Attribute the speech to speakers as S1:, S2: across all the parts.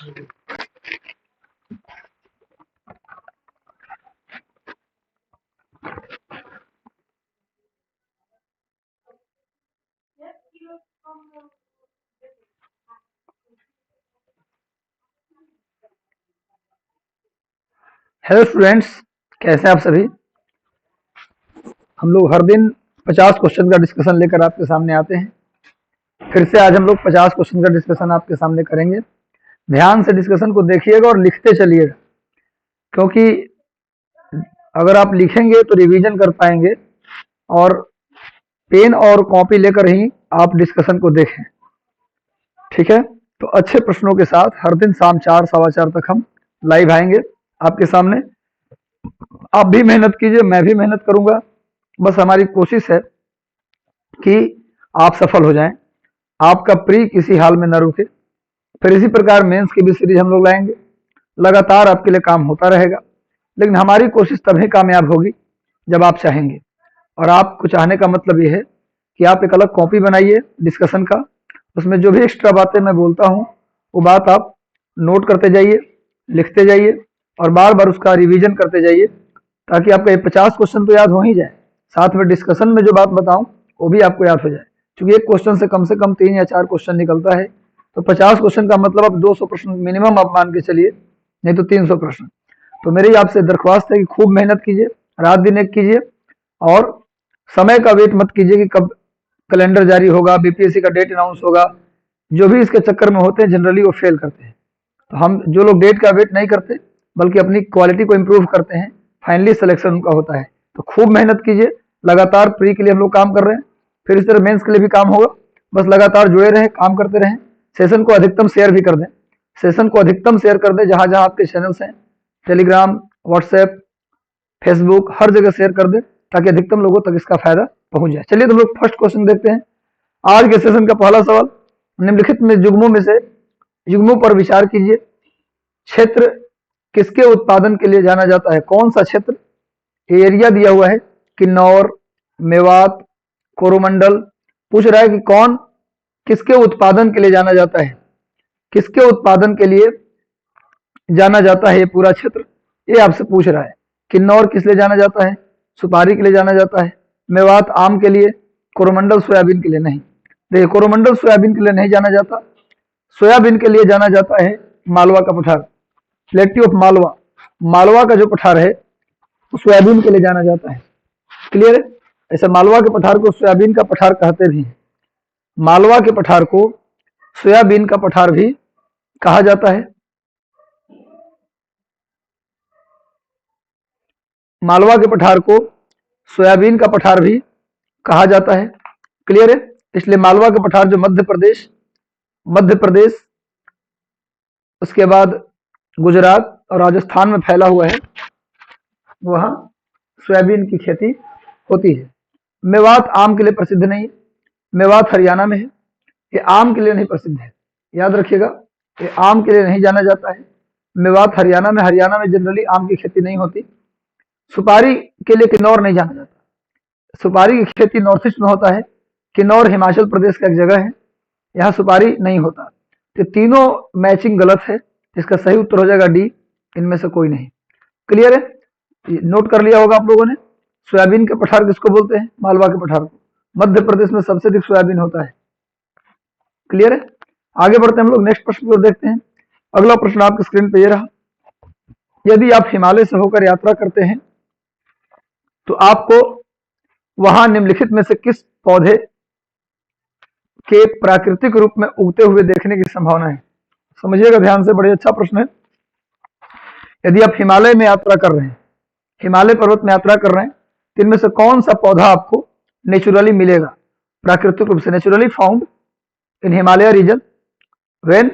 S1: Hello students, कैसे हैं आप सभी। हम लोग हर दिन 50 क्वेश्चन का डिस्कशन लेकर आपके सामने आते हैं। फिर से आज हम लोग 50 क्वेश्चन का डिस्कशन आपके सामने करेंगे। ध्यान से डिस्कशन को देखिएगा और लिखते चलिएगा, क्योंकि अगर आप लिखेंगे तो रिवीजन कर पाएंगे, और पेन और कॉपी लेकर ही आप डिस्कशन को देखें। ठीक है, तो अच्छे प्रश्नों के साथ हर दिन शाम 4 सवा 4 तक हम लाइव आएंगे आपके सामने। आप भी मेहनत कीजिए, मैं भी मेहनत करूंगा। बस हमारी कोशिश है कि आप सफल हो जाएं, आपका प्री किसी हाल में न रुके। फिर इसी प्रकार मेंस की भी सीरीज हम लोग लाएंगे, लगातार आपके लिए काम होता रहेगा। लेकिन हमारी कोशिश तभी कामयाब होगी जब आप चाहेंगे, और आपको चाहने का मतलब ये है कि आप एक अलग कॉपी बनाइए डिस्कशन का। उसमें जो भी एक्स्ट्रा बातें मैं बोलता हूँ वो बात आप नोट करते जाइए, लिखते जाइए, और बार बार उसका रिवीजन करते जाइए, ताकि आपका ये 50 क्वेश्चन तो याद हो ही जाए, साथ में डिस्कशन में जो बात बताऊं वो भी आपको याद हो जाए। क्योंकि एक क्वेश्चन से कम 3 या 4 क्वेश्चन निकलता है, तो 50 क्वेश्चन का मतलब आप 200 प्रश्न मिनिमम आप मान के चलिए, नहीं तो 300 प्रश्न। तो मेरी आपसे दरख्वास्त है कि खूब मेहनत कीजिए, रात दिन एक कीजिए, और समय का वेट मत कीजिए कि कब कैलेंडर जारी होगा, बीपीएससी का डेट अनाउंस होगा। जो भी इसके चक्कर में होते हैं जनरली वो फेल करते हैं। तो हम जो लोग डेट का वेट नहीं करते बल्कि अपनी क्वालिटी को इम्प्रूव करते हैं, फाइनली सिलेक्शन उनका होता है। तो खूब मेहनत कीजिए, लगातार प्री के लिए हम लोग काम कर रहे हैं, फिर इस तरह मेंस के लिए भी काम होगा। बस लगातार जुड़े रहें, काम करते रहें। सेशन को अधिकतम शेयर भी कर दें, सेशन को अधिकतम शेयर कर दें जहां जहां आपके चैनल्स हैं, टेलीग्राम, व्हाट्सएप, फेसबुक, हर जगह शेयर कर दें, ताकि अधिकतम लोगों तक इसका फायदा पहुंच जाए। चलिए तो लोग फर्स्ट क्वेश्चन देखते हैं। आज के सेशन का पहला सवाल, निम्नलिखित में युग्मों में से युग्मों पर विचार कीजिए। क्षेत्र किसके उत्पादन के लिए जाना जाता है? कौन सा क्षेत्र? एरिया दिया हुआ है, किन्नौर, मेवात, कोरोमंडल। पूछ रहा है कि कौन किसके उत्पादन के लिए जाना जाता है, किसके उत्पादन के लिए जाना जाता है ये पूरा क्षेत्र, ये आपसे पूछ रहा है। किन्नौर किस लिए जाना जाता है? सुपारी के लिए जाना जाता है। मेवात आम के लिए। कोरोमंडल सोयाबीन के लिए नहीं। देखिए, कोरोमंडल सोयाबीन के लिए नहीं जाना जाता, सोयाबीन के लिए जाना जाता है मालवा का पठार, प्लेटी ऑफ मालवा। मालवा का जो पठार है वो सोयाबीन के लिए जाना जाता है। क्लियर है? ऐसे मालवा के पठार को सोयाबीन का पठार कहते भी हैं। मालवा के पठार को सोयाबीन का पठार भी कहा जाता है। मालवा के पठार को सोयाबीन का पठार भी कहा जाता है। क्लियर है? इसलिए मालवा का पठार जो मध्य प्रदेश, उसके बाद गुजरात और राजस्थान में फैला हुआ है, वहां सोयाबीन की खेती होती है। मेवात आम के लिए प्रसिद्ध नहीं है, मेवात हरियाणा में है, ये आम के लिए नहीं प्रसिद्ध है। याद रखिएगा, ये आम के लिए नहीं जाना जाता है। मेवात हरियाणा में, हरियाणा में जनरली आम की खेती नहीं होती। सुपारी के लिए किन्नौर नहीं जाना जाता, सुपारी की खेती नॉर्थ ईस्ट में होता है। किन्नौर हिमाचल प्रदेश का एक जगह है, यहाँ सुपारी नहीं होता। तो तीनों मैचिंग गलत है, इसका सही उत्तर हो जाएगा डी, इनमें से कोई नहीं। क्लियर है? नोट कर लिया होगा आप लोगों ने। सोयाबीन के पठार किसको बोलते हैं? मालवा के पठार को। मध्य प्रदेश में सबसे अधिक सोयाबीन होता है। क्लियर है? आगे बढ़ते हैं हम लोग, नेक्स्ट प्रश्न को देखते हैं। अगला प्रश्न आपकी स्क्रीन पे ये रहा। यदि आप हिमालय से होकर यात्रा करते हैं तो आपको वहां निम्नलिखित में से किस पौधे के प्राकृतिक रूप में उगते हुए देखने की संभावना है? समझिएगा ध्यान से, बड़े अच्छा प्रश्न है। यदि आप हिमालय में यात्रा कर रहे हैं, हिमालय पर्वत में यात्रा कर रहे हैं, तो इनमें से कौन सा पौधा आपको नेचुरली मिलेगा, प्राकृतिक रूप से? Naturally found in Himalaya region when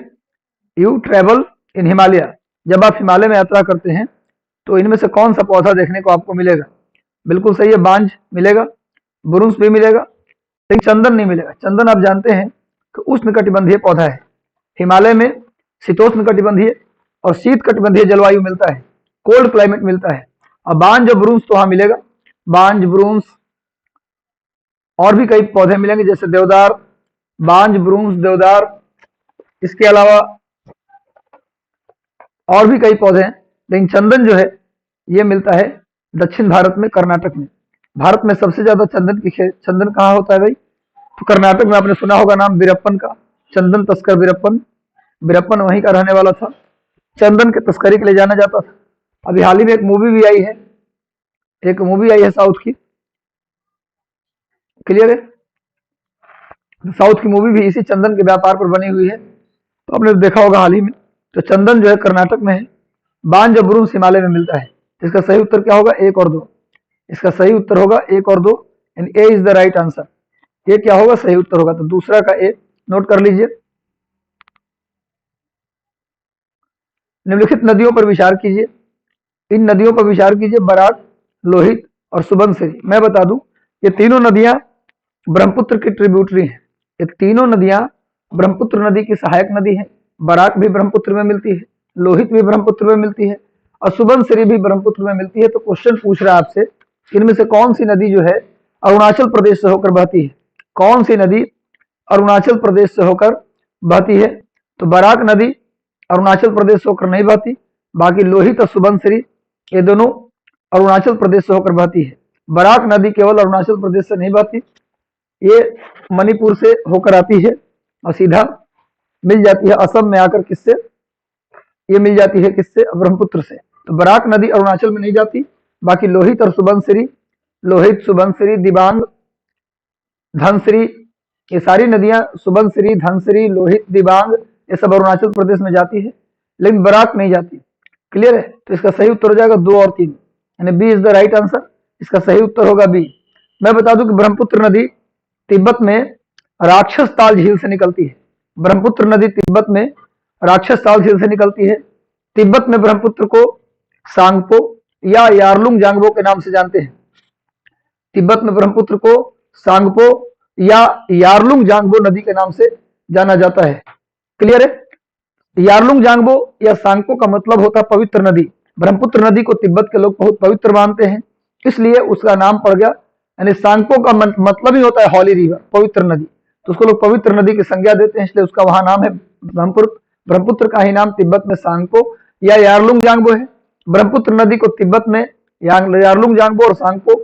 S1: you travel in Himalaya. जब आप हिमालय में यात्रा करते हैं तो इनमें से कौन सा पौधा देखने को आपको मिलेगा? बिल्कुल सही है, बांज मिलेगा, बुरुंस भी मिलेगा, लेकिन चंदन नहीं मिलेगा। चंदन आप जानते हैं कि उष्ण कटिबंधीय पौधा है। हिमालय में शीतोष्ण कटिबंधीय और शीत कटिबंधीय जलवायु मिलता है, कोल्ड क्लाइमेट मिलता है। और बांज और बुरुंस तो वहां मिलेगा, बांज, बुरुंस, और भी कई पौधे मिलेंगे जैसे देवदार, बांज, बुरुंस, देवदार। इसके अलावा और भी कई पौधे हैं, लेकिन चंदन जो है ये मिलता है दक्षिण भारत में, कर्नाटक में। भारत में सबसे ज्यादा चंदन कहाँ होता है भाई? तो कर्नाटक में। आपने सुना होगा नाम वीरप्पन का, चंदन तस्कर वीरप्पन। वीरप्पन वहीं का रहने वाला था, चंदन के तस्करी के लिए जाना जाता था। अभी हाल ही में एक मूवी भी आई है, एक मूवी आई है साउथ की, क्लियर है? साउथ की मूवी भी इसी चंदन के व्यापार पर बनी हुई है, तो आपने देखा होगा हाल ही में। तो चंदन जो है कर्नाटक में है, बांज और ब्रूंस हिमालय में मिलता है। इसका सही उत्तर क्या होगा? 1 और 2। इसका सही उत्तर होगा 1 और 2, and A is the right answer. ये क्या होगा? सही उत्तर होगा। तो दूसरा का ए नोट कर लीजिए। निम्नलिखित नदियों पर विचार कीजिए। इन नदियों पर विचार कीजिए, बराक, लोहित और सुबनसिरी। मैं बता दूं, ये तीनों नदियां ब्रह्मपुत्र की ट्रिब्यूटरी हैं। ये तीनों नदियां ब्रह्मपुत्र नदी की सहायक नदी है। बराक भी ब्रह्मपुत्र में मिलती है, लोहित भी ब्रह्मपुत्र में मिलती है, और सुबनसिरी भी ब्रह्मपुत्र में मिलती है। तो क्वेश्चन पूछ रहा है आपसे, इनमें से कौन सी नदी जो है अरुणाचल प्रदेश से होकर बहती है? कौन सी नदी अरुणाचल प्रदेश से होकर बहती है? तो बराक नदी अरुणाचल प्रदेश से होकर नहीं बहती, बाकी लोहित और सुबनसिरी ये दोनों अरुणाचल प्रदेश से होकर बहती है। बराक नदी केवल अरुणाचल प्रदेश से नहीं बहती, ये मणिपुर से होकर आती है और सीधा मिल जाती है असम में आकर, किससे? ये मिल जाती है किससे? ब्रह्मपुत्र से। तो बराक नदी अरुणाचल में नहीं जाती, बाकी लोहित और सुबनसिरी, लोहित, सुबनसिरी, दिबांग, धनसिरी, ये सारी नदियां सुबनसिरी, धनसिरी, लोहित, दिबांग ये सब अरुणाचल प्रदेश में जाती है, लेकिन बराक नहीं जाती। क्लियर है? तो इसका सही उत्तर हो जाएगा 2 और 3, यानी B is the right answer. इसका सही उत्तर होगा बी। मैं बता दूं कि ब्रह्मपुत्र नदी तिब्बत में राक्षस ताल झील से निकलती है। ब्रह्मपुत्र नदी तिब्बत में राक्षस ताल झील से निकलती है। तिब्बत में ब्रह्मपुत्र को सांगपो या यारलुंग जांगबो के नाम से जानते हैं। तिब्बत में ब्रह्मपुत्र को सांगपो या यारलुंग जांगबो नदी के नाम से जाना जाता है। क्लियर है? यारलुंग जांगबो या सांगपो का मतलब होता है पवित्र नदी। ब्रह्मपुत्र नदी को तिब्बत के लोग बहुत पवित्र मानते हैं, इसलिए उसका नाम पड़ गया। यानी सांगपो का मतलब ही होता है हॉली रिवर, पवित्र नदी। तो उसको लोग पवित्र नदी की संज्ञा देते हैं, इसलिए उसका वहां नाम है ब्रह्मपुत्र का ही नाम तिब्बत में सांगपो या यारलुंग जांगबो है। ब्रह्मपुत्र नदी को तिब्बत में यारलुंग जांगबो और सांगपो।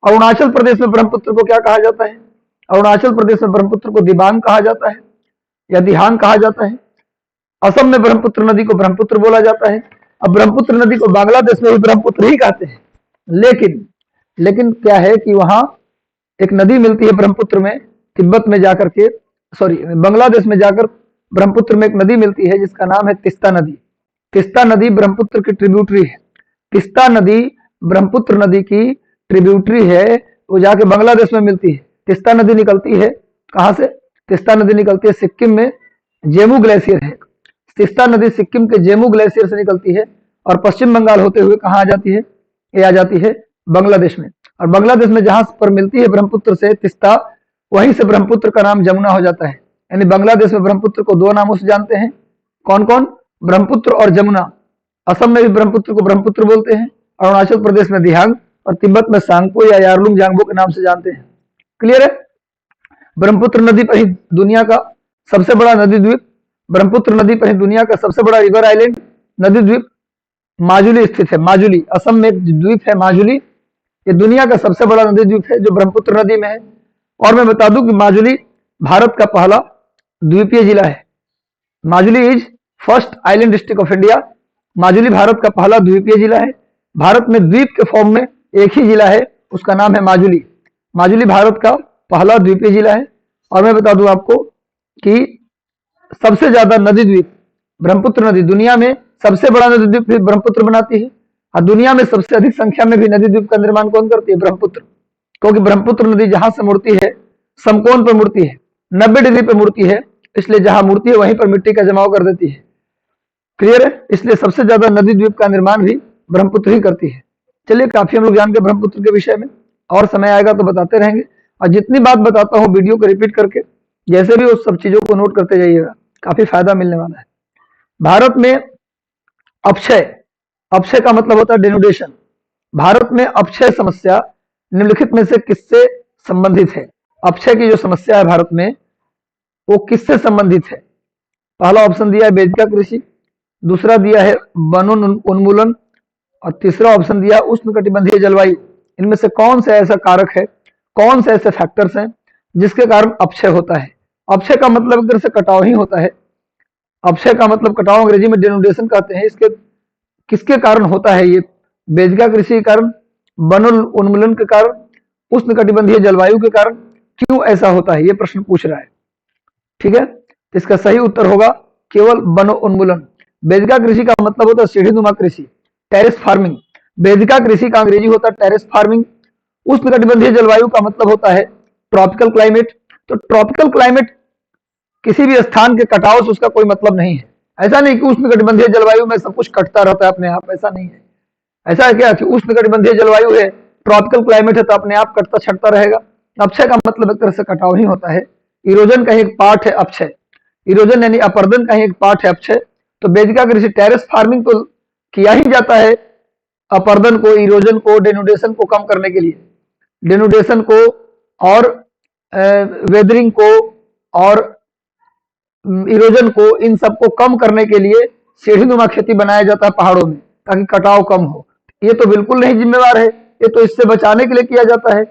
S1: अरुणाचल प्रदेश में ब्रह्मपुत्र को क्या कहा जाता है? अरुणाचल प्रदेश में ब्रह्मपुत्र को दिबांग कहा जाता है या दिहांग कहा जाता है। असम में ब्रह्मपुत्र नदी को ब्रह्मपुत्र बोला जाता है। अब ब्रह्मपुत्र नदी को बांग्लादेश में भी ब्रह्मपुत्र ही कहते हैं, लेकिन क्या है कि वहां एक नदी मिलती है ब्रह्मपुत्र में, तिब्बत में जाकर के, सॉरी बांग्लादेश में जाकर ब्रह्मपुत्र में एक नदी मिलती है जिसका नाम है तिस्ता नदी। तिस्ता नदी ब्रह्मपुत्र की ट्रिब्यूटरी है। तिस्ता नदी ब्रह्मपुत्र नदी की ट्रिब्यूटरी है, वो जाके बांग्लादेश में मिलती है। तिस्ता नदी निकलती है कहां से? तिस्ता नदी निकलती है सिक्किम में, जेमू ग्लेशियर है। तिस्ता नदी सिक्किम के जेमू ग्लेशियर से निकलती है और पश्चिम बंगाल होते हुए कहां आ जाती है? ये आ जाती है बांग्लादेश में। और बांग्लादेश में जहां पर मिलती है ब्रह्मपुत्र से तिस्ता, वहीं से ब्रह्मपुत्र का नाम जमुना हो जाता है। यानी बांग्लादेश में ब्रह्मपुत्र को 2 नामों से जानते हैं। कौन कौन? ब्रह्मपुत्र और जमुना। असम में भी ब्रह्मपुत्र को ब्रह्मपुत्र बोलते हैं, अरुणाचल प्रदेश में दिहांग और तिब्बत में सांगपो या यारलुंग जांगबो के नाम से जानते हैं। क्लियर है? ब्रह्मपुत्र नदी पर ही दुनिया का सबसे बड़ा नदी द्वीप, ब्रह्मपुत्र नदी पर ही दुनिया का सबसे बड़ा रिवर आइलैंड नदी द्वीप माजुली स्थित है। माजुली, असम में एक द्वीप है माजुली, ये दुनिया का सबसे बड़ा नदी द्वीप है जो ब्रह्मपुत्र नदी में है। और मैं बता दूं कि माजुली भारत का पहला द्वीपीय जिला है। Majuli is first island district of India. Majuli Bharat का पहला द्वीपीय जिला है। भारत में द्वीप के फॉर्म में एक ही जिला है, उसका नाम है माजुली। माजुली भारत का पहला द्वीपीय जिला है। और मैं बता दूं आपको कि सबसे ज्यादा नदी द्वीप ब्रह्मपुत्र नदी, दुनिया में सबसे बड़ा नदी द्वीप ब्रह्मपुत्र बनाती है। और दुनिया में सबसे अधिक संख्या में भी नदी द्वीप का निर्माण कौन करती है? ब्रह्मपुत्र। क्योंकि ब्रह्मपुत्र नदी जहां से मुड़ती है समकोण पर मुड़ती है, 90 डिग्री पर मुड़ती है, इसलिए जहां मुड़ती है वहीं पर मिट्टी का जमाव कर देती है। क्लियर है? इसलिए सबसे ज्यादा नदी द्वीप का निर्माण भी ब्रह्मपुत्र ही करती है। चलिए, काफी हम लोग जान गए ब्रह्मपुत्र के विषय में, और समय आएगा तो बताते रहेंगे। और जितनी बात बताता हूँ वीडियो को रिपीट करके जैसे भी उस सब चीजों को नोट करते जाइएगा, काफी फायदा मिलने वाला है। भारत में अपक्षय, अपक्षय का मतलब होता है डेनुडेशन। भारत में अपक्षय समस्या निम्नलिखित में से किससे संबंधित है? अपक्षय की जो समस्या है भारत में वो किससे संबंधित है? पहला ऑप्शन दिया है वेदिका कृषि, दूसरा दिया है वनोन्मूलन, और तीसरा ऑप्शन दिया उष्णकटिबंधीय जलवायु। इनमें से कौन सा ऐसा कारक है, कौन से ऐसे फैक्टर्स हैं जिसके कारण अपक्षय होता है? अपक्षय का मतलब एक तरह से कटाव ही होता है। अपक्षय का मतलब कटाव अंग्रेजी में डेनुडेशन कहते हैं। इसके किसके कारण होता है? ये बेजगा कृषि के कारण, वनोन्मूलन के कारण, उष्णकटिबंधीय जलवायु के कारण। क्यों ऐसा होता है, ये प्रश्न पूछ रहा है। ठीक है, तो इसका सही उत्तर होगा केवल वनोन्मूलन। बेजगा कृषि का मतलब होता है सीढ़ीनुमा कृषि, टेरेस फार्मिंग। बेजगा कृषि का अंग्रेजी होता है टेरेस फार्मिंग। उष्णकटिबंधीय जलवायु का मतलब होता है ट्रॉपिकल क्लाइमेट। तो ट्रॉपिकल क्लाइमेट किसी भी स्थान के कटाव से उसका कोई मतलब नहीं है। ऐसा नहीं कि उष्णकटिबंधीय जलवायु में सब कुछ कटता रहता है अपने आप, ऐसा नहीं है। ऐसा है क्या कि उष्णकटिबंधीय जलवायु है, ट्रॉपिकल क्लाइमेट है, तो अपने आप कटता छटता रहेगा? अपक्षय का मतलब एक तरह से कटाव ही होता है। इरोजन का एक पार्ट है अपक्षय, इरोजन यानी अपर्दन का एक पार्ट है अपक्षय। तो बेजिका कृषि टेरेस फार्मिंग तो किया ही जाता है अपर्दन को, इरोजन को, डेनुडेशन को कम करने के लिए, डेनुडेशन को और वेदरिंग को और इरोजन को, इन सबको कम करने के लिए सीढ़ीनुमा खेती बनाया जाता है पहाड़ों में, ताकि कटाव कम हो। ये तो बिल्कुल नहीं जिम्मेवार है, ये तो इससे बचाने के लिए किया जाता है।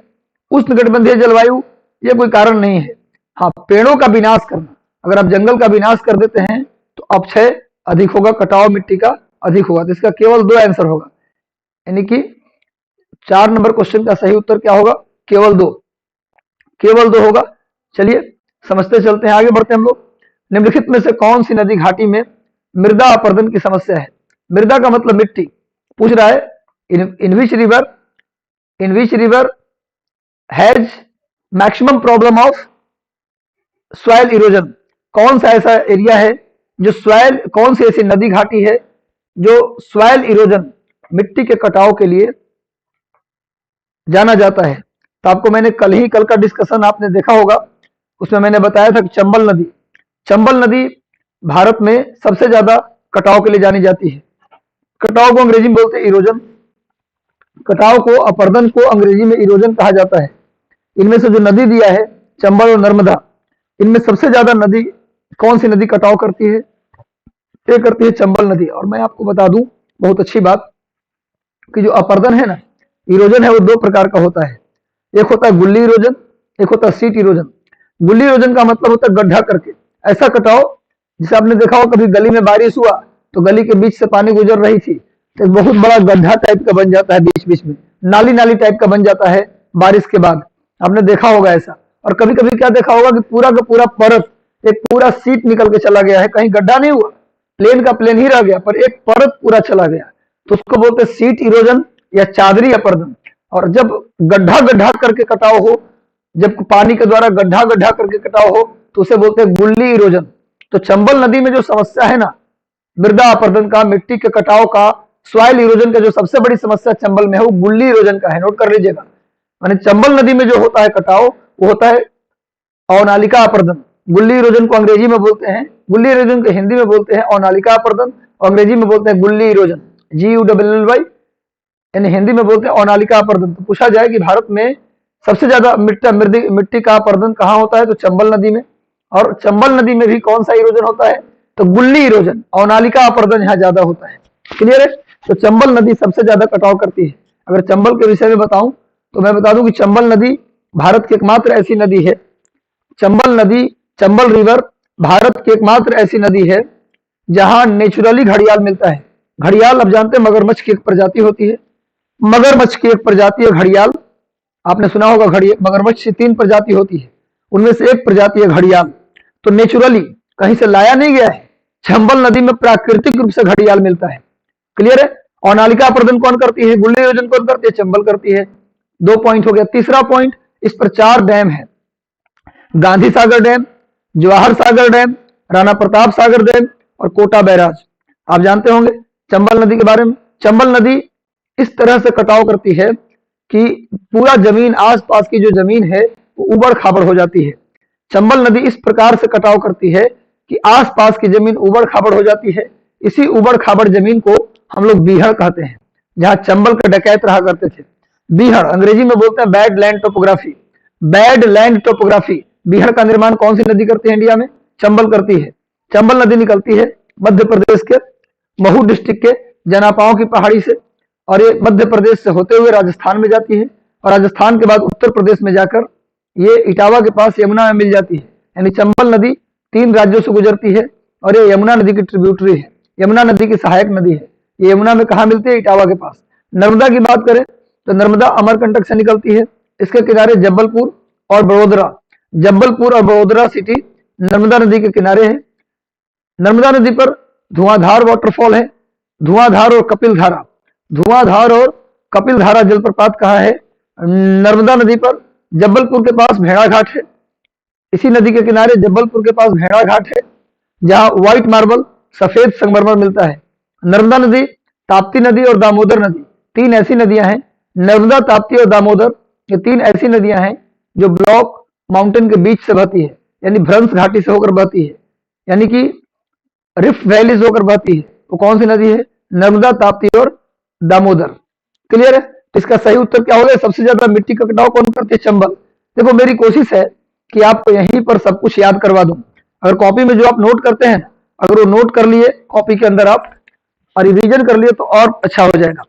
S1: उष्णकटिबंधीय जलवायु ये कोई कारण नहीं है। हाँ, पेड़ों का विनाश करना, अगर आप जंगल का विनाश कर देते हैं तो अपक्षय अधिक होगा, कटाव मिट्टी का अधिक होगा। तो इसका केवल 2 आंसर होगा, यानी कि 4 नंबर क्वेश्चन का सही उत्तर क्या होगा? केवल 2, केवल 2 होगा। चलिए समझते चलते हैं, आगे बढ़ते हैं हम लोग। निम्नलिखित में से कौन सी नदी घाटी में मृदा अपर्दन की समस्या है? मृदा का मतलब मिट्टी। पूछ रहा है in which river has maximum problem of soil erosion. कौन सा ऐसा एरिया है जो सॉइल, कौन सी ऐसी नदी घाटी है जो सॉइल इरोजन, मिट्टी के कटाव के लिए जाना जाता है? तो आपको मैंने कल का डिस्कशन आपने देखा होगा, उसमें मैंने बताया था कि चंबल नदी, चंबल नदी भारत में सबसे ज्यादा कटाव के लिए जानी जाती है। कटाव को अंग्रेजी में बोलते हैं इरोजन, कटाव को, अपर्दन को अंग्रेजी में इरोजन कहा जाता है। इनमें से जो नदी दिया है चंबल और नर्मदा, इनमें सबसे ज्यादा नदी, कौन सी नदी कटाव करती है? ये करती है चंबल नदी। और मैं आपको बता दूं बहुत अच्छी बात कि जो अपर्दन है ना, इरोजन है, वो 2 प्रकार का होता है। एक होता है गुल्ली इरोजन, एक होता है सीट इरोजन। गुल्ली इरोजन का मतलब होता है गड्ढा करके ऐसा कटाव, जिसे आपने देखा हो कभी गली में बारिश हुआ तो गली के बीच से पानी गुजर रही थी, तो एक बहुत बड़ा गड्ढा टाइप का बन जाता है, बीच बीच में नाली नाली टाइप का बन जाता है बारिश के बाद। आपने देखा होगा ऐसा। और कभी कभी क्या देखा होगा कि पूरा का पूरा परत, एक पूरा सीट निकल के चला गया है, कहीं गड्ढा नहीं हुआ, प्लेन का प्लेन ही रह गया, पर एक परत पूरा चला गया, तो उसको बोलते हैं सीट इरोजन या चादरी अपर्दन। और जब गड्ढा गड्ढा करके कटाव हो, जब पानी के द्वारा गड्ढा गड्ढा करके कटाव हो, तो उसे बोलते हैं गुल्ली इरोजन। तो चंबल नदी में जो समस्या है ना, मृदा अपर्दन का, मिट्टी के कटाव का, सॉइल इरोजन का, जो सबसे बड़ी समस्या चंबल में है वो गुल्ली इरोजन का है, नोट कर लीजिएगा। माने चंबल नदी में जो होता है कटाव, वो होता है अवनालिका अपर्दन। गुल्ली इरोजन को अंग्रेजी में बोलते हैं, गुल्ली इरोजन को हिंदी में बोलते हैं अवनालिका अपर्दन, अंग्रेजी में बोलते हैं गुल्ली इरोजन, GULLY, यानी हिंदी में बोलते हैं अवनालिका अपर्दन। तो पूछा जाए कि भारत में सबसे ज्यादा मिट्टी का अपर्दन कहाँ होता है, तो चंबल नदी में। और चंबल नदी में भी कौन सा इरोजन होता है, तो गुल्ली इरोजन, अवनालिका अपर्दन यहाँ ज्यादा होता है। क्लियर है? तो चंबल नदी सबसे ज्यादा कटाव करती है। अगर चंबल के विषय में बताऊं तो मैं बता दूं कि चंबल नदी भारत की एकमात्र ऐसी नदी है, चंबल नदी, चंबल रिवर भारत की एकमात्र ऐसी नदी है जहां नेचुरली घड़ियाल मिलता है। घड़ियाल, आप जानते हैं मगरमच्छ की एक प्रजाति होती है, मगरमच्छ की एक प्रजाति है घड़ियाल। आपने सुना होगा मगरमच्छ की 3 प्रजाति होती है, उनमें से एक प्रजाति है घड़ियाल। तो नेचुरली कहीं से लाया नहीं गया है, चंबल नदी में प्राकृतिक रूप से घड़ियाल मिलता है। क्लियर है? अवनालिका अपर्दन कौन करती है? गुल्ली इरोजन कौन करती है? चंबल करती है। 2 पॉइंट हो गया। तीसरा पॉइंट, इस पर 4 डैम है, Gandhi Sagar dam, Jawahar Sagar dam, Rana Pratap Sagar dam और कोटा बैराज। आप जानते होंगे चंबल नदी के बारे में। चंबल नदी इस तरह से कटाव करती है कि पूरा जमीन, आसपास की जो जमीन है वो उबड़ खाबड़ हो जाती है। चंबल नदी इस प्रकार से कटाव करती है कि आसपास की जमीन उबड़ खाबड़ हो जाती है। इसी उबड़ खाबड़ जमीन को हम लोग बीहड़ कहते हैं, जहां चंबल के डकैत रहा करते थे। बीहड़ अंग्रेजी में बोलते हैं bad land topography, bad land topography. बीहड़ का निर्माण कौन सी नदी करती है इंडिया में? चंबल करती है। चंबल नदी निकलती है मध्य प्रदेश के महू डिस्ट्रिक्ट के जनापाओं की पहाड़ी से, और ये मध्य प्रदेश से होते हुए राजस्थान में जाती है, और राजस्थान के बाद उत्तर प्रदेश में जाकर ये इटावा के पास यमुना में मिल जाती है। यानी चंबल नदी 3 राज्यों से गुजरती है और ये यमुना नदी की ट्रिब्यूटरी है, यमुना नदी की सहायक नदी है। ये यमुना में कहा मिलती है? इटावा के पास। नर्मदा की बात करें तो नर्मदा अमरकंटक से निकलती है, इसके किनारे जबलपुर और बड़ोदरा, जबलपुर और बड़ोदरा सिटी नर्मदा नदी के किनारे है। नर्मदा नदी पर धुआंधार वाटरफॉल है, धुआंधार और कपिलधारा, धुआंधार और कपिलधारा जलप्रपात कहाँ है? नर्मदा नदी पर जबलपुर के पास भेड़ा घाट है। इसी नदी के किनारे जबलपुर के पास भेड़ा घाट है, जहां व्हाइट मार्बल सफेद संगमरमर मिलता है। नर्मदा नदी, ताप्ती नदी और दामोदर नदी 3 ऐसी नदियां हैं, नर्मदा, ताप्ती और दामोदर, ये 3 ऐसी नदियां हैं जो ब्लॉक माउंटेन के बीच से बहती है, यानी भ्रंश घाटी से होकर बहती है, यानी कि रिफ्ट वैली से होकर बहती है। वो कौन सी नदी है? नर्मदा, ताप्ती और दामोदर। क्लियर है? इसका सही उत्तर क्या होगा? सबसे ज्यादा मिट्टी का कटाव कौन करती है? चंबल। देखो मेरी कोशिश है कि आपको यहीं पर सब कुछ याद करवा दूं। अगर कॉपी में जो आप नोट करते हैं, अगर वो नोट कर लिए कॉपी के अंदर आप और रिवीजन कर लिए तो और अच्छा हो जाएगा।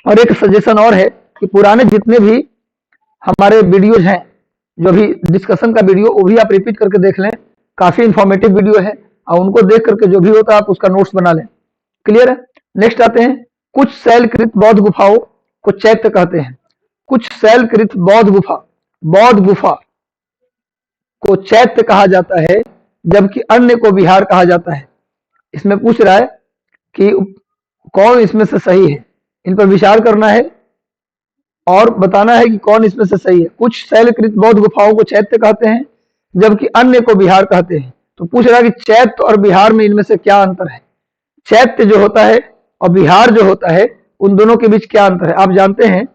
S1: और एक सजेशन और है कि पुराने जितने भी हमारे वीडियोज हैं, जो भी डिस्कशन का वीडियो, वो भी आप रिपीट करके देख लें, काफी इंफॉर्मेटिव वीडियो है, और उनको देख करके जो भी होता है आप उसका नोट्स बना लें। क्लियर है? नेक्स्ट आते हैं, कुछ शैलकृत बौद्ध गुफाओं को चैत्य कहते हैं। कुछ शैलकृत बौद्ध गुफा को चैत्य कहा जाता है, जबकि अन्य को विहार कहा जाता है। इसमें पूछ रहा है कि कौन इसमें से सही है, इन पर विचार करना है और बताना है कि कौन इसमें से सही है। कुछ शैलकृत बौद्ध गुफाओं को चैत्य कहते हैं, जबकि अन्य को विहार कहते हैं। तो पूछ रहा है कि चैत्य और विहार में इनमें से क्या अंतर है? चैत्य जो होता है और विहार जो होता है, उन दोनों के बीच क्या अंतर है? आप जानते हैं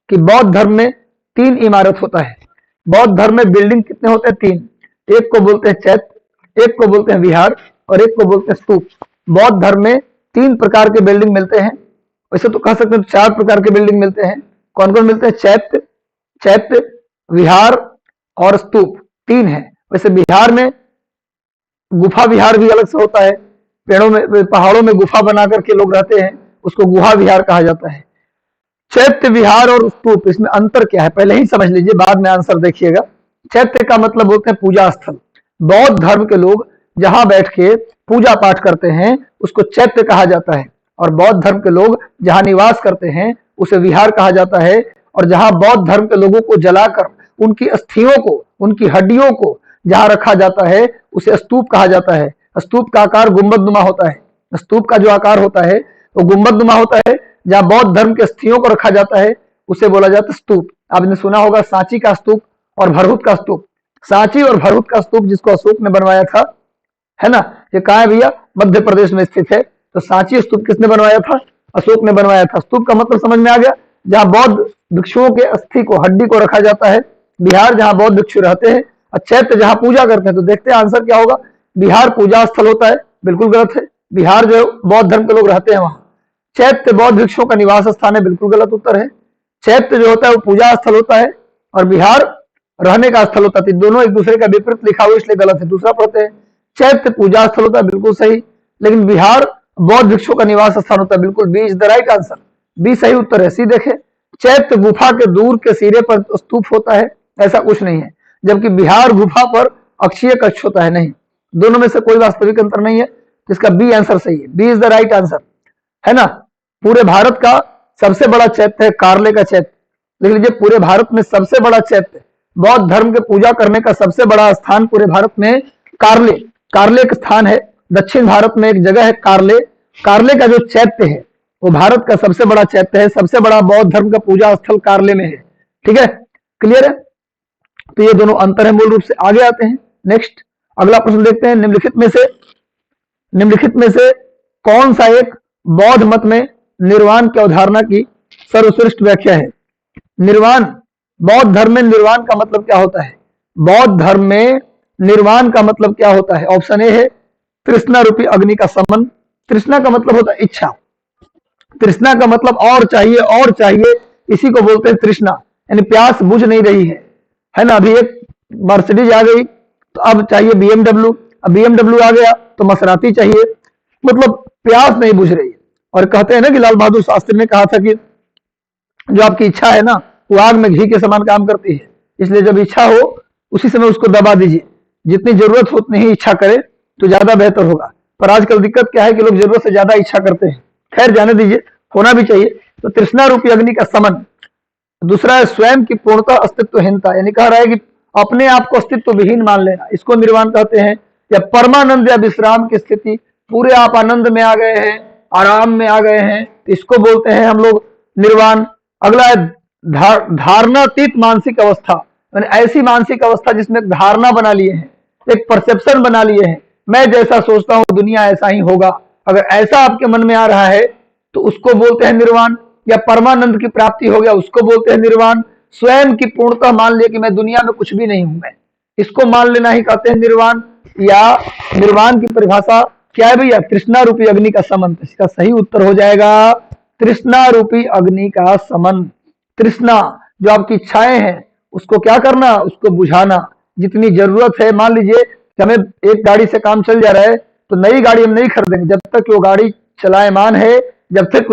S1: कि बौद्ध धर्म में 3 इमारत होता है। बौद्ध धर्म में बिल्डिंग कितने होते हैं? 3। एक को बोलते हैं चैत्य, एक को बोलते हैं विहार, और एक को बोलते हैं स्तूप। बौद्ध धर्म में 3 प्रकार के बिल्डिंग मिलते हैं। वैसे तो कह सकते हैं 4 प्रकार के बिल्डिंग मिलते हैं। कौन कौन मिलते हैं? चैत्य, विहार और स्तूप, 3 है। वैसे बिहार में गुफा विहार भी अलग से होता है, पेड़ों में, पहाड़ों में गुफा बना करके लोग रहते हैं, उसको गुहा विहार कहा जाता है। चैत्य, विहार और स्तूप, इसमें अंतर क्या है पहले ही समझ लीजिए, बाद में आंसर देखिएगा। चैत्य का मतलब बोलते हैं पूजा स्थल। बौद्ध धर्म के लोग जहां बैठ के पूजा पाठ करते हैं उसको चैत्य कहा जाता है, और बौद्ध धर्म के लोग जहां निवास करते हैं उसे विहार कहा जाता है। और जहां बौद्ध धर्म के लोगों को जलाकर उनकी अस्थियों को, उनकी हड्डियों को जहां रखा जाता है उसे स्तूप कहा जाता है। स्तूप का आकार गुंबदनुमा होता है। स्तूप का जो आकार होता है वो गुंबदनुमा होता है। जहां बौद्ध धर्म के अस्थियों को रखा जाता है उसे बोला जाता है स्तूप। आपने सुना होगा सांची का स्तूप और भरहुत का स्तूप। सांची और भरहुत का स्तूप जिसको अशोक ने बनवाया था, है ना, ये कहाँ है भैया? मध्य प्रदेश में स्थित है। तो सांची स्तूप किसने बनवाया था? अशोक ने बनवाया था। स्तूप का मतलब समझ में आ गया? जहां बौद्ध भिक्षुओं के अस्थि को, हड्डी को रखा जाता है। बिहार जहां बौद्ध भिक्षु रहते हैं, और चैत्य जहां पूजा करते हैं। तो देखते हैं आंसर क्या होगा। बिहार पूजा स्थल होता है, बिल्कुल गलत है। बिहार जो बौद्ध धर्म के लोग रहते हैं वहां। चैत्य बौद्ध भिक्षुओं का निवास स्थान है, बिल्कुल गलत उत्तर है। चैत्य जो होता है वो पूजा स्थल होता है, और बिहार रहने का स्थल होता है। दोनों एक दूसरे का विपरीत लिखा हुआ इसलिए गलत है। दूसरा पढ़ते हैं, चैत्य पूजा स्थल होता है, बिल्कुल सही, लेकिन बिहार बौद्ध भिक्षुओं का निवास स्थान होता है। बिल्कुल B is the right answer, B सही उत्तर है। सी देखे, चैत्य गुफा के दूर के सिरे पर स्तूप होता है, ऐसा कुछ नहीं है। जबकि बिहार गुफा पर अक्षीय कक्ष होता है। नहीं, दोनों में से कोई वास्तविक अंतर नहीं है, जिसका बी आंसर सही है। B is the right answer, है ना। पूरे भारत का सबसे बड़ा चैत्य है कार्ले का चैत्य। देख लीजिए, पूरे भारत में सबसे बड़ा चैत्य, बौद्ध धर्म के पूजा करने का सबसे बड़ा स्थान पूरे भारत में कार्ले, कार्ले का स्थान है। दक्षिण भारत में एक जगह है कार्ले। कार्ले का जो चैत्य है वो भारत का सबसे बड़ा चैत्य है। सबसे बड़ा बौद्ध धर्म का पूजा स्थल कार्ले में है। ठीक है, क्लियर है। तो ये दोनों अंतर है मूल रूप से। आगे आते हैं, नेक्स्ट अगला प्रश्न देखते हैं। निम्नलिखित में से कौन सा एक बौद्ध मत में निर्वाण की अवधारणा की सर्वश्रेष्ठ व्याख्या है? निर्वाण, बौद्ध धर्म में निर्वाण का मतलब क्या होता है? बौद्ध धर्म में निर्वाण का मतलब क्या होता है? ऑप्शन ए है तृष्णा रूपी अग्नि का समन। तृष्णा का मतलब होता है इच्छा। तृष्णा का मतलब और चाहिए और चाहिए, इसी को बोलते हैं तृष्णा, यानी प्यास बुझ नहीं रही है ना। अभी एक मर्सिडीज आ गई तो अब चाहिए BMW, अब BMW आ गया तो मसराती चाहिए। मतलब प्यास नहीं बुझ रही है। और कहते हैं ना कि लाल बहादुर शास्त्री ने कहा था कि जो आपकी इच्छा है ना वो आग में घी के समान काम करती है, इसलिए जब इच्छा हो उसी समय उसको दबा दीजिए, जितनी जरूरत हो उतनी ही इच्छा करें तो ज्यादा बेहतर होगा। पर आजकल दिक्कत क्या है कि लोग जरूरत से ज्यादा इच्छा करते हैं। खैर जाने दीजिए, होना भी चाहिए। तो तृष्णा रूपी अग्नि का समन। दूसरा है स्वयं की पूर्णतः अस्तित्वहीनता, यानी कह रहा है कि अपने आप को अस्तित्व विहीन मान लेना, इसको निर्वाण कहते हैं। या परमानंद या विश्राम की स्थिति, पूरे आप आनंद में आ गए हैं, आराम में आ गए हैं, इसको बोलते हैं हम लोग निर्वाण। अगला है धारणातीत मानसिक अवस्था, यानी ऐसी मानसिक अवस्था जिसमें एक धारणा बना लिए हैं, एक परसेप्शन बना लिए हैं, मैं जैसा सोचता हूं दुनिया ऐसा ही होगा। अगर ऐसा आपके मन में आ रहा है तो उसको बोलते हैं निर्वाण। या परमानंद की प्राप्ति हो गया, उसको बोलते हैं निर्वाण। स्वयं की पूर्णता मान लिया कि मैं दुनिया में कुछ भी नहीं हूं, मैं इसको मान लेना ही कहते हैं निर्वाण। या निर्वाण की परिभाषा क्या है भैया? तृष्णा रूपी अग्नि का समन। इसका सही उत्तर हो जाएगा तृष्णा रूपी अग्नि का समन। तृष्णा जो आपकी इच्छाएं हैं उसको क्या करना, उसको बुझाना। जितनी जरूरत है, मान लीजिए हमें एक गाड़ी से काम चल जा रहा है तो नई गाड़ी हम नहीं खरीदेंगे जब तक वो गाड़ी चलायमान है, जब तक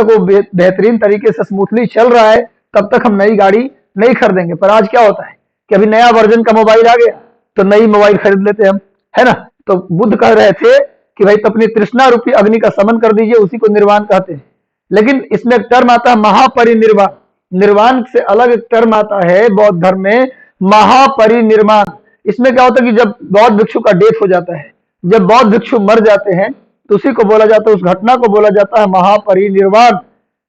S1: वो बेहतरीन तरीके से स्मूथली चल रहा है तब तक हम नई गाड़ी नहीं खरीदेंगे। पर आज क्या होता है कि अभी नया वर्जन का मोबाइल आ गया तो नई मोबाइल खरीद लेते हम, है ना। तो बुद्ध कह रहे थे कि भाई अपनी तृष्णा रूपी अग्नि का समन कर दीजिए, उसी को निर्वाण कहते हैं। लेकिन इसमें एक टर्म आता है महापरिनिर्वाण। निर्वाण से अलग एक टर्म आता है बौद्ध धर्म में, महापरिनिर्वाण। इसमें क्या होता है कि जब बौद्ध भिक्षु का डेथ हो जाता है, जब बौद्ध भिक्षु मर जाते हैं तो उसी को बोला जाता है, उस घटना को बोला जाता है महापरिनिर्वाण।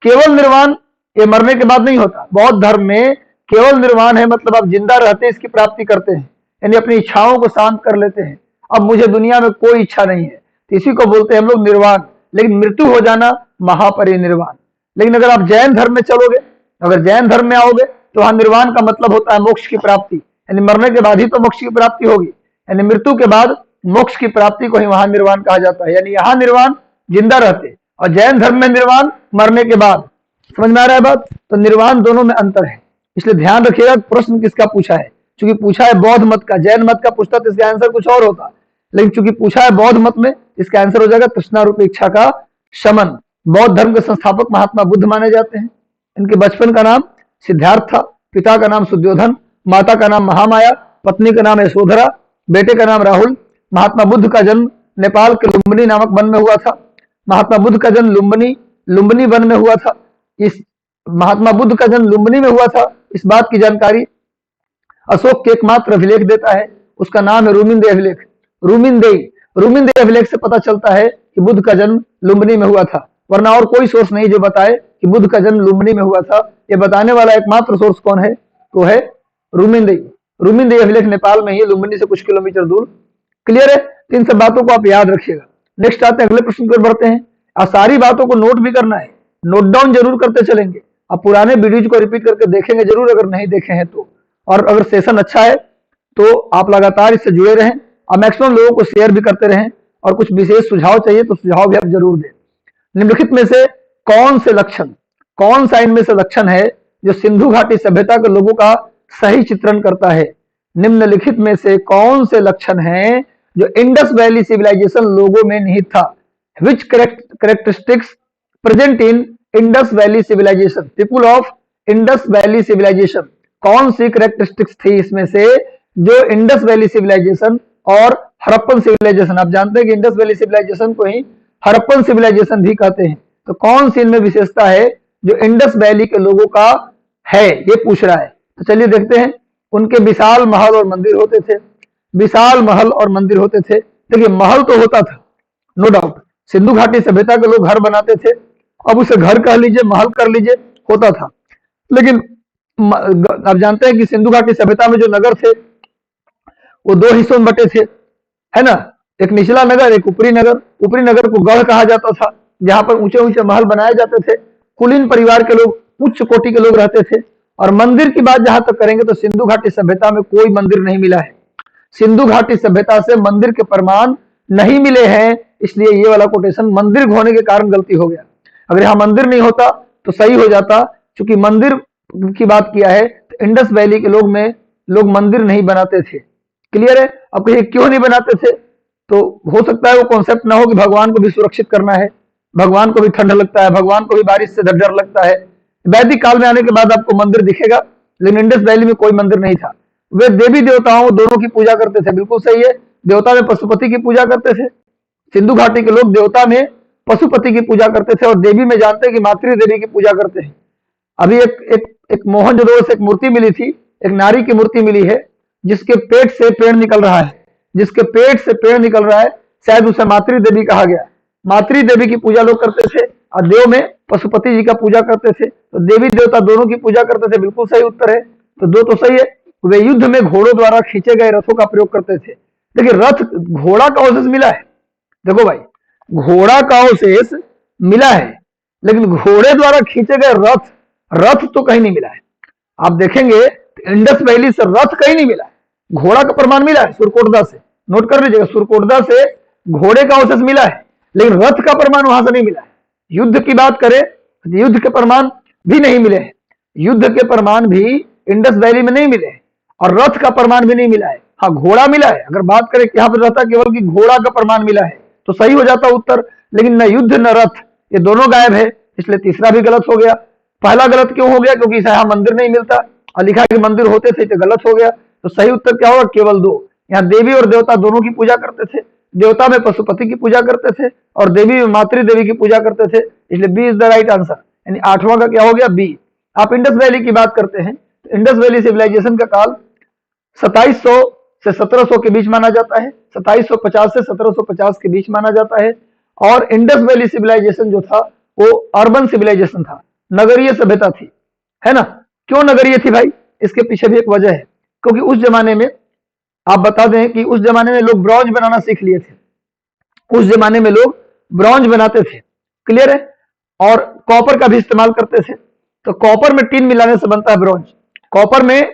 S1: केवल निर्वाण ये मरने के बाद नहीं होता। बौद्ध धर्म में केवल निर्वाण है मतलब आप जिंदा रहते इसकी प्राप्ति करते हैं, यानी अपनी इच्छाओं को शांत कर लेते हैं। अब मुझे दुनिया में कोई इच्छा नहीं है, तो इसी को बोलते हैं हम लोग निर्वाण। लेकिन मृत्यु हो जाना महापरिनिर्वाण। लेकिन अगर आप जैन धर्म में चलोगे, अगर जैन धर्म में आओगे तो वहां निर्वाण का मतलब होता है मोक्ष की प्राप्ति, यानी मरने के बाद ही तो मोक्ष की प्राप्ति होगी, यानी मृत्यु के बाद मोक्ष की प्राप्ति को ही वहां निर्वाण कहा जाता है। यानी यहाँ निर्वाण जिंदा रहते और जैन धर्म में निर्वाण मरने के बाद। समझ में आ रहा है बात? तो निर्वाण दोनों में अंतर है, इसलिए ध्यान रखिएगा प्रश्न किसका पूछा है। चूंकि पूछा है बौद्ध मत का, जैन मत का पूछता तो इसका आंसर कुछ और होता, लेकिन चूंकि पूछा है बौद्ध मत में, इसका आंसर हो जाएगा तृष्णा रूपी इच्छा का शमन। बौद्ध धर्म के संस्थापक महात्मा बुद्ध माने जाते हैं। इनके बचपन का नाम सिद्धार्थ था, पिता का नाम सुद्योधन, माता का नाम महामाया, पत्नी का नाम यशोधरा, बेटे का नाम राहुल। महात्मा बुद्ध का जन्म नेपाल के लुम्बिनी नामक वन में हुआ था। महात्मा बुद्ध का जन्म लुम्बिनी वन में हुआ था। इस महात्मा बुद्ध का जन्म लुम्बिनी में हुआ था, इस बात की जानकारी अशोक के एकमात्र अभिलेख देता है, उसका नाम है रूमिनदेय अभिलेख। रूमिनदेय अभिलेख से पता चलता है कि बुद्ध का जन्म लुम्बिनी में हुआ था, वरना और कोई सोर्स नहीं जो बताए कि बुद्ध का जन्म लुम्बिनी में हुआ था। ये बताने वाला एकमात्र सोर्स कौन है? तो है रूमिनदेय अभिलेख नेपाल में ही, लुम्बिनी से कुछ किलोमीटर दूर। क्लियर है? इन सब बातों को आप याद रखिएगा। नेक्स्ट आते हैं अगले प्रश्न पर बढ़ते हैं। और सारी बातों को नोट भी करना है, नोट डाउन जरूर करते चलेंगे। आप पुराने वीडियोज को रिपीट करके देखेंगे जरूर अगर नहीं देखे हैं तो। और अगर सेशन अच्छा है तो आप लगातार इससे जुड़े रहें और मैक्सिमम लोगों को शेयर भी करते रहें। और कुछ विशेष सुझाव चाहिए तो सुझाव भी आप जरूर दें। निम्नलिखित में से कौन सा इनमें से लक्षण है जो सिंधु घाटी सभ्यता के लोगों का सही चित्रण करता है? निम्नलिखित में से कौन से लक्षण हैं जो इंडस वैली सिविलाइजेशन लोगों में निहित था? Which characteristics present in Indus Valley civilisation, people of Indus Valley civilisation. कौन सी कैरेक्टरिस्टिक्स थी इसमें से जो इंडस वैली सिविलाइजेशन और हड़प्पन सिविलाइजेशन, आप जानते हैं कि इंडस वैली सिविलाइजेशन को ही हड़प्पन सिविलाइजेशन भी कहते हैं, तो कौन सी इनमें विशेषता है जो इंडस वैली के लोगों का है, ये पूछ रहा है। तो चलिए देखते हैं। उनके विशाल महल और मंदिर होते थे। विशाल महल और मंदिर होते थे। देखिए महल तो होता था, नो डाउट, सिंधु घाटी सभ्यता के लोग घर बनाते थे, अब उसे घर कह लीजिए महल कर लीजिए, होता था। लेकिन आप जानते हैं कि सिंधु घाटी सभ्यता में जो नगर थे वो दो हिस्सों में बटे थे, है ना। एक निचला नगर, एक ऊपरी नगर। ऊपरी नगर को गढ़ कहा जाता था, जहां पर ऊंचे ऊंचे महल बनाए जाते थे, कुलीन परिवार के लोग, उच्च कोटि के लोग रहते थे। और मंदिर की बात जहां तक करेंगे तो सिंधु घाटी सभ्यता में कोई मंदिर नहीं मिला है। सिंधु घाटी सभ्यता से मंदिर के प्रमाण नहीं मिले हैं, इसलिए ये वाला कोटेशन मंदिर होने के कारण गलती हो गया। अगर यहाँ मंदिर नहीं होता तो सही हो जाता। चूंकि मंदिर की बात किया है तो इंडस वैली के लोग मंदिर नहीं बनाते थे। क्लियर है? अब कहिए क्यों नहीं बनाते थे? तो हो सकता है वो कॉन्सेप्ट ना हो कि भगवान को भी सुरक्षित करना है, भगवान को भी ठंड लगता है, भगवान को भी बारिश से डर लगता है। वैदिक काल में आने के बाद आपको मंदिर दिखेगा, लेकिन इंडस वैली में कोई मंदिर नहीं था। वे देवी देवताओं दोनों की पूजा करते थे, बिल्कुल सही है। देवता में पशुपति की पूजा करते थे, सिंधु घाटी के लोग देवता में पशुपति की पूजा करते थे, और देवी में जानते हैं कि मातृ देवी की पूजा करते हैं। अभी एक मोहनजोदड़ो से एक मूर्ति मिली थी, एक नारी की मूर्ति मिली है जिसके पेट से पेड़ निकल रहा है, जिसके पेट से पेड़ निकल रहा है, शायद उसे मातृ देवी कहा गया। मातृ देवी की पूजा लोग करते थे, और देव में पशुपति जी का पूजा करते थे। तो देवी देवता दोनों की पूजा करते थे, बिल्कुल सही उत्तर है। तो दो तो सही है। वे युद्ध में घोड़ों द्वारा खींचे गए रथों का प्रयोग करते थे। देखिए रथ, घोड़ा का अवशेष मिला है, देखो भाई घोड़ा का अवशेष मिला है, लेकिन घोड़े द्वारा खींचे गए रथ तो कहीं नहीं मिला है। आप देखेंगे इंडस वैली से रथ कहीं नहीं मिला है, घोड़ा का प्रमाण मिला है सुरकोटदा से, नोट कर लीजिएगा, सुरकोटदा से घोड़े का अवशेष मिला है, लेकिन रथ का प्रमाण वहां से नहीं मिला है। युद्ध की बात करें तो युद्ध के प्रमाण भी नहीं मिले हैं, युद्ध के प्रमाण भी इंडस वैली में नहीं मिले हैं, और रथ का प्रमाण भी नहीं मिला है। हाँ घोड़ा मिला है, अगर बात करें यहाँ पर रहता केवल कि घोड़ा का प्रमाण मिला है तो सही हो जाता उत्तर, लेकिन न युद्ध न रथ, ये दोनों गायब है, इसलिए तीसरा भी गलत हो गया। पहला गलत क्यों हो गया? क्योंकि यहाँ मंदिर नहीं मिलता और लिखा कि मंदिर होते थे, तो गलत हो गया। तो सही उत्तर क्या होगा? केवल दो। यहाँ देवी और देवता दोनों की पूजा करते थे, देवता में पशुपति की पूजा करते थे और देवी में मातृ देवी की पूजा करते थे, इसलिए B is the right answer. यानी आठवां का क्या हो गया? बी। आप इंडस वैली की बात करते हैं तो इंडस वैली सिविलाइजेशन का काल 2700 से 1700 के बीच माना जाता है, 2750 से 1750 के बीच माना जाता है। और इंडस वैली सिविलाइजेशन जो था वो अर्बन सिविलाइजेशन था, नगरीय सभ्यता थी, है ना। क्यों नगरीय थी भाई? इसके पीछे भी एक वजह है, क्योंकि उस जमाने में आप बता दें कि उस जमाने में लोग ब्रॉन्ज बनाना सीख लिए थे, उस जमाने में लोग ब्रॉन्ज बनाते थे, क्लियर है, और कॉपर का भी इस्तेमाल करते थे। तो कॉपर में टीन मिलाने से बनता है ब्रॉन्ज, कॉपर में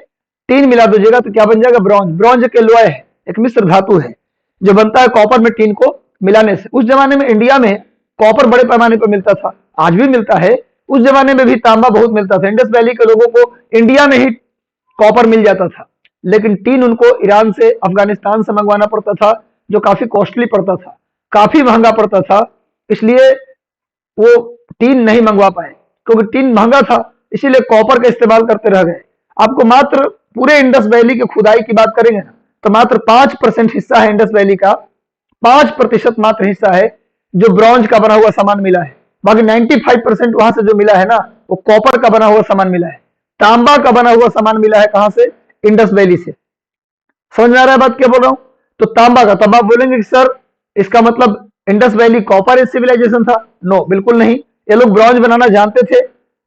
S1: टीन मिला दीजिएगा तो क्या बन जाएगा? ब्रॉन्ज। ब्रॉन्ज एक एलॉय है, एक मिश्र धातु है जो बनता है कॉपर में टीन को मिलाने से। उस जमाने में इंडिया में कॉपर बड़े पैमाने पर मिलता था, आज भी मिलता है, उस जमाने में भी तांबा बहुत मिलता था। इंडस वैली के लोगों को इंडिया में ही कॉपर मिल जाता था, लेकिन टीन उनको ईरान से, अफगानिस्तान से मंगवाना पड़ता था, जो काफी कॉस्टली पड़ता था, काफी महंगा पड़ता था, इसलिए वो टीन नहीं मंगवा पाए, क्योंकि टीन महंगा था, इसीलिए कॉपर का इस्तेमाल करते रह गए। आपको मात्र पूरे इंडस वैली की खुदाई की बात करेंगे ना तो मात्र 5% हिस्सा है इंडस वैली का, 5% मात्र हिस्सा है जो ब्रॉन्ज का बना हुआ सामान मिला है। बाकी 95% वहां से जो मिला है ना वो कॉपर का बना हुआ सामान मिला है, तांबा का बना हुआ सामान मिला है। कहां से? इंडस वैली से। समझ में आ रहा है बात क्या बोल रहा हूं? तो तांबा का, तब आप बोलेंगे कि सर इसका मतलब इंडस वैली कॉपर सिविलाइजेशन था। नो, बिल्कुल नहीं। ये लोग ब्रॉन्ज बनाना जानते थे,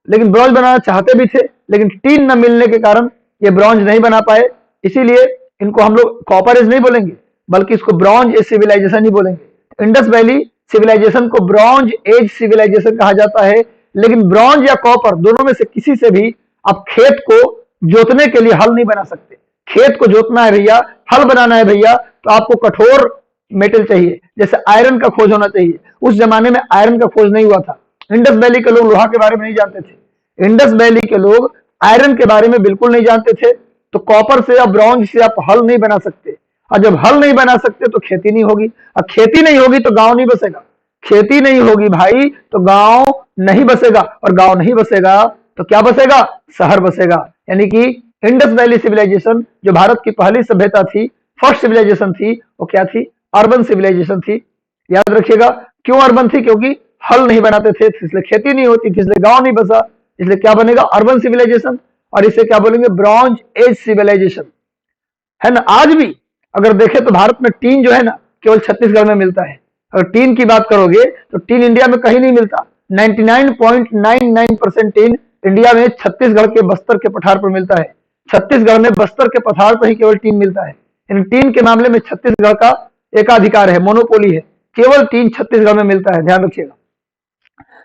S1: लेकिन ब्रॉन्ज बनाना चाहते भी थे, लेकिन टीन न मिलने के कारण ये ब्रॉन्ज नहीं बना पाए, इसीलिए इनको हम लोग कॉपर एज नहीं बोलेंगे, बल्कि इसको ब्रॉन्ज एज सिविलाइजेशन ही बोलेंगे। इंडस वैली सिविलाइजेशन को ब्रॉन्ज एज सिविलाइजेशन कहा जाता है, लेकिन ब्रॉन्ज या कॉपर दोनों में से किसी से भी आप खेत को जोतने के लिए हल नहीं बना सकते। खेत को जोतना है भैया, हल बनाना है भैया, तो आपको कठोर मेटल चाहिए, जैसे आयरन का खोज होना चाहिए। उस जमाने में आयरन का खोज नहीं हुआ था। इंडस वैली के लोग लोहा के बारे में नहीं जानते थे, इंडस वैली के लोग आयरन के बारे में बिल्कुल नहीं जानते थे। तो कॉपर से या ब्रॉन्ज से आप हल नहीं बना सकते, और जब हल नहीं बना सकते तो खेती नहीं होगी, और खेती नहीं होगी तो गांव नहीं बसेगा। खेती नहीं होगी भाई तो गांव नहीं बसेगा, और गांव नहीं बसेगा तो क्या बसेगा? शहर बसेगा। यानी कि इंडस वैली सिविलाइजेशन जो भारत की पहली सभ्यता थी, फर्स्ट सिविलाइजेशन थी, वो क्या थी? अर्बन सिविलाइजेशन थी। याद रखिएगा, क्यों अर्बन थी? क्योंकि हल नहीं बनाते थे, इसलिए खेती नहीं होती थी, इसलिए गांव नहीं बसा, इसलिए क्या बनेगा? Urban civilisation. और इसे क्या बोलेंगे? ब्रॉन्ज एज सिविलाइजेशन, है ना। आज भी अगर देखें तो भारत में टीन जो है ना केवल छत्तीसगढ़ में मिलता है। अगर टीन की बात करोगे तो टीन इंडिया में कहीं नहीं मिलता। 99.99% टीन इंडिया में छत्तीसगढ़ के बस्तर के पठार पर मिलता है। छत्तीसगढ़ में बस्तर के पठार पर ही केवल टीन मिलता है। इन टीन के मामले में छत्तीसगढ़ का एकाधिकार है, मोनोपोली है, केवल टीन छत्तीसगढ़ में मिलता है, ध्यान रखिएगा।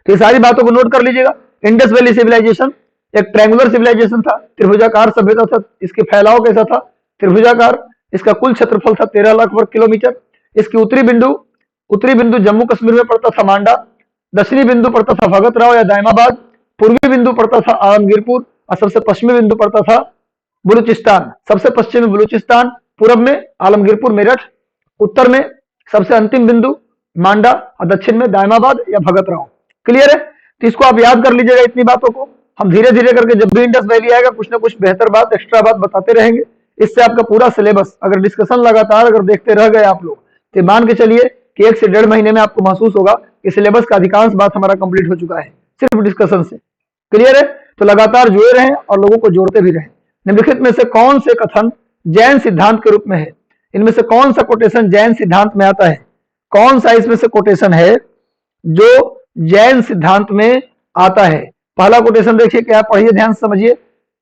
S1: तो ये सारी बातों को नोट कर लीजिएगा। इंडस वैली सिविलाइजेशन एक ट्रायंगुलर सिविलाइजेशन था, त्रिभुजाकार सभ्यता था। इसके फैलाव कैसा था? त्रिभुजाकार। इसका कुल क्षेत्रफल था 13 लाख वर्ग किलोमीटर। इसकी उत्तरी बिंदु जम्मू कश्मीर में पड़ता था मांडा, दक्षिणी बिंदु पड़ता था भगत राव या दायमाबाद, पूर्वी बिंदु पड़ता था आलमगीरपुर, और सबसे पश्चिमी बिंदु पड़ता था बलूचिस्तान। सबसे पश्चिमी बलूचिस्तान, पूरब में आलमगीरपुर मेरठ, उत्तर में सबसे अंतिम बिंदु मांडा और दक्षिण में दायमाबाद या भगतराव। क्लियर है? तो इसको आप याद कर लीजिएगा इतनी बातों को। हम धीरे धीरे करके जब भी इंडस वैली आएगा कुछ ना कुछ बेहतर बात, एक्स्ट्रा बात बताते रहेंगे। इससे आपका पूरा सिलेबस, अगर डिस्कशन लगातार अगर देखते रह गए आप लोग, तो मान के चलिए कि 1 से 1.5 महीने में आपको महसूस होगा कि सिलेबस का अधिकांश बात हमारा कंप्लीट हो चुका है सिर्फ डिस्कशन से। क्लियर है? तो लगातार जुड़े रहें और लोगों को जोड़ते भी रहें। निम्नलिखित में से कौन से कथन जैन सिद्धांत के रूप में है? इनमें से कौन सा कोटेशन जैन सिद्धांत में आता है? कौन सा इसमें से कोटेशन है जो जैन सिद्धांत में आता है? पहला कोटेशन देखिए, क्या पढ़िए, ध्यान से समझिए।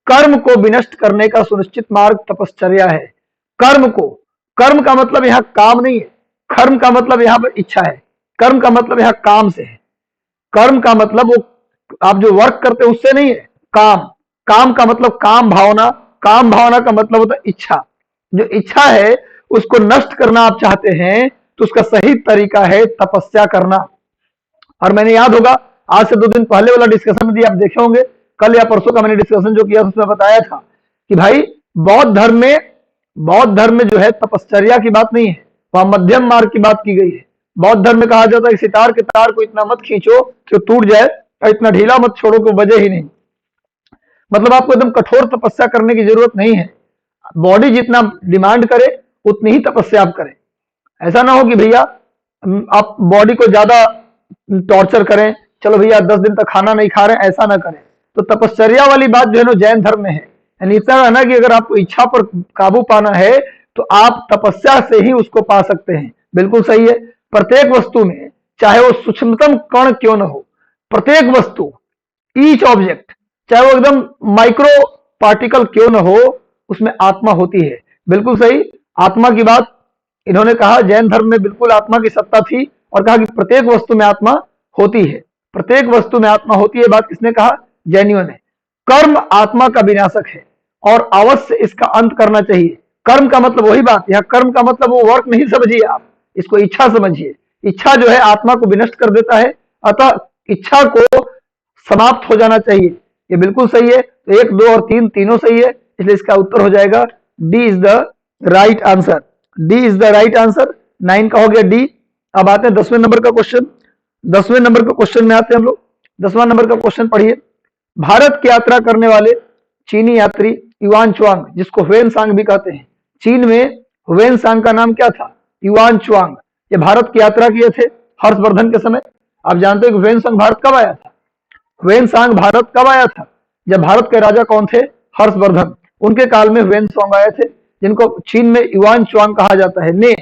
S1: कर्म को विनष्ट करने का सुनिश्चित मार्ग तपश्चर्या है। कर्म को, कर्म का मतलब यहाँ काम नहीं है, कर्म का मतलब यहाँ पर इच्छा है, कर्म का मतलब यहाँ काम से है। कर्म का मतलब वो आप जो वर्क करते हैं उससे नहीं है, काम। काम का मतलब काम भावना, काम भावना का मतलब होता है इच्छा। जो इच्छा है उसको नष्ट करना आप चाहते हैं तो उसका सही तरीका है तपस्या करना। और मैंने याद होगा आज से 2 दिन पहले वाला डिस्कशन भी आप देखे होंगे, कल या परसों का मैंने डिस्कशन जो किया उसमें बताया था कि भाई बौद्ध धर्म में जो है तपश्चर्या की बात नहीं है, वहां मध्यम मार्ग की बात की गई है। बौद्ध धर्म में कहा जाता है कि सितार के तार को इतना मत खींचो कि टूट जाए और इतना ढीला मत छोड़ो कि बजे ही नहीं। मतलब आपको एकदम कठोर तपस्या करने की जरूरत नहीं है, बॉडी जितना डिमांड करे उतनी ही तपस्या आप करें। ऐसा ना हो कि भैया आप बॉडी को ज्यादा टॉर्चर करें, चलो भैया 10 दिन तक खाना नहीं खा रहे हैं, ऐसा ना करें। तो तपश्चर्या वाली बात जो है ना जैन धर्म में है, यानी इतना है ना कि अगर आपको इच्छा पर काबू पाना है तो आप तपस्या से ही उसको पा सकते हैं। बिल्कुल सही है। प्रत्येक वस्तु में, चाहे वो सूक्ष्मतम कण क्यों न हो, प्रत्येक वस्तु, ईच ऑब्जेक्ट, चाहे वो एकदम माइक्रो पार्टिकल क्यों न हो, उसमें आत्मा होती है। बिल्कुल सही। आत्मा की बात इन्होंने कहा, जैन धर्म में बिल्कुल आत्मा की सत्ता थी और कहा कि प्रत्येक वस्तु में आत्मा होती है, प्रत्येक वस्तु में आत्मा होती है। बात किसने कहा? जैनियों ने। कर्म आत्मा का विनाशक है और अवश्य इसका अंत करना चाहिए। कर्म का मतलब वही बात, यहाँ कर्म का मतलब वो वर्क नहीं समझिए आप, इसको इच्छा समझिए। इच्छा जो है आत्मा को विनष्ट कर देता है, अतः इच्छा को समाप्त हो जाना चाहिए। ये बिल्कुल सही है। तो 1, 2 और 3 तीनों सही है, इसलिए इसका उत्तर हो जाएगा D is the right answer. D is the right answer. 9 का हो गया डी। अब आते हैं 10वें नंबर का क्वेश्चन। 10वें नंबर का क्वेश्चन में आते हैं हम लोग। 10वां नंबर का क्वेश्चन पढ़िए। भारत की यात्रा करने वाले चीनी यात्री युआन चुआंग, जिसको ह्वेन सांग भी कहते हैं, चीन में ह्वेन सांग का नाम क्या था? Yuan Chwang. ये भारत की यात्रा किए थे हर्षवर्धन के समय। आप जानते हैं कि ह्वेन सांग भारत कब आया था? ह्वेन सांग भारत कब आया था? जब भारत के राजा कौन थे? हर्षवर्धन। उनके काल में ह्वेन सांग आए थे, जिनको चीन में युआन चुआंग कहा जाता है, ने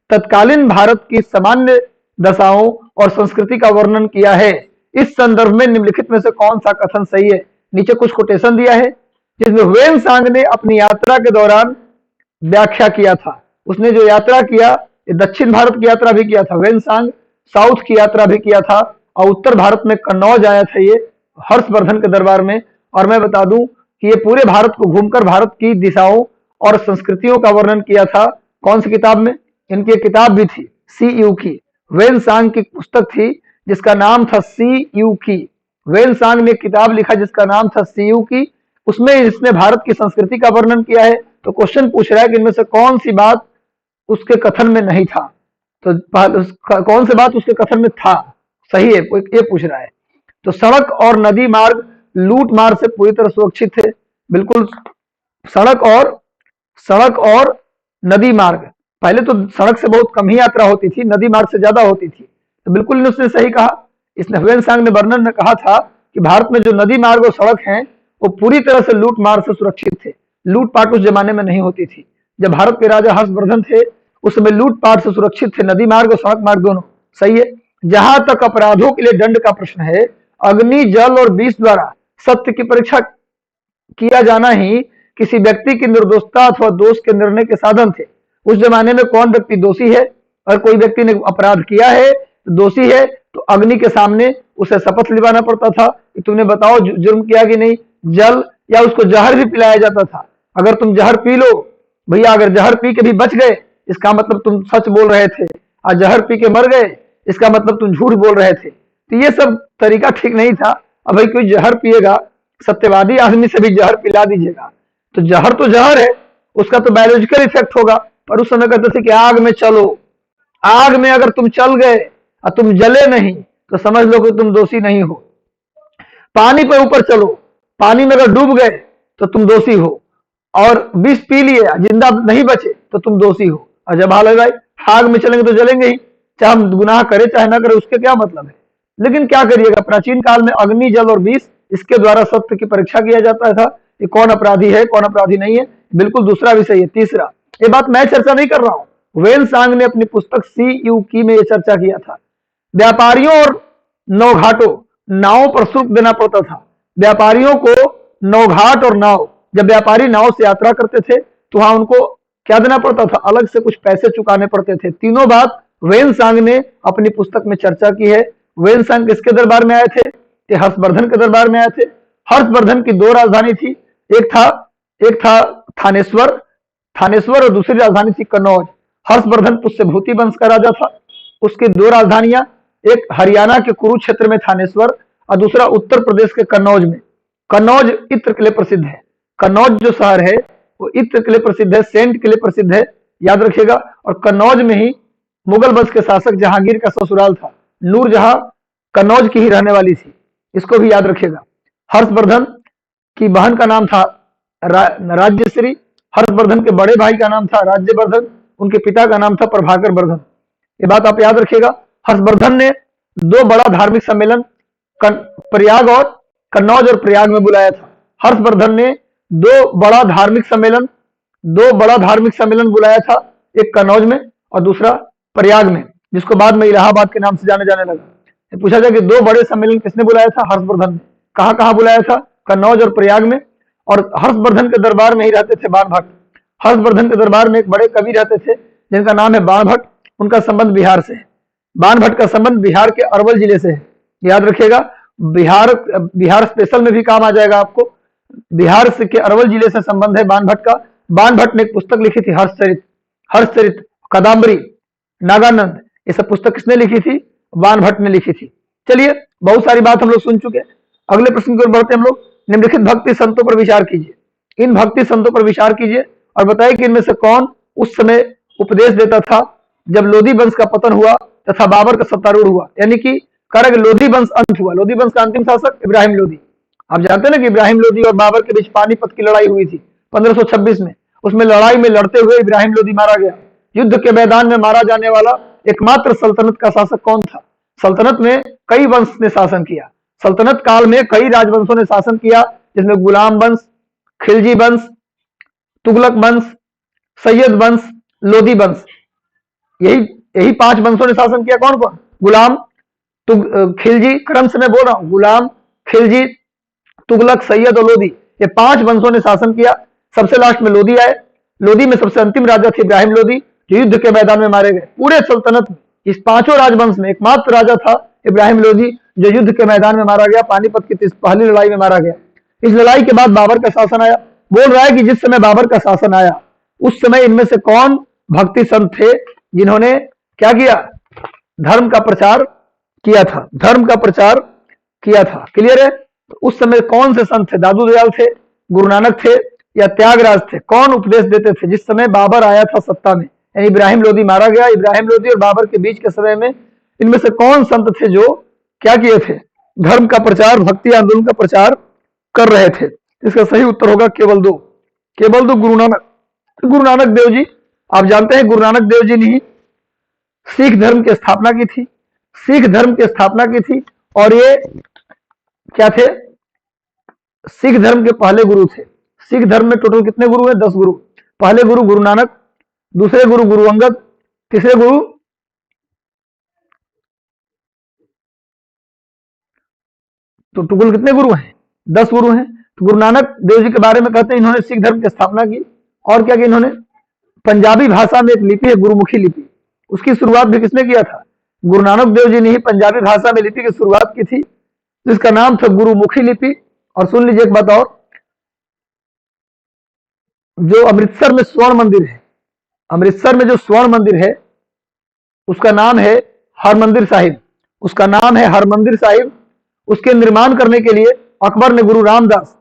S1: तत्कालीन भारत की सामान्य दशाओं और संस्कृति का वर्णन किया है। इस संदर्भ में निम्नलिखित में से कौन सा कथन सही है? नीचे कुछ कोटेशन दिया है जिसमें ह्वेन सांग ने अपनी यात्रा के दौरान व्याख्या किया था। उसने जो यात्रा किया, दक्षिण भारत की यात्रा भी किया था ह्वेन सांग, साउथ की यात्रा भी किया था और उत्तर भारत में कन्नौज आया था ये हर्षवर्धन के दरबार में। और मैं बता दूं कि ये पूरे भारत को घूमकर भारत की दिशाओं और संस्कृतियों का वर्णन किया था। कौन सी किताब में? इनकी एक किताब भी थी सी यू की, ह्वेन सांग की पुस्तक थी जिसका नाम था सी यू की। ह्वेन सांग ने किताब लिखा जिसका नाम था सी यू की, उसमें इसने भारत की संस्कृति का वर्णन किया है। तो क्वेश्चन पूछ रहा है कि इनमें से कौन सी बात उसके कथन में नहीं था? तो कौन सी बात उसके कथन में था? सही है, ये पूछ रहा है। तो सड़क और नदी मार्ग लूट मार से पूरी तरह सुरक्षित थे। बिल्कुल। सड़क और नदी मार्ग, पहले तो सड़क से बहुत कम ही यात्रा होती थी, नदी मार्ग से ज्यादा होती थी। तो बिल्कुल उसने सही कहा। इसने ह्वेन सांग ने वर्णन में कहा था कि भारत में जो नदी मार्ग और सड़क हैं वो पूरी तरह से लूट मार से सुरक्षित थे। लूटपाट उस जमाने में नहीं होती थी। जब भारत के राजा हर्षवर्धन थे उस समय लूटपाट से सुरक्षित थे, नदी मार्ग और सड़क मार्ग दोनों। सही है। जहां तक अपराधों के लिए दंड का प्रश्न है, अग्नि, जल और विष द्वारा सत्य की परीक्षा किया जाना ही किसी व्यक्ति की निर्दोषता अथवा दोष के निर्णय के साधन थे। उस जमाने में कौन व्यक्ति दोषी है? और कोई व्यक्ति ने अपराध किया है, दोषी है, तो अग्नि के सामने उसे शपथ दिलवाना पड़ता था कि तुमने बताओ जुर्म किया कि नहीं। जल, या उसको जहर भी पिलाया जाता था। अगर तुम जहर पी लो भैया, अगर जहर पी के भी बच गए इसका मतलब तुम सच बोल रहे थे, और जहर पी के मर गए इसका मतलब तुम झूठ बोल रहे थे। तो ये सब तरीका ठीक नहीं था। अब भाई कोई जहर पिएगा, सत्यवादी आदमी से भी जहर पिला दीजिएगा तो जहर है, उसका तो बायोलॉजिकल इफेक्ट होगा। पर उस समय कहते थे कि आग में चलो, आग में अगर तुम चल गए और तुम जले नहीं तो समझ लो कि तुम दोषी नहीं हो। पानी पे ऊपर चलो, पानी में अगर डूब गए तो तुम दोषी हो, और विष पी लिए जिंदा नहीं बचे तो तुम दोषी हो। और जब हाल है भाई, आग में चलेंगे तो जलेंगे ही, चाहे हम गुनाह करें चाहे ना करें, उसके क्या मतलब है। लेकिन क्या करिएगा, प्राचीन काल में अग्नि, जल और विष, इसके द्वारा सत्य की परीक्षा किया जाता था कि कौन अपराधी है कौन अपराधी नहीं है। बिल्कुल दूसरा विषय है। तीसरा, ये बात मैं चर्चा नहीं कर रहा हूं, वेलसांग ने अपनी पुस्तक सी यू की में ये चर्चा किया था। व्यापारियों और नौघाटों, नावों पर शुल्क देना पड़ता था। व्यापारियों को नौघाट और नाव, जब व्यापारी नाव से यात्रा करते थे तो वहां उनको क्या देना पड़ता था, अलग से कुछ पैसे चुकाने पड़ते थे। तीनों बात वेलसांग ने अपनी पुस्तक में चर्चा की है। वेलसांग किसके दरबार में आए थे, ये हर्षवर्धन के दरबार में आए थे। हर्षवर्धन की दो राजधानी थी, एक था थानेश्वर और दूसरी राजधानी थी कन्नौज। हर्षवर्धन पुष्यभूति वंश का राजा था। उसकी दो राजधानियां, एक हरियाणा के कुरुक्षेत्र में थानेश्वर और दूसरा उत्तर प्रदेश के कन्नौज में। कन्नौज इत्र के लिए प्रसिद्ध है। कन्नौज जो शहर है वो इत्र के लिए प्रसिद्ध है, सेंट के लिए प्रसिद्ध है, याद रखिएगा। और कन्नौज में ही मुगल वंश के शासक जहांगीर का ससुराल था। नूरजहां कन्नौज की ही रहने वाली थी, इसको भी याद रखिएगा। हर्षवर्धन की बहन का नाम था राज्यश्री। हर्षवर्धन के बड़े भाई का नाम था राज्यवर्धन। उनके पिता का नाम था प्रभाकर वर्धन। ये बात आप याद रखिएगा। हर्षवर्धन ने दो बड़ा धार्मिक सम्मेलन प्रयाग और कन्नौज और प्रयाग में बुलाया था। हर्षवर्धन ने दो बड़ा धार्मिक सम्मेलन बुलाया था, एक कन्नौज में और दूसरा प्रयाग में, जिसको बाद में इलाहाबाद के नाम से जाने लगा। पूछा जाए कि दो बड़े सम्मेलन किसने बुलाया था, हर्षवर्धन ने। कहां कहां बुलाया था, कन्नौज और प्रयाग में। और हर्षवर्धन के दरबार में ही रहते थे बाणभट्ट। हर्षवर्धन के दरबार में एक बड़े कवि रहते थे जिनका नाम है बाणभट्ट। उनका संबंध बिहार से है। बाणभट्ट का संबंध बिहार के अरवल जिले से है, याद रखिएगा। बिहार स्पेशल में भी काम आ जाएगा आपको। बिहार से के अरवल जिले से संबंध है बाणभट्ट का। बाणभट्ट ने एक पुस्तक लिखी थी हर्षचरित, कदम्बरी, नागानंद। ये सब पुस्तक किसने लिखी थी, बाणभट्ट ने लिखी थी। चलिए, बहुत सारी बात हम लोग सुन चुके। अगले प्रश्न की ओर बढ़ते हम लोग। निम्नलिखित भक्ति संतों पर विचार कीजिए। इन भक्ति संतों पर विचार कीजिए और बताइए कि इनमें से कौन उस समय उपदेश देता था जब लोधी वंश का पतन हुआ तथा बाबर का सत्तारूढ़ हुआ। यानी कि लोधी वंश अंत हुआ। लोधी वंश का अंतिम शासक इब्राहिम लोधी। आप जानते हैं ना कि इब्राहिम लोधी और बाबर के बीच पानीपत की लड़ाई हुई थी 1526 में। उसमें लड़ाई में लड़ते हुए इब्राहिम लोधी मारा गया। युद्ध के मैदान में मारा जाने वाला एकमात्र सल्तनत का शासक कौन था। सल्तनत में कई वंश ने शासन किया। सल्तनत काल में कई राजवंशों ने शासन किया, जिसमें गुलाम वंश, खिलजी वंश, तुगलक वंश, सैयद वंश, लोधी वंश, यही 5 वंशों ने शासन किया। कौन कौन, गुलाम, खिलजी, क्रम से मैं बोल रहा हूं, गुलाम, खिलजी, तुगलक, सैयद और लोधी, ये 5 वंशों ने शासन किया। सबसे लास्ट में लोधी आए। लोधी में सबसे अंतिम राजा थे इब्राहिम लोधी, जो युद्ध के मैदान में मारे गए। पूरे सल्तनत में इस 5 राजवंश में एकमात्र राजा था इब्राहिम लोधी, जो युद्ध के मैदान में मारा गया, पानीपत की पहली लड़ाई में मारा गया। इस लड़ाई के बाद बाबर का शासन आया। बोल रहा है कि जिस समय बाबर का शासन आया उस समय इनमें से कौन भक्ति संत थे जिन्होंने क्या किया, धर्म का प्रचार किया था, धर्म का प्रचार किया था। क्लियर है। तो उस समय कौन से संत थे, दादू दयाल थे, गुरु नानक थे या त्यागराज थे। कौन उपदेश देते थे जिस समय बाबर आया था सत्ता में, यानी इब्राहिम लोधी मारा गया। इब्राहिम लोधी और बाबर के बीच के समय में इनमें से कौन संत थे जो क्या किए थे, धर्म का प्रचार, भक्ति आंदोलन का प्रचार कर रहे थे। इसका सही उत्तर होगा केवल दो गुरु नानक देव जी। आप जानते हैं गुरु नानक देव जी ने ही सिख धर्म की स्थापना की थी। सिख धर्म की स्थापना की थी और ये क्या थे, सिख धर्म के पहले गुरु थे। सिख धर्म में टोटल कितने गुरु हैं, 10 गुरु। पहले गुरु गुरु नानक, दूसरे गुरु गुरु अंगद, तीसरे गुरु तो टोटल कितने गुरु हैं, 10 गुरु हैं। तो गुरु नानक देव जी के बारे में कहते हैं इन्होंने सिख धर्म की स्थापना की। और क्या किया इन्होंने, पंजाबी भाषा में एक लिपि है गुरुमुखी लिपि, उसकी शुरुआत भी किसने किया था, गुरु नानक देव जी ने ही पंजाबी भाषा में लिपि की शुरुआत की थी, जिसका नाम था गुरुमुखी लिपि। और सुन लीजिए एक बात और, जो अमृतसर में स्वर्ण मंदिर है, अमृतसर में जो स्वर्ण मंदिर है उसका नाम है हरमंदिर साहिब, उसका नाम है हरमंदिर साहिब। उसके निर्माण करने के लिए अकबर ने गुरु रामदास,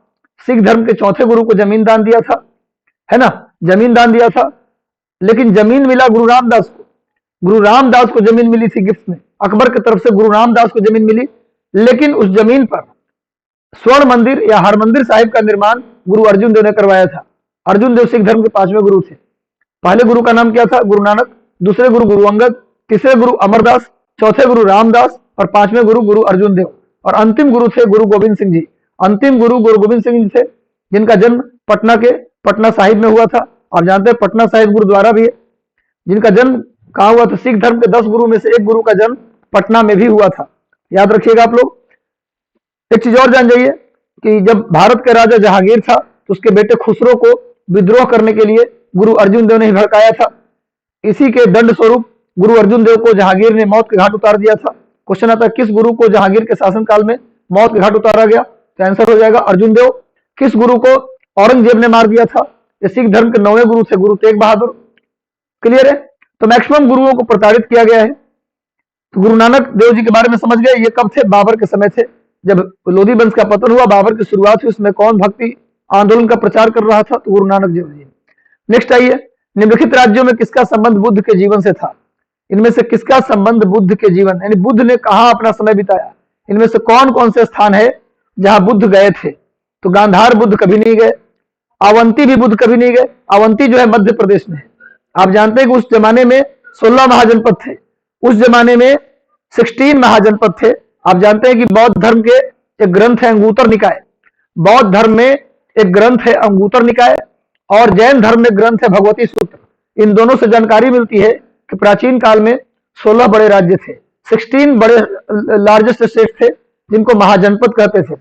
S1: सिख धर्म के चौथे गुरु को जमीन दान दिया था, है ना, जमीन दान दिया था। लेकिन जमीन मिला गुरु रामदास को, गुरु रामदास को जमीन मिली थी गिफ्ट में, अकबर की तरफ से गुरु रामदास को जमीन मिली, लेकिन उस जमीन पर स्वर्ण मंदिर या हरमंदिर साहिब का निर्माण गुरु अर्जुन देव ने करवाया था। अर्जुन देव सिख धर्म के 5वें गुरु थे। पहले गुरु का नाम क्या था? गुरु नानक, दूसरे गुरु गुरु अंगद, तीसरे गुरु अमरदास, चौथे गुरु रामदास और 5वें गुरु गुरु अर्जुन देव, और अंतिम गुरु थे गुरु गोविंद सिंह जी। अंतिम गुरु गुरु गोविंद सिंह जी थे, जिनका जन्म पटना के पटना साहिब में हुआ था। आप जानते हैं पटना साहिब गुरुद्वारा भी है, जिनका जन्म कहाँ हुआ था? सिख धर्म के 10 गुरु में से एक गुरु का जन्म पटना में भी हुआ था। याद रखिएगा आप लोग। एक चीज और जान जाइए कि जब भारत के राजा जहांगीर था तो उसके बेटे खुसरो को विद्रोह करने के लिए गुरु अर्जुन देव ने ही भड़काया था। इसी के दंड स्वरूप गुरु अर्जुन देव को जहांगीर ने मौत के घाट उतार दिया था। क्वेश्चन आता है किस गुरु को जहांगीर के शासनकाल में मौत के घाट उतारा गया? तो आंसर हो जाएगा अर्जुन देव। किस गुरु को औरंगजेब ने मार दिया था? ये सिख धर्म के 9वें गुरु थे गुरु तेग बहादुर। क्लियर है? तो मैक्सिमम गुरुओं को प्रताड़ित किया गया है। तो गुरु नानक देव जी के बारे में समझ गए। ये कब थे? बाबर के समय थे, जब लोधी वंश का पतन हुआ, बाबर की शुरुआत हुई। उसमें कौन भक्ति आंदोलन का प्रचार कर रहा था? तो गुरु नानक देव जी। नेक्स्ट आइए, निम्नलिखित राज्यों में किसका संबंध बुद्ध के जीवन से था? इनमें से किसका संबंध बुद्ध के जीवन, यानी बुद्ध ने कहाँ अपना समय बिताया? इनमें से कौन कौन से स्थान है जहां बुद्ध गए थे? तो गांधार बुद्ध कभी नहीं गए, अवंती भी बुद्ध कभी नहीं गए। अवंती जो है मध्य प्रदेश में है। आप जानते हैं कि उस जमाने में 16 महाजनपद थे, उस जमाने में 16 महाजनपद थे। आप जानते हैं कि बौद्ध धर्म के एक ग्रंथ है अंगुतर निकाय, बौद्ध धर्म में एक ग्रंथ है अंगुतर निकाय, और जैन धर्म में ग्रंथ है भगवती सूत्र। इन दोनों से जानकारी मिलती है कि प्राचीन काल में 16 बड़े राज्य थे, 16 बड़े लार्जेस्ट स्टेट थे, जिनको महाजनपद कहते थे।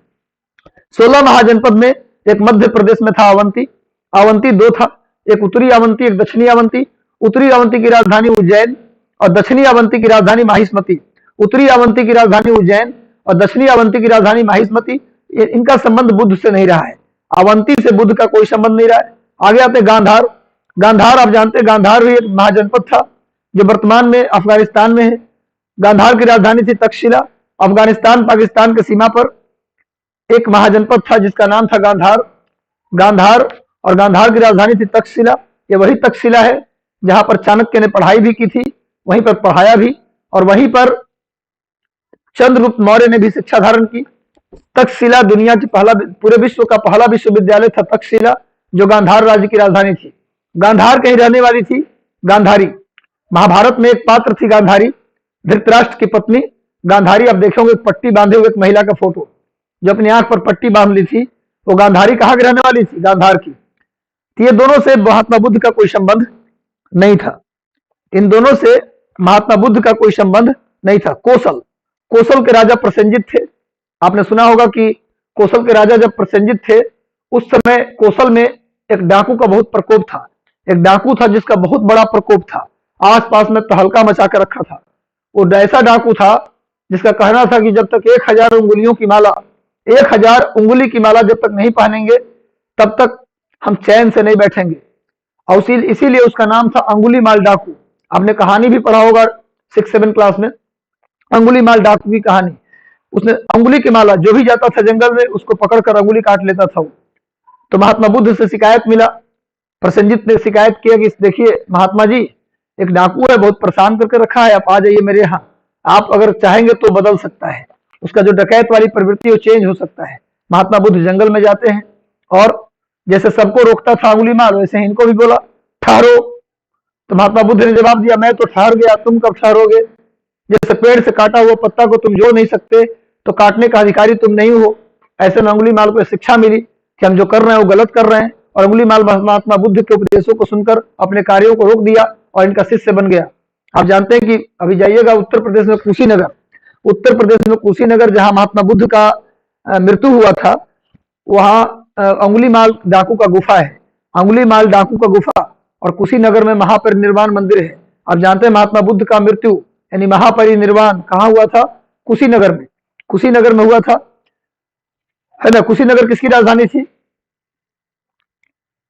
S1: 16 महाजनपद में एक मध्य प्रदेश में था अवंती। अवंती 2 था, एक उत्तरी अवंती, एक दक्षिणी अवंती। उत्तरी अवंती की राजधानी उज्जैन और दक्षिणी अवंती की राजधानी माहिष्मती। उत्तरी अवंती की राजधानी उज्जैन और दक्षिणी अवंती की राजधानी माहिष्मती। इनका संबंध बुद्ध से नहीं रहा है, अवंती से बुद्ध का कोई संबंध नहीं रहा है। आगे आते गांधार। गांधार आप जानते हैं गांधार भी एक महाजनपद था जो वर्तमान में अफगानिस्तान में है। गांधार की राजधानी थी तक्षशिला। अफगानिस्तान पाकिस्तान की सीमा पर एक महाजनपद था जिसका नाम था गांधार। गांधार और गांधार की राजधानी थी तक्षशिला। ये वही तक्षशिला है जहां पर चाणक्य ने पढ़ाई भी की थी, वहीं पर पढ़ाया भी, और वहीं पर चंद्रगुप्त मौर्य ने भी शिक्षा धारण की। तक्षशिला दुनिया की पूरे विश्व का पहला विश्वविद्यालय था तक्षशिला, जो गांधार राज्य की राजधानी थी। गांधार कहीं रहने वाली थी गांधारी। महाभारत में एक पात्र थी गांधारी, धृतराष्ट्र की पत्नी गांधारी। अब देखोगे पट्टी बांधे हुए एक महिला का फोटो, जो अपनी आंख पर पट्टी बांध ली थी, वो गांधारी कहाँ की रहने वाली थी? गांधार की। तो ये दोनों से महात्मा बुद्ध का कोई संबंध नहीं था। इन दोनों से महात्मा बुद्ध का कोई संबंध नहीं था। कोसल के राजा प्रसेनजित थे। आपने सुना होगा कि कोसल के राजा जब प्रसेनजित थे, उस समय कोसल में एक डाकू का बहुत प्रकोप था। एक डाकू था जिसका बहुत बड़ा प्रकोप था, आसपास में तहलका मचा कर रखा था। वो ऐसा डाकू था जिसका कहना था कि जब तक 1000 उंगलियों की माला, 1000 उंगली की माला जब तक नहीं पहनेंगे तब तक हम चैन से नहीं बैठेंगे। और इसीलिए उसका नाम था अंगुली माल डाकू। आपने कहानी भी पढ़ा होगा 6-7 क्लास में, अंगुली माल डाकू की कहानी। उसने अंगुली की माला, जो भी जाता था जंगल में उसको पकड़कर अंगुली काट लेता था वो। तो महात्मा बुद्ध से शिकायत मिला, प्रसेनजित ने शिकायत किया कि देखिए महात्मा जी, एक डाकू है, बहुत परेशान करके रखा है, आप आ जाइए मेरे यहाँ, आप अगर चाहेंगे तो बदल सकता है, उसका जो डकैत वाली प्रवृत्ति वो चेंज हो सकता है। महात्मा बुद्ध जंगल में जाते हैं और जैसे सबको रोकता था अंगुली मार, वैसे इनको भी बोला ठहरो। तो महात्मा बुद्ध ने जवाब दिया, मैं तो ठहर गया, तुम कब ठहरोगे? जैसे पेड़ से काटा हुआ पत्ता को तुम जोड़ नहीं सकते, तो काटने का अधिकारी तुम नहीं हो। ऐसे में अंगुली माल को शिक्षा मिली कि हम जो कर रहे हैं वो गलत कर रहे हैं, और अंगुली माल महात्मा बुद्ध के उपदेशों को सुनकर अपने कार्यों को रोक दिया और इनका शिष्य बन गया। आप जानते हैं कि अभी जाइएगा उत्तर प्रदेश में कुशीनगर, उत्तर प्रदेश में कुशीनगर जहां महात्मा बुद्ध का मृत्यु हुआ था, वहां अंगुली माल डाकू का गुफा है। अंगुली माल डाकू का गुफा और कुशीनगर में महापरिनिर्वाण मंदिर है। आप जानते हैं महात्मा बुद्ध का मृत्यु यानी महापरिनिर्वाण कहाँ हुआ था? कुशीनगर में। कुशीनगर में हुआ था, है ना। कुशीनगर किसकी राजधानी थी?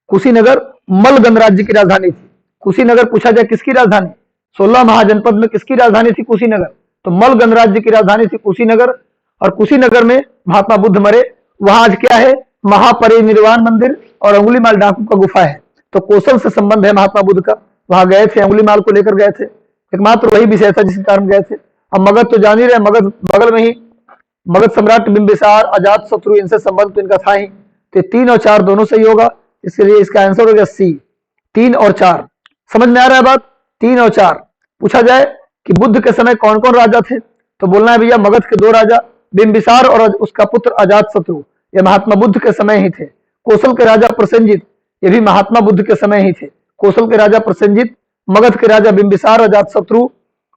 S1: कुशीनगर मल गणराज्य की राजधानी थी। कुशीनगर पूछा जाए किसकी राजधानी? 16 महाजनपद में किसकी राजधानी थी? कुशीनगर। तो मल गणराज्य की राजधानी थी कुशीनगर, और कुशीनगर में महात्मा बुद्ध मरे। वहां आज क्या है? महापरिनिर्वाण मंदिर और अंगुली माल डाकू का गुफा है। तो कौशल से संबंध है महात्मा बुद्ध का। वहां गए थे, अंगुली माल को लेकर गए थे। एकमात्र वही विषय था जिसके कारण गए थे। अब मगध तो जान ही रहे, मगध बगल में ही, मगध सम्राट बिंबिसार, अजात शत्रु, इनसे संबंध तो इनका था ही। तो 3 और 4 दोनों सही होगा, इसके लिए इसका आंसर हो गया सी, 3 और 4। समझ में आ रहा है बात? 3 और 4। पूछा जाए कि बुद्ध के समय कौन कौन राजा थे, तो बोलना है भैया मगध के 2 राजा, बिंबिसार और उसका पुत्र अजात शत्रु, ये महात्मा बुद्ध के समय ही थे। कौशल के राजा प्रसेनजित, ये भी महात्मा बुद्ध के समय ही थे। कौशल के राजा प्रसेनजित, मगध के राजा बिंबिसार, अजात शत्रु,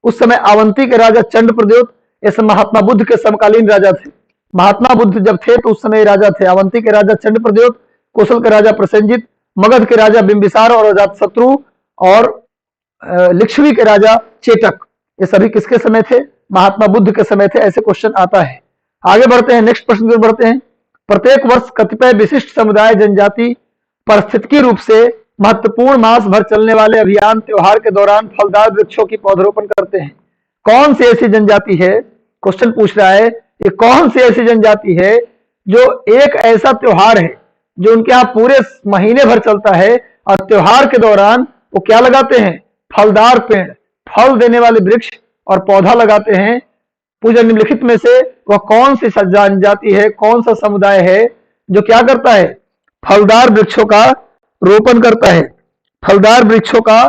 S1: उस समय अवंती के राजा चंड प्रद्योत, ये सब महात्मा बुद्ध के समकालीन राजा थे। महात्मा बुद्ध जब थे तो उस समय राजा थे अवंती के राजा चंड प्रद्योत, कौशल के राजा प्रसेनजित, मगध के राजा बिंबिसार और अजात शत्रु, और लिच्छवी के राजा चेटक, ये सभी किसके समय थे? महात्मा बुद्ध के समय थे। ऐसे क्वेश्चन आता है। आगे बढ़ते हैं, नेक्स्ट प्रश्न की ओर बढ़ते हैं। प्रत्येक वर्ष कतिपय विशिष्ट समुदाय जनजाति पारिस्थितिकी रूप से महत्वपूर्ण मास भर चलने वाले अभियान त्योहार के दौरान फलदार वृक्षों की पौधरोपण करते हैं। कौन सी ऐसी जनजाति है? क्वेश्चन पूछ रहा है ये कौन सी ऐसी जनजाति है जो एक ऐसा त्योहार है जो उनके यहाँ पूरे महीने भर चलता है, और त्योहार के दौरान वो क्या लगाते हैं? फलदार पेड़, फल देने वाले वृक्ष और पौधा लगाते हैं। पूजा निम्नलिखित में से वह कौन सी जनजाति है, कौन सा समुदाय है जो क्या करता है? फलदार वृक्षों का रोपण करता है। फलदार वृक्षों का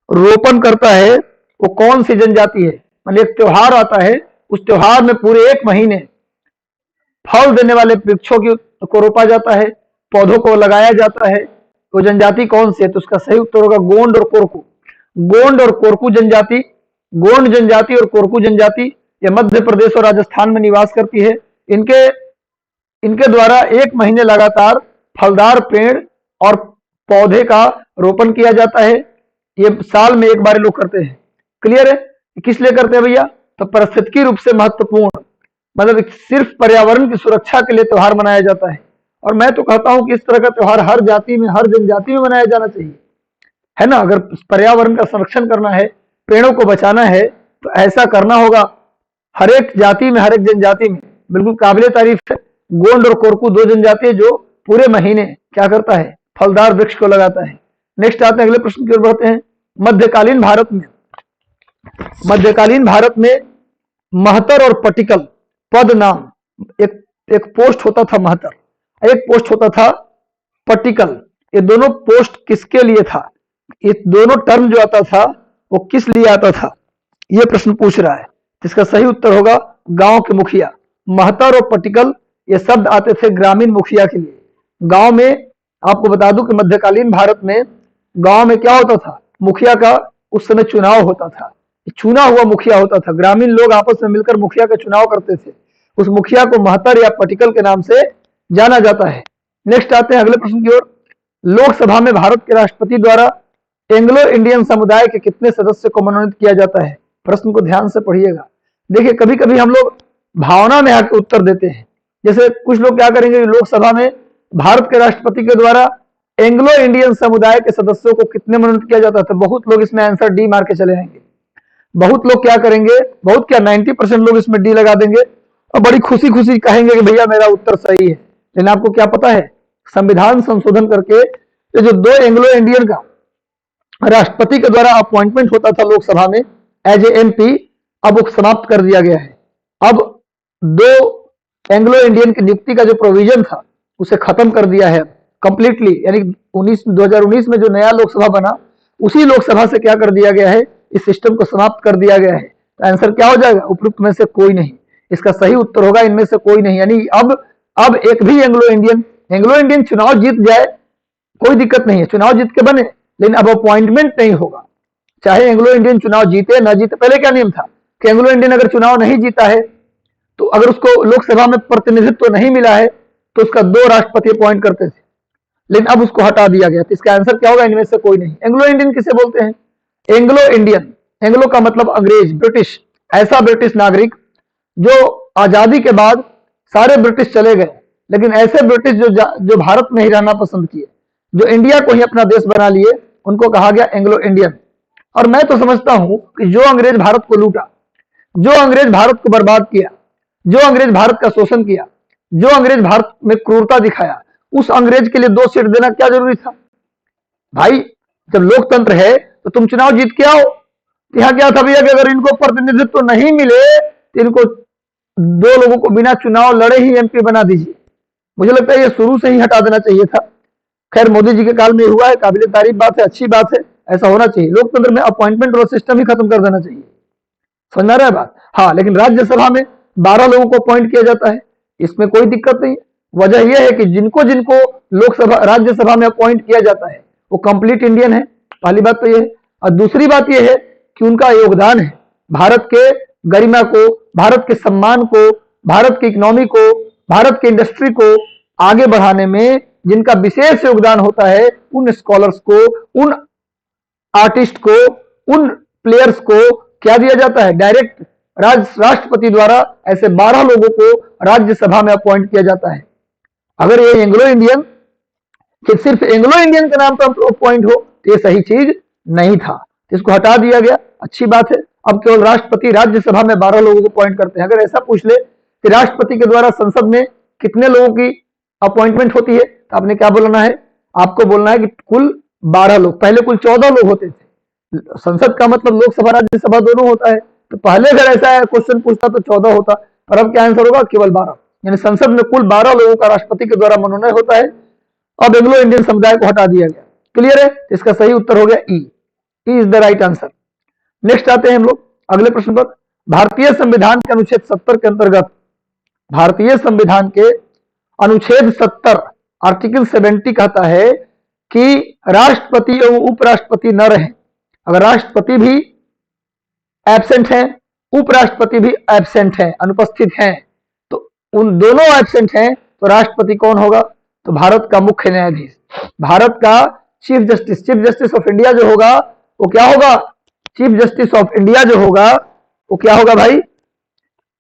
S1: रोपण करता है, वो कौन सी जनजाति है? मतलब एक त्योहार आता है, उस त्योहार में पूरे 1 महीने फल देने वाले वृक्षों को रोपा जाता है, पौधों को लगाया जाता है। वो जनजाति कौन सी है? तो उसका सही उत्तर होगा गोंड और कोरकू। गोंड और कोरकू जनजाति, गोंड जनजाति और कोरकू जनजाति ये मध्य प्रदेश और राजस्थान में निवास करती है। इनके द्वारा 1 महीने लगातार फलदार पेड़ और पौधे का रोपण किया जाता है। ये साल में 1 बार लोग करते हैं। क्लियर है? किस लिए करते हैं भैया? तो पारिस्थितिकी रूप से महत्वपूर्ण, मतलब सिर्फ पर्यावरण की सुरक्षा के लिए त्योहार मनाया जाता है। और मैं तो कहता हूं कि इस तरह का त्योहार हर जाति में, हर जनजाति में मनाया जाना चाहिए, है ना। अगर पर्यावरण का संरक्षण करना है, पेड़ों को बचाना है, तो ऐसा करना होगा हर एक जाति में, हर एक जनजाति में। बिल्कुल काबिले तारीफ है। गोंड और कोरकू 2 जनजाति जो पूरे महीने क्या करता है? फलदार वृक्ष को लगाता है। नेक्स्ट आते हैं, अगले प्रश्न की ओर बढ़ते हैं। मध्यकालीन भारत में महतर और पटिकल पद नाम, एक पोस्ट होता था महतर, एक पोस्ट होता था पटिकल। ये दोनों पोस्ट किसके लिए था? ये दोनों टर्म जो आता था वो किस लिए आता था? ये प्रश्न पूछ रहा है। इसका सही उत्तर होगा गांव के मुखिया। महतर और पटिकल ये शब्द आते थे ग्रामीण मुखिया के लिए। गांव में, आपको बता दूं कि मध्यकालीन भारत में गांव में क्या होता था? मुखिया का उस समय चुनाव होता था, चुना हुआ मुखिया होता था। ग्रामीण लोग आपस में मिलकर मुखिया का चुनाव करते थे। उस मुखिया को महतर या पटिकल के नाम से जाना जाता है। नेक्स्ट आते हैं अगले प्रश्न की ओर। लोकसभा में भारत के राष्ट्रपति द्वारा एंग्लो इंडियन समुदाय के कितने सदस्य को मनोनीत किया जाता है? प्रश्न को ध्यान से पढ़िएगा। देखिए, कभी कभी हम लोग भावना में आकर उत्तर देते हैं। जैसे कुछ लोग क्या करेंगे, लोकसभा में भारत के राष्ट्रपति के द्वारा एंग्लो इंडियन समुदाय के सदस्यों को कितने मनोनीत किया जाता है? तो बहुत लोग इसमें आंसर डी मार के चले आएंगे। बहुत लोग क्या करेंगे, बहुत क्या 90% लोग इसमें डी लगा देंगे और बड़ी खुशी खुशी कहेंगे कि भैया मेरा उत्तर सही है। लेकिन आपको क्या पता है, संविधान संशोधन करके ये जो 2 एंग्लो इंडियन का राष्ट्रपति के द्वारा अपॉइंटमेंट होता था लोकसभा में एज ए MP, अब वो समाप्त कर दिया गया है। अब 2 एंग्लो इंडियन की नियुक्ति का जो प्रोविजन था उसे खत्म कर दिया है कंप्लीटली। यानी 2019 में जो नया लोकसभा बना, उसी लोकसभा से क्या कर दिया गया है, इस सिस्टम को समाप्त कर दिया गया है। तो आंसर क्या हो जाएगा? उपयुक्त में से कोई नहीं। इसका सही उत्तर होगा इनमें से कोई नहीं। यानी अब एक भी एंग्लो इंडियन चुनाव जीत जाए कोई दिक्कत नहीं है, चुनाव जीत के बने, लेकिन अब अपॉइंटमेंट नहीं होगा। चाहे एंग्लो इंडियन चुनाव जीते ना जीते। पहले क्या नियम था कि एंग्लो इंडियन अगर चुनाव नहीं जीता है, तो अगर उसको लोकसभा में प्रतिनिधित्व नहीं मिला है, तो उसका 2 राष्ट्रपति अपॉइंट करते थे, लेकिन अब उसको हटा दिया गया। तो इसका आंसर क्या होगा? इनमें से कोई नहीं। एंग्लो इंडियन किसे बोलते हैं? एंग्लो इंडियन, एंग्लो का मतलब अंग्रेज, ब्रिटिश, ऐसा ब्रिटिश नागरिक जो आजादी के बाद सारे ब्रिटिश चले गए, लेकिन ऐसे ब्रिटिश जो भारत में ही रहना पसंद किए, जो इंडिया को ही अपना देश बना लिए, उनको कहा गया एंग्लो इंडियन। और मैं तो समझता हूं कि जो अंग्रेज भारत को लूटा, जो अंग्रेज भारत को बर्बाद किया, जो अंग्रेज भारत का शोषण किया, जो अंग्रेज भारत में क्रूरता दिखाया, उस अंग्रेज के लिए 2 सीट देना क्या जरूरी था? भाई, जब लोकतंत्र है तो तुम चुनाव जीत के आओ, यहाँ क्या था भैया कि अगर इनको प्रतिनिधित्व नहीं मिले तो इनको 2 लोगों को बिना चुनाव लड़े ही एमपी बना दीजिए। मुझे लगता है ये शुरू से ही हटा देना चाहिए था। खैर मोदी जी के काल में हुआ है, काबिल तारीफ बात है, अच्छी बात है, ऐसा होना चाहिए। लोकतंत्र में अपॉइंटमेंट और सिस्टम ही खत्म कर देना चाहिए। समझ में आ रहा है बात? हाँ, लेकिन राज्यसभा में 12 लोगों को अपॉइंट किया जाता है, इसमें कोई दिक्कत नहीं है। वजह यह है कि जिनको जिनको लोकसभा राज्यसभा में अपॉइंट किया जाता है वो कंप्लीट इंडियन है, पहली बात तो यह है। और दूसरी बात यह है कि उनका योगदान है भारत के गरिमा को, भारत के सम्मान को, भारत की इकोनॉमी को, भारत की इंडस्ट्री को आगे बढ़ाने में जिनका विशेष योगदान होता है, उन स्कॉलर्स को, उन आर्टिस्ट को, उन प्लेयर्स को क्या दिया जाता है? डायरेक्ट राष्ट्रपति द्वारा ऐसे 12 लोगों को राज्यसभा में अपॉइंट किया जाता है। अगर ये एंग्लो इंडियन, कि सिर्फ एंग्लो इंडियन के नाम पर अपॉइंट हो तो ये सही चीज नहीं था, इसको हटा दिया गया, अच्छी बात है। अब केवल राष्ट्रपति राज्यसभा में 12 लोगों को अपॉइंट करते हैं। अगर ऐसा पूछ ले कि राष्ट्रपति के द्वारा संसद में कितने लोगों की अपॉइंटमेंट होती है, तो आपने क्या बोलना है? आपको बोलना है कि कुल 12 लोग। पहले कुल 14 लोग होते थे। संसद का मतलब लोकसभा राज्यसभा दोनों होता है, तो पहले अगर ऐसा क्वेश्चन पूछता तो 14 होता, पर अब क्या आंसर होगा? केवल 12। यानी संसद में कुल 12 लोगों का राष्ट्रपति के द्वारा मनोनयन होता है। अब एंग्लो इंडियन समुदाय को हटा दिया गया। क्लियर है? इसका सही उत्तर हो गया E is the right answer. Next आते हैं हम लोग अगले प्रश्न पर। भारतीय संविधान के अनुच्छेद 70 के अंतर्गत, भारतीय संविधान के अनुच्छेद 70 आर्टिकल 70 कहता है कि राष्ट्रपति एवं उपराष्ट्रपति न रहे। अगर राष्ट्रपति भी एब्सेंट हैं, उपराष्ट्रपति भी एब्सेंट हैं, अनुपस्थित हैं, तो उन दोनों एब्सेंट हैं तो राष्ट्रपति कौन होगा? तो भारत का मुख्य न्यायाधीश, भारत का chief justice, chief justice of India जो होगा वो क्या होगा? चीफ जस्टिस ऑफ इंडिया जो होगा वो क्या होगा भाई?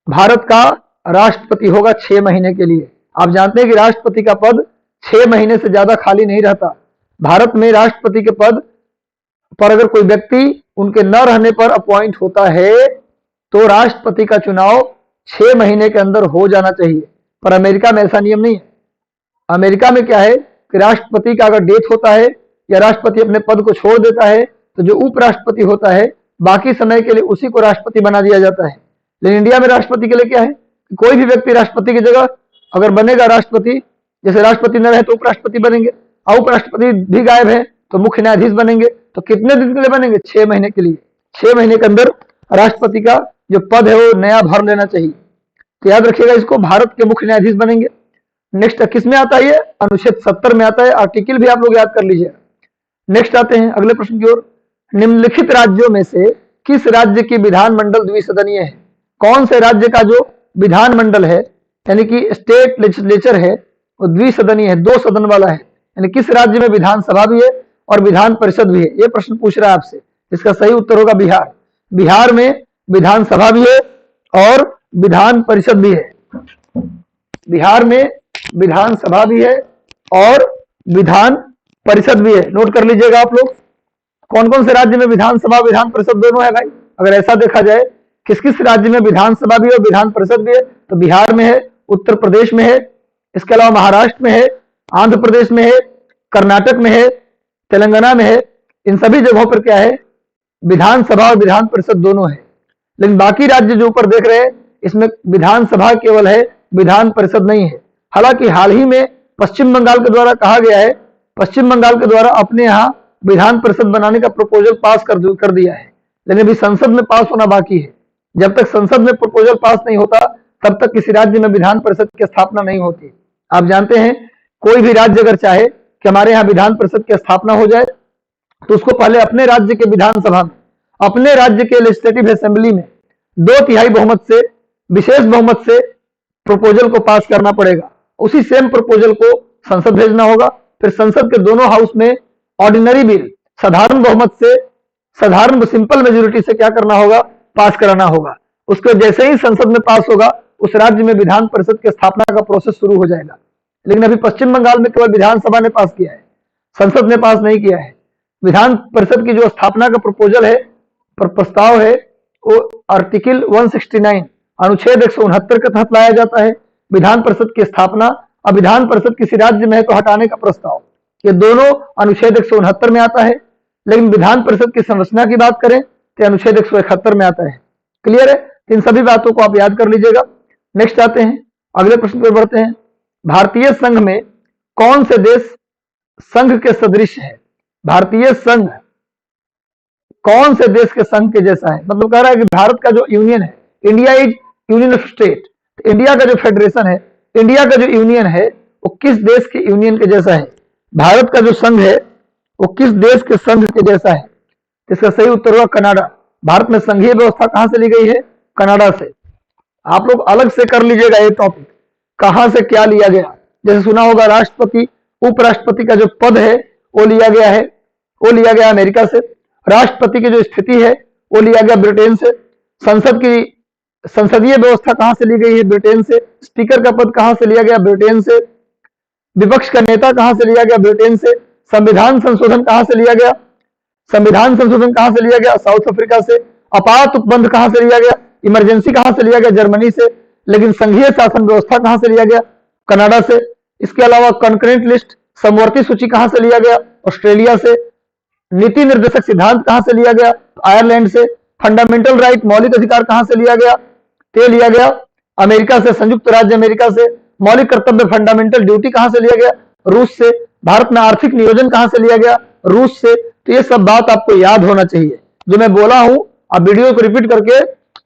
S1: भारत का राष्ट्रपति होगा 6 महीने के लिए। आप जानते हैं कि राष्ट्रपति का पद 6 महीने से ज्यादा खाली नहीं रहता। भारत में राष्ट्रपति के पद पर अगर कोई व्यक्ति उनके न रहने पर अपॉइंट होता है तो राष्ट्रपति का चुनाव 6 महीने के अंदर हो जाना चाहिए। पर अमेरिका में ऐसा नियम नहीं है। अमेरिका में क्या है कि राष्ट्रपति का अगर डेथ होता है या राष्ट्रपति अपने पद को छोड़ देता है तो जो उपराष्ट्रपति होता है बाकी समय के लिए उसी को राष्ट्रपति बना दिया जाता है। लेकिन इंडिया में राष्ट्रपति के लिए क्या है? कोई भी व्यक्ति राष्ट्रपति की जगह अगर बनेगा राष्ट्रपति, जैसे राष्ट्रपति न रहे तो उपराष्ट्रपति बनेंगे, और उपराष्ट्रपति भी गायब है तो मुख्य न्यायाधीश बनेंगे। तो कितने दिन के लिए बनेंगे? 6 महीने के लिए। 6 महीने के अंदर राष्ट्रपति का जो पद है वो नया भर लेना चाहिए। तो याद रखिएगा इसको, भारत के मुख्य न्यायाधीश बनेंगे। नेक्स्ट किस में आता है? अनुच्छेद 70 में आता है। आर्टिकल भी आप लोग याद कर लीजिए। नेक्स्ट आते हैं अगले प्रश्न की ओर। निम्नलिखित राज्यों में से किस राज्य की विधानमंडल द्विसदनीय है? कौन से राज्य का जो विधानमंडल है यानी कि स्टेट लेजिस्लेचर है वो द्विसदनीय है, 2 सदन वाला है। यानी किस राज्य में विधानसभा भी है और विधान परिषद भी है? ये प्रश्न पूछ रहा है आपसे। इसका सही उत्तर होगा बिहार। बिहार में विधानसभा भी है और विधान परिषद भी है। बिहार में विधानसभा भी है और विधान परिषद भी है। नोट कर लीजिएगा आप लोग, कौन कौन से राज्य में विधानसभा विधान परिषद दोनों है भाई। अगर ऐसा देखा जाए किस किस राज्य में विधानसभा भी है और विधान परिषद भी है, तो बिहार में है, उत्तर प्रदेश में है, इसके अलावा महाराष्ट्र में है, आंध्र प्रदेश में है, कर्नाटक में है, तेलंगाना में है। इन सभी जगहों पर क्या है? विधानसभा और विधान परिषद दोनों है। लेकिन बाकी राज्य जो ऊपर देख रहे हैं इसमें विधानसभा केवल है, विधान परिषद नहीं है। हालांकि हाल ही में पश्चिम बंगाल के द्वारा कहा गया है, पश्चिम बंगाल के द्वारा अपने यहाँ विधान परिषद बनाने का प्रपोजल पास कर दिया है, लेकिन अभी संसद में पास होना बाकी है। जब तक संसद में प्रपोजल पास नहीं होता तब तक किसी राज्य में विधान परिषद की स्थापना नहीं होती। आप जानते हैं कोई भी राज्य अगर चाहे कि हमारे यहाँ विधान परिषद की स्थापना हो जाए तो उसको पहले अपने राज्य के विधानसभा में, अपने राज्य के लेजिस्लेटिव असेंबली में 2/3 बहुमत से, विशेष बहुमत से प्रपोजल को पास करना पड़ेगा। उसी सेम प्रपोजल को संसद भेजना होगा। फिर संसद के दोनों हाउस में ऑर्डिनरी बिल साधारण बहुमत से, साधारण सिंपल मेजोरिटी से क्या करना होगा? पास कराना होगा। उसके जैसे ही संसद में पास होगा उस राज्य में विधान परिषद की स्थापना का प्रोसेस शुरू हो जाएगा। लेकिन अभी पश्चिम बंगाल में केवल विधानसभा ने पास किया है, संसद ने पास नहीं किया है। विधान परिषद की जो स्थापना का प्रपोजल है, प्रस्ताव है, वो आर्टिकल 169 अनुच्छेद 169 के तहत लाया जाता है। विधान परिषद की स्थापना और विधान परिषद किसी राज्य में है तो हटाने का प्रस्ताव, ये दोनों अनुच्छेद 169 में आता है। लेकिन विधान परिषद की संरचना की बात करें तो अनुच्छेद 171 में आता है। क्लियर है? इन सभी बातों को आप याद कर लीजिएगा। नेक्स्ट आते हैं, अगले प्रश्न पर बढ़ते हैं। भारतीय संघ में कौन से देश संघ के सदृश है? भारतीय संघ कौन से देश के संघ के जैसा है? मतलब कह रहा है कि भारत का जो यूनियन है, India is union of state, India का जो फेडरेशन है, इंडिया का जो यूनियन है वो किस देश के यूनियन के जैसा है? भारत का जो संघ है वो किस देश के संघ के जैसा है? इसका सही उत्तर होगा कनाडा। भारत में संघीय व्यवस्था कहां से ली गई है? कनाडा से। आप लोग अलग से कर लीजिएगा ये टॉपिक, कहां से क्या लिया गया। जैसे सुना होगा राष्ट्रपति उपराष्ट्रपति का जो पद है वो लिया गया है, वो लिया गया अमेरिका से। राष्ट्रपति की जो स्थिति है वो लिया गया ब्रिटेन से। संसद की संसदीय व्यवस्था कहां से ली गई है? ब्रिटेन से। स्पीकर का पद कहां से लिया गया? ब्रिटेन से। विपक्ष का नेता कहां से लिया गया? ब्रिटेन से। संविधान संशोधन कहां से लिया गया? संविधान संशोधन कहां से लिया गया? साउथ अफ्रीका से। आपात उपबंध कहां से लिया गया? इमरजेंसी कहां से लिया गया? जर्मनी से। लेकिन संघीय शासन व्यवस्था कहां से लिया गया? कनाडा से। इसके अलावा कंकरेंट लिस्ट समवर्ती सूची कहां से लिया गया? ऑस्ट्रेलिया से। नीति निर्देशक सिद्धांत कहां से लिया गया? आयरलैंड से। फंडामेंटल राइट मौलिक अधिकार कहां से लिया गया? ते लिया गया अमेरिका से, संयुक्त राज्य अमेरिका से। मौलिक कर्तव्य फंडामेंटल ड्यूटी कहां से लिया गया? रूस से। भारत में आर्थिक नियोजन कहां से लिया गया? रूस से। तो ये सब बात आपको याद होना चाहिए जो मैं बोला हूं। आप वीडियो को रिपीट करके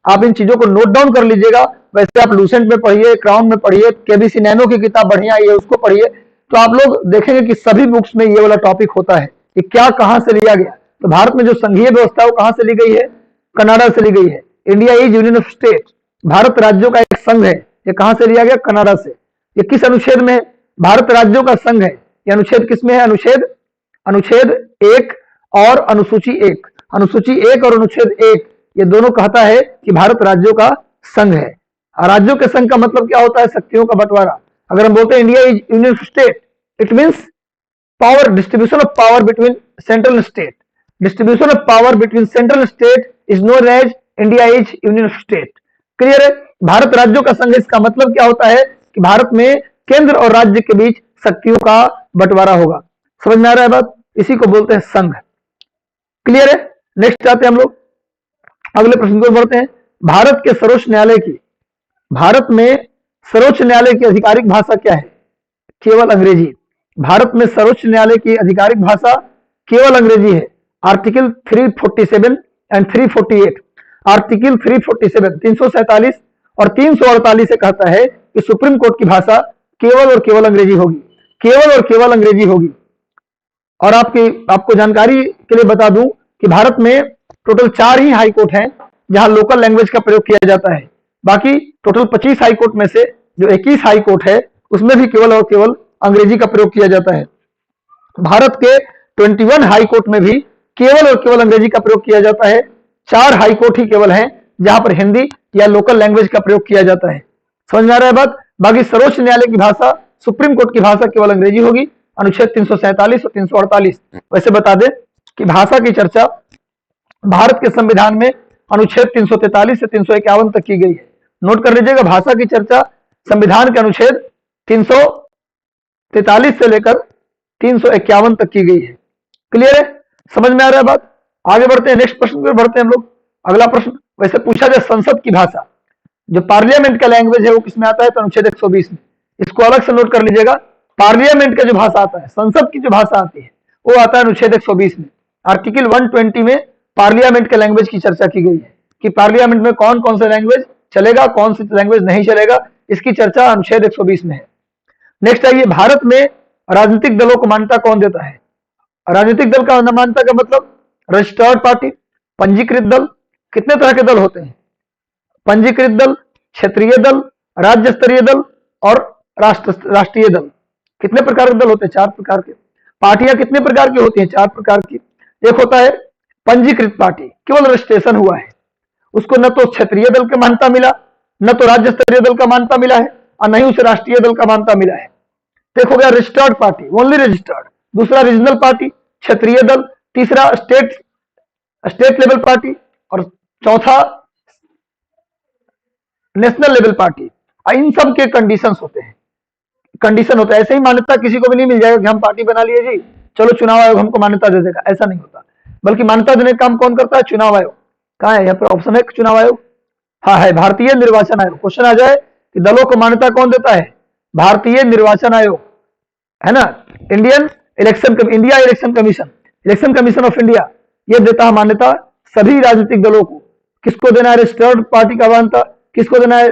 S1: आप इन चीजों को नोट डाउन कर लीजिएगा। वैसे आप लूसेंट में पढ़िए, क्राउन में पढ़िए, केबीसी नैनो की किताब बढ़िया आई है उसको पढ़िए, तो आप लोग देखेंगे कि सभी बुक्स में ये वाला टॉपिक होता है कि क्या कहां से लिया गया। तो भारत में जो संघीय व्यवस्था वो कहां से ली गई है? कनाडा से ली गई है। India is union of state, Bharat राज्यों का एक संघ है, ये कहां से लिया गया? कनाडा से। ये किस अनुच्छेद में है? भारत राज्यों का संघ है। ये अनुच्छेद किसमें है? अनुच्छेद 1 और अनुसूची 1। अनुसूची 1 और अनुच्छेद 1 ये दोनों कहता है कि भारत राज्यों का संघ है। राज्यों के संघ का मतलब क्या होता है? शक्तियों का बंटवारा। अगर हम बोलते हैं India is union of state, it means power distribution of power between central and state. Distribution of power between central and state is known as India is union of state. Clear है? भारत राज्यों का संघ, इसका मतलब क्या होता है कि भारत में केंद्र और राज्य के बीच शक्तियों का बंटवारा होगा। समझ में आ रहा है बात? इसी को बोलते हैं संघ। क्लियर है? नेक्स्ट आते हैं हम लोग अगले प्रश्न को बढ़ते हैं। भारत के सर्वोच्च न्यायालय की, भारत में सर्वोच्च न्यायालय की आधिकारिक भाषा क्या है? केवल अंग्रेजी। भारत में सर्वोच्च न्यायालय की आधिकारिक भाषा केवल अंग्रेजी है। आर्टिकल 347 एंड 348, आर्टिकल 347 347 और 348 से कहता है कि सुप्रीम कोर्ट की भाषा केवल और केवल अंग्रेजी होगी, केवल और केवल अंग्रेजी होगी। और आपको जानकारी के लिए बता दूं कि भारत में टोटल 4 ही हाई कोर्ट हैं जहां लोकल लैंग्वेज का प्रयोग किया जाता है। बाकी टोटल 25 हाई कोर्ट में से जो 21 हाई कोर्ट है उसमें भी केवल और केवल अंग्रेजी का प्रयोग किया जाता है। भारत के 21 हाई कोर्ट में भी केवल और केवल अंग्रेजी का प्रयोग किया जाता है। 4 हाई कोर्ट ही केवल हैं जहां पर हिंदी या लोकल लैंग्वेज का प्रयोग किया जाता है। समझ में आ रहा है बात? बाकी सर्वोच्च न्यायालय की भाषा, सुप्रीम कोर्ट की भाषा केवल अंग्रेजी होगी। अनुच्छेद 347 और 348। वैसे बता दें कि भाषा की चर्चा भारत के संविधान में अनुच्छेद 343 से 351 तक की गई है। नोट कर लीजिएगा, भाषा की चर्चा संविधान के अनुच्छेद 343 से लेकर 351 तक की गई है। क्लियर है? समझ में आ रहा है बात? आगे बढ़ते हैं, नेक्स्ट प्रश्न पर बढ़ते हैं हम लोग। अगला प्रश्न वैसे पूछा जाए संसद की भाषा, जो पार्लियामेंट का लैंग्वेज है वो किसमें आता है? तो अनुच्छेद 120 में। इसको अलग से नोट कर लीजिएगा। पार्लियामेंट का जो भाषा आता है, संसद की जो भाषा आती है वो आता है अनुच्छेद 120 में। आर्टिकल 120 में पार्लियामेंट के लैंग्वेज की चर्चा की गई है कि पार्लियामेंट में कौन कौन सा लैंग्वेज चलेगा, कौन सा लैंग्वेज नहीं चलेगा, इसकी चर्चा अनुच्छेद 120 में है। नेक्स्ट आइए, भारत में राजनीतिक दलों को मान्यता कौन देता है? राजनीतिक दल का मान्यता का मतलब रजिस्टर्ड पार्टी, पंजीकृत दल। कितने तरह के दल होते हैं? पंजीकृत दल, क्षेत्रीय दल, राज्य स्तरीय दल और राष्ट्रीय दल। कितने प्रकार के दल होते हैं? 4 प्रकार के। पार्टियां कितने प्रकार की होती हैं? 4 प्रकार की। एक होता है पंजीकृत पार्टी, केवल रजिस्ट्रेशन हुआ है, उसको न तो क्षेत्रीय दल का मान्यता मिला, न तो राज्य स्तरीय दल का मान्यता मिला है और न ही उसे राष्ट्रीय दल का मान्यता मिला है। देखो गया रजिस्टर्ड पार्टी, ओनली रजिस्टर्ड। दूसरा रीजनल पार्टी, क्षेत्रीय दल। तीसरा स्टेट लेवल पार्टी और चौथा नेशनल लेवल पार्टी। इन सब के कंडीशंस होते हैं, कंडीशन होता है। ऐसे ही मान्यता किसी को भी नहीं मिल जाएगा कि हम पार्टी बना लिए जी, चलो चुनाव आयोग हमको मान्यता दे देगा, ऐसा नहीं होता। बल्कि मान्यता देने का काम कौन करता है? चुनाव आयोग। कहाँ है यहाँ पर ऑप्शन है चुनाव आयोग? हाँ है, भारतीय निर्वाचन आयोग। क्वेश्चन आ जाए कि दलों को मान्यता कौन देता है? भारतीय निर्वाचन आयोग, है ना। India election commission, election commission of India, ये देता है मान्यता सभी राजनीतिक दलों को। किसको देना है? रजिस्टर्ड पार्टी का मान्यता, किसको देना है?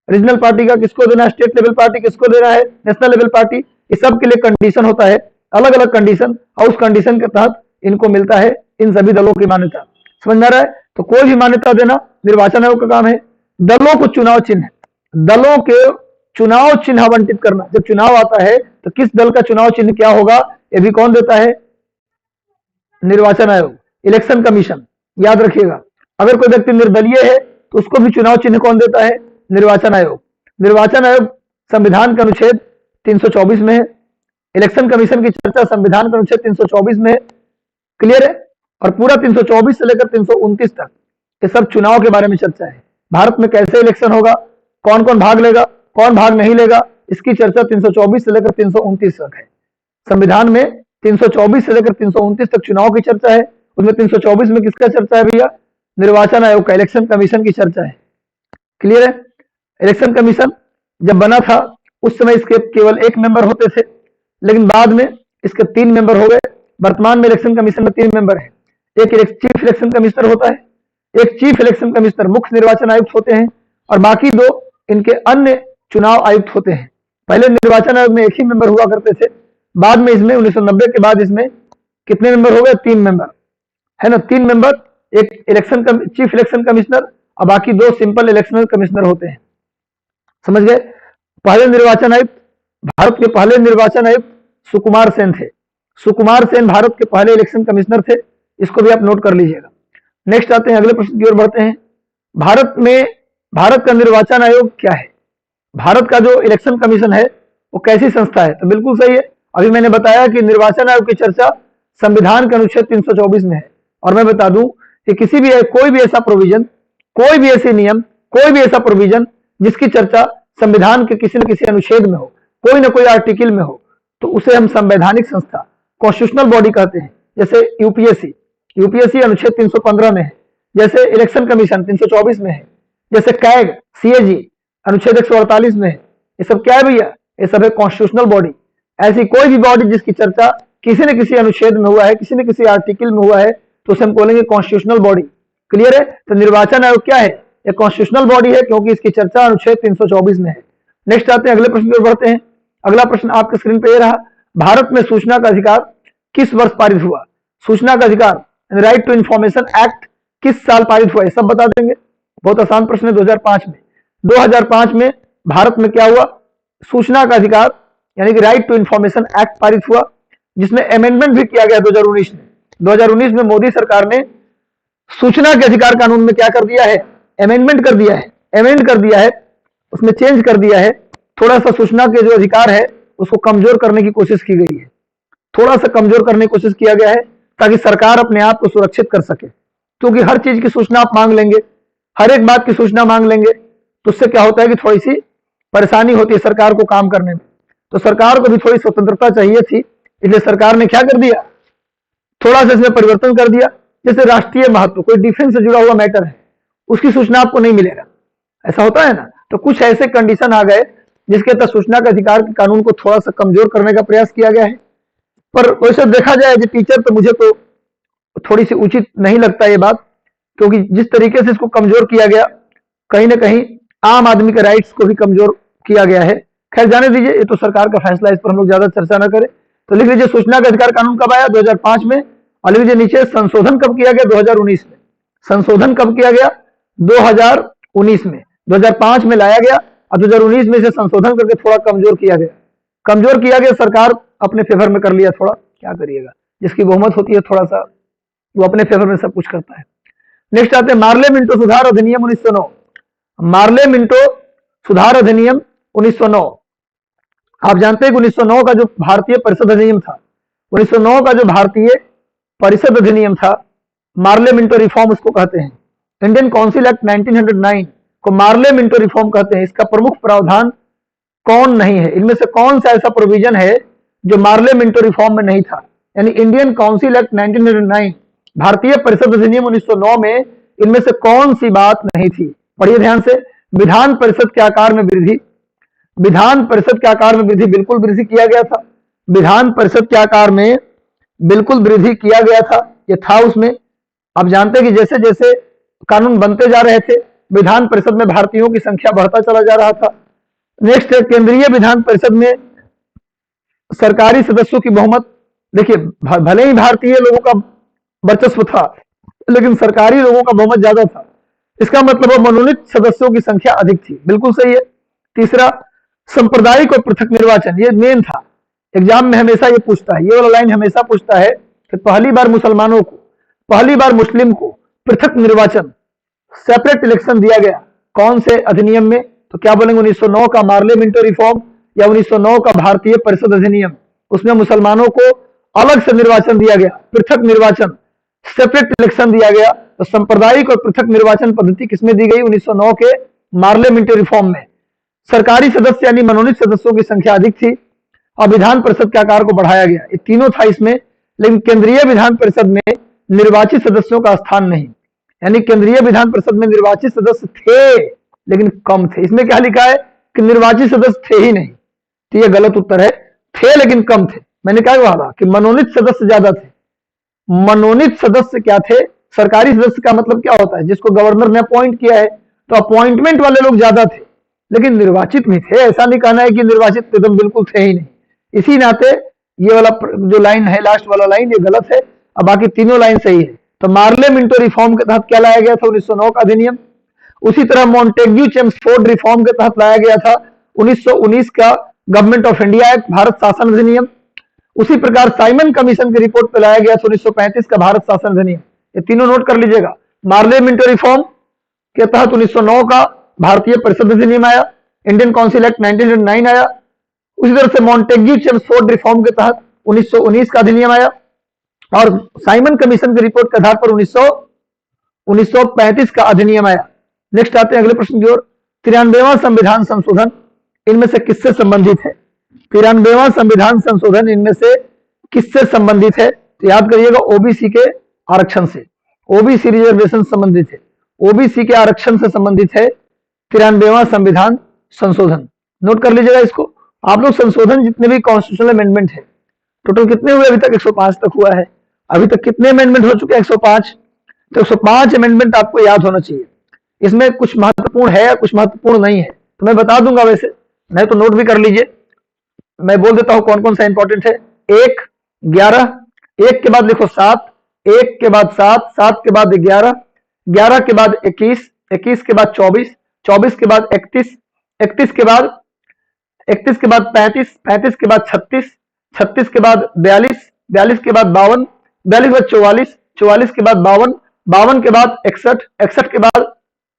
S1: रीजनल पार्टी का, किसको देना है? स्टेट लेवल पार्टी, किसको देना है? National level party. ये सब के लिए कंडीशन होता है, अलग अलग कंडीशन, और उस कंडीशन के तहत इनको मिलता है इन सभी दलों की मान्यता। समझ में आ रहा है? तो कोई भी मान्यता देना निर्वाचन आयोग का काम है। दलों को चुनाव चिन्ह, दलों के चुनाव चिन्ह आवंटित करना। जब चुनाव आता है तो किस दल का चुनाव चिन्ह क्या होगा, ये भी कौन देता है? निर्वाचन आयोग, इलेक्शन कमीशन। याद रखिएगा, अगर कोई व्यक्ति निर्दलीय है तो उसको भी चुनाव चिन्ह कौन देता है? निर्वाचन आयोग। निर्वाचन आयोग संविधान के अनुच्छेद 324 में है। इलेक्शन कमीशन की चर्चा संविधान के अनुच्छेद 324 में है। क्लियर है? और पूरा 324 से लेकर 329 तक ये सब चुनाव के बारे में चर्चा है। भारत में कैसे इलेक्शन होगा, कौन कौन भाग लेगा, कौन भाग नहीं लेगा, इसकी चर्चा 324 से लेकर 329 तक है। संविधान में 324 से लेकर 329 तक चुनाव की चर्चा है। उसमें 324 में किसका चर्चा है भैया? निर्वाचन आयोग का, इलेक्शन कमीशन की चर्चा है। क्लियर है? इलेक्शन कमीशन जब बना था उस समय इसके केवल एक मेंबर होते थे, लेकिन बाद में इसके 3 मेंबर हो गए। वर्तमान में इलेक्शन कमीशन में 3 मेंबर है। एक चीफ इलेक्शन कमिश्नर होता है, एक चीफ इलेक्शन कमिश्नर मुख्य निर्वाचन आयुक्त होते हैं, और बाकी 2 इनके अन्य चुनाव आयुक्त होते हैं। पहले निर्वाचन आयोग में एक ही मेंबर हुआ करते थे, बाद में इसमें 1990 के बाद इसमें कितने मेंबर हो गए? 3 मेंबर, है ना। 3 मेंबर, एक चीफ इलेक्शन कमिश्नर और बाकी 2 सिंपल इलेक्शन कमिश्नर होते हैं। समझ गए? पहले निर्वाचन आयुक्त, भारत के पहले निर्वाचन आयुक्त सुकुमार सेन थे। सुकुमार सेन भारत के पहले इलेक्शन कमिश्नर थे। इसको भी आप नोट कर लीजिएगा। नेक्स्ट आते हैं, अगले प्रश्न की ओर बढ़ते हैं। भारत का निर्वाचन आयोग क्या है? भारत का जो इलेक्शन कमीशन है वो कैसी संस्था है? तो बिल्कुल सही है, अभी मैंने बताया कि निर्वाचन आयोग की चर्चा संविधान के अनुच्छेद 324 में है। और मैं बता दूं कि कोई भी ऐसा प्रोविजन, कोई भी ऐसी नियम, कोई भी ऐसा प्रोविजन जिसकी चर्चा संविधान के किसी न किसी अनुच्छेद में हो, कोई ना कोई आर्टिकल में हो, तो उसे हम संवैधानिक संस्था, कॉन्स्टिट्यूशनल बॉडी कहते हैं। जैसे यूपीएससी अनुच्छेद 315 में है, जैसे इलेक्शन कमीशन 324 में है, जैसे कैग सीएजी अनुच्छेद 148 में है। ये सब क्या है भैया? ये सब है कॉन्स्टिट्यूशनल बॉडी। ऐसी कोई भी बॉडी जिसकी चर्चा किसी न किसी अनुच्छेद में हुआ है, किसी न किसी आर्टिकल में हुआ है, तो उसे हम बोलेंगे कॉन्स्टिट्यूशनल बॉडी। क्लियर है? तो निर्वाचन आयोग क्या है? एक कॉन्स्टिट्यूशनल बॉडी है, क्योंकि इसकी चर्चा अनुच्छेद 324 में है। नेक्स्ट आते हैं, अगले प्रश्न पर बढ़ते हैं। अगला प्रश्न आपके स्क्रीन पे ये रहा, भारत में सूचना का अधिकार किस वर्ष पारित हुआ? सूचना का अधिकार, राइट टू इंफॉर्मेशन एक्ट किस साल पारित हुआ? ये सब बता देंगे। बहुत आसान प्रश्न है। 2005 में 2005 में भारत में क्या हुआ? सूचना का अधिकार यानी कि राइट टू इंफॉर्मेशन एक्ट पारित हुआ, जिसमें अमेंडमेंट भी किया गया 2019 में। 2019 में मोदी सरकार ने सूचना के अधिकार कानून में क्या कर दिया है? अमेंडमेंट कर दिया है, अमेंड कर दिया है, उसमें चेंज कर दिया है। थोड़ा सा सूचना के जो अधिकार है उसको कमजोर करने की कोशिश की गई है, थोड़ा सा कमजोर करने की कोशिश किया गया है, ताकि सरकार अपने आप को सुरक्षित कर सके। क्योंकि हर चीज की सूचना आप मांग लेंगे, हर एक बात की सूचना मांग लेंगे, तो उससे क्या होता है कि थोड़ी सी परेशानी होती है सरकार को काम करने में। तो सरकार को भी थोड़ी स्वतंत्रता चाहिए थी, इसलिए सरकार ने क्या कर दिया? थोड़ा सा इसमें परिवर्तन कर दिया। जैसे राष्ट्रीय महत्व, कोई डिफेंस से जुड़ा हुआ मैटर है, उसकी सूचना आपको नहीं मिलेगा, ऐसा होता है ना। तो कुछ ऐसे कंडीशन आ गए जिसके तहत सूचना के अधिकार के कानून को थोड़ा सा कमजोर करने का प्रयास किया गया है। पर वैसे देखा जाए एज ए टीचर तो मुझे तो थोड़ी सी उचित नहीं लगता ये बात, क्योंकि जिस तरीके से इसको कमजोर किया गया, कहीं ना कहीं आम आदमी के राइट्स को भी कमजोर किया गया है। खैर जाने दीजिए, ये तो सरकार का फैसला, इस पर हम लोग ज्यादा चर्चा न करें। तो लिख लीजिए सूचना का अधिकार कानून कब आया? 2005 में। और लिख लीजिए नीचे संशोधन कब किया गया? 2019 में। संशोधन कब किया गया? 2019 में। 2005 में लाया गया और 2019 में इसे संशोधन करके थोड़ा कमजोर किया गया। कमजोर किया गया, सरकार अपने फेवर में कर लिया थोड़ा, क्या करिएगा, जिसकी बहुमत होती है थोड़ा सा वो अपने फेवर में सब कुछ करता है। नेक्स्ट आते हैं मार्ले मिंटो सुधार अधिनियम 1909। मार्ले मिंटो सुधार अधिनियम 1909, आप जानते हैं कि 1909 का जो भारतीय परिषद अधिनियम था, 1909 का जो भारतीय परिषद अधिनियम था, मार्ले मिंटो रिफॉर्म उसको कहते हैं। इंडियन काउंसिल एक्ट 1909 को मार्ले मिंटो रिफॉर्म कहते हैं। इसका प्रमुख प्रावधान कौन नहीं है? इनमें से कौन सा ऐसा प्रोविजन है जो मार्ले मिंटो रिफॉर्म में नहीं था? यानी इंडियन काउंसिल एक्ट 1909, भारतीय परिषद अधिनियम 1909 में इनमें से कौन सी बात नहीं थी? पढ़िए ध्यान से। विधान परिषद के आकार में वृद्धि, विधान परिषद के आकार में वृद्धि, बिल्कुल वृद्धि किया गया था। विधान परिषद के आकार में बिल्कुल वृद्धि किया गया था, ये था उसमें। आप जानते हैं कि जैसे जैसे कानून बनते जा रहे थे, विधान परिषद में भारतीयों की संख्या बढ़ता चला जा रहा था। नेक्स्ट है केंद्रीय विधान परिषद में सरकारी सदस्यों की बहुमत। देखिए, भले ही भारतीय लोगों का वर्चस्व था, लेकिन सरकारी लोगों का बहुमत ज्यादा था। इसका मतलब है मनोनीत सदस्यों की संख्या अधिक थी, बिल्कुल सही है। तीसरा, सांप्रदायिक और पृथक निर्वाचन, ये मेन था। एग्जाम में हमेशा ये पूछता है, ये वाला लाइन हमेशा पूछता है कि पहली बार मुसलमानों को, पहली बार मुस्लिम को पृथक निर्वाचन, सेपरेट इलेक्शन दिया गया, कौन से अधिनियम में? तो क्या बोलेंगे? 1909 का मार्ले मिंटो रिफॉर्म या 1909 का भारतीय परिषद अधिनियम। उसमें मुसलमानों को अलग से निर्वाचन दिया गया, पृथक निर्वाचन, सेपरेट इलेक्शन दिया गया। तो सांप्रदायिक और पृथक निर्वाचन पद्धति किसमें दी गई? 1909 के मार्ले मिंटो रिफॉर्म में। सरकारी सदस्य यानी मनोनीत सदस्यों की संख्या अधिक थी और विधान परिषद के आकार को बढ़ाया गया। ये तीनों था इसमें, लेकिन केंद्रीय विधान परिषद में निर्वाचित सदस्यों का स्थान नहीं, यानी केंद्रीय विधान परिषद में निर्वाचित सदस्य थे लेकिन कम थे। इसमें क्या लिखा है कि निर्वाचित सदस्य थे ही नहीं, तो ये गलत उत्तर है, थे लेकिन कम थे। मैंने क्या कहा कि मनोनीत सदस्य ज्यादा थे। मनोनीत सदस्य क्या थे? सरकारी सदस्य का मतलब क्या होता है? जिसको गवर्नर ने अपॉइंट किया है, तो अपॉइंटमेंट वाले लोग ज्यादा थे लेकिन निर्वाचित नहीं थे। ऐसा नहीं कहना है कि निर्वाचित एकदम बिल्कुल थे ही नहीं। इसी नाते ये वाला जो लाइन है, लास्ट वाला लाइन, ये गलत है, और बाकी तीनों लाइन सही है। तो मार्ले मिंटो रिफॉर्म के तहत क्या लाया गया था? 1909 का अधिनियम। उसी तरह मॉन्टेग्यू चेम्सफोर्ड रिफॉर्म के तहत लाया गया था 1919 का government of India act, Bharat शासन अधिनियम। उसी प्रकार साइमन कमीशन की रिपोर्ट पे लाया गया था 1935 का भारत शासन अधिनियम। ये तीनों नोट कर लीजिएगा। मार्ले मिंटो रिफॉर्म के तहत 1909 का भारतीय परिषद अधिनियम आया, इंडियन काउंसिल एक्ट 1909 आया। उसी तरह से मॉन्टेग्यू चेम्सफोर्ड रिफॉर्म के तहत 1919 का अधिनियम आया और साइमन कमीशन की रिपोर्ट के आधार पर 1935 का अधिनियम आया। नेक्स्ट आते हैं अगले प्रश्न की ओर। 93वां संविधान संशोधन इनमें से किससे संबंधित है? 93वां संविधान संशोधन इनमें से किससे संबंधित है? तो याद करिएगा, ओबीसी के आरक्षण से, ओबीसी रिजर्वेशन संबंधित है, ओबीसी के आरक्षण से संबंधित है 93वां संविधान संशोधन। नोट कर लीजिएगा इसको। आप लोग संशोधन जितने भी कॉन्स्टिट्यूशनल अमेंडमेंट है, टोटल कितने हुए? अभी तक 105 तक हुआ है। अभी तक कितने अमेंडमेंट हो चुके हैं? 105। तो 105 अमेंडमेंट आपको याद होना चाहिए। इसमें कुछ महत्वपूर्ण है, कुछ महत्वपूर्ण नहीं है, तो मैं बता दूंगा, वैसे नहीं तो नोट भी कर लीजिए। मैं बोल देता हूं कौन कौन सा इंपॉर्टेंट है। 1, 11, 1 के बाद लिखो 7, 1 के बाद 7, 7 के बाद 11, 11 के बाद 21, 21 के बाद 24, 24 के बाद 31, 31 के बाद 35, 35 के बाद 36, 36 के बाद 42, 42 के बाद 52, 42 के बाद 44, 44 के बाद 52, 52 के बाद 61, 61 के बाद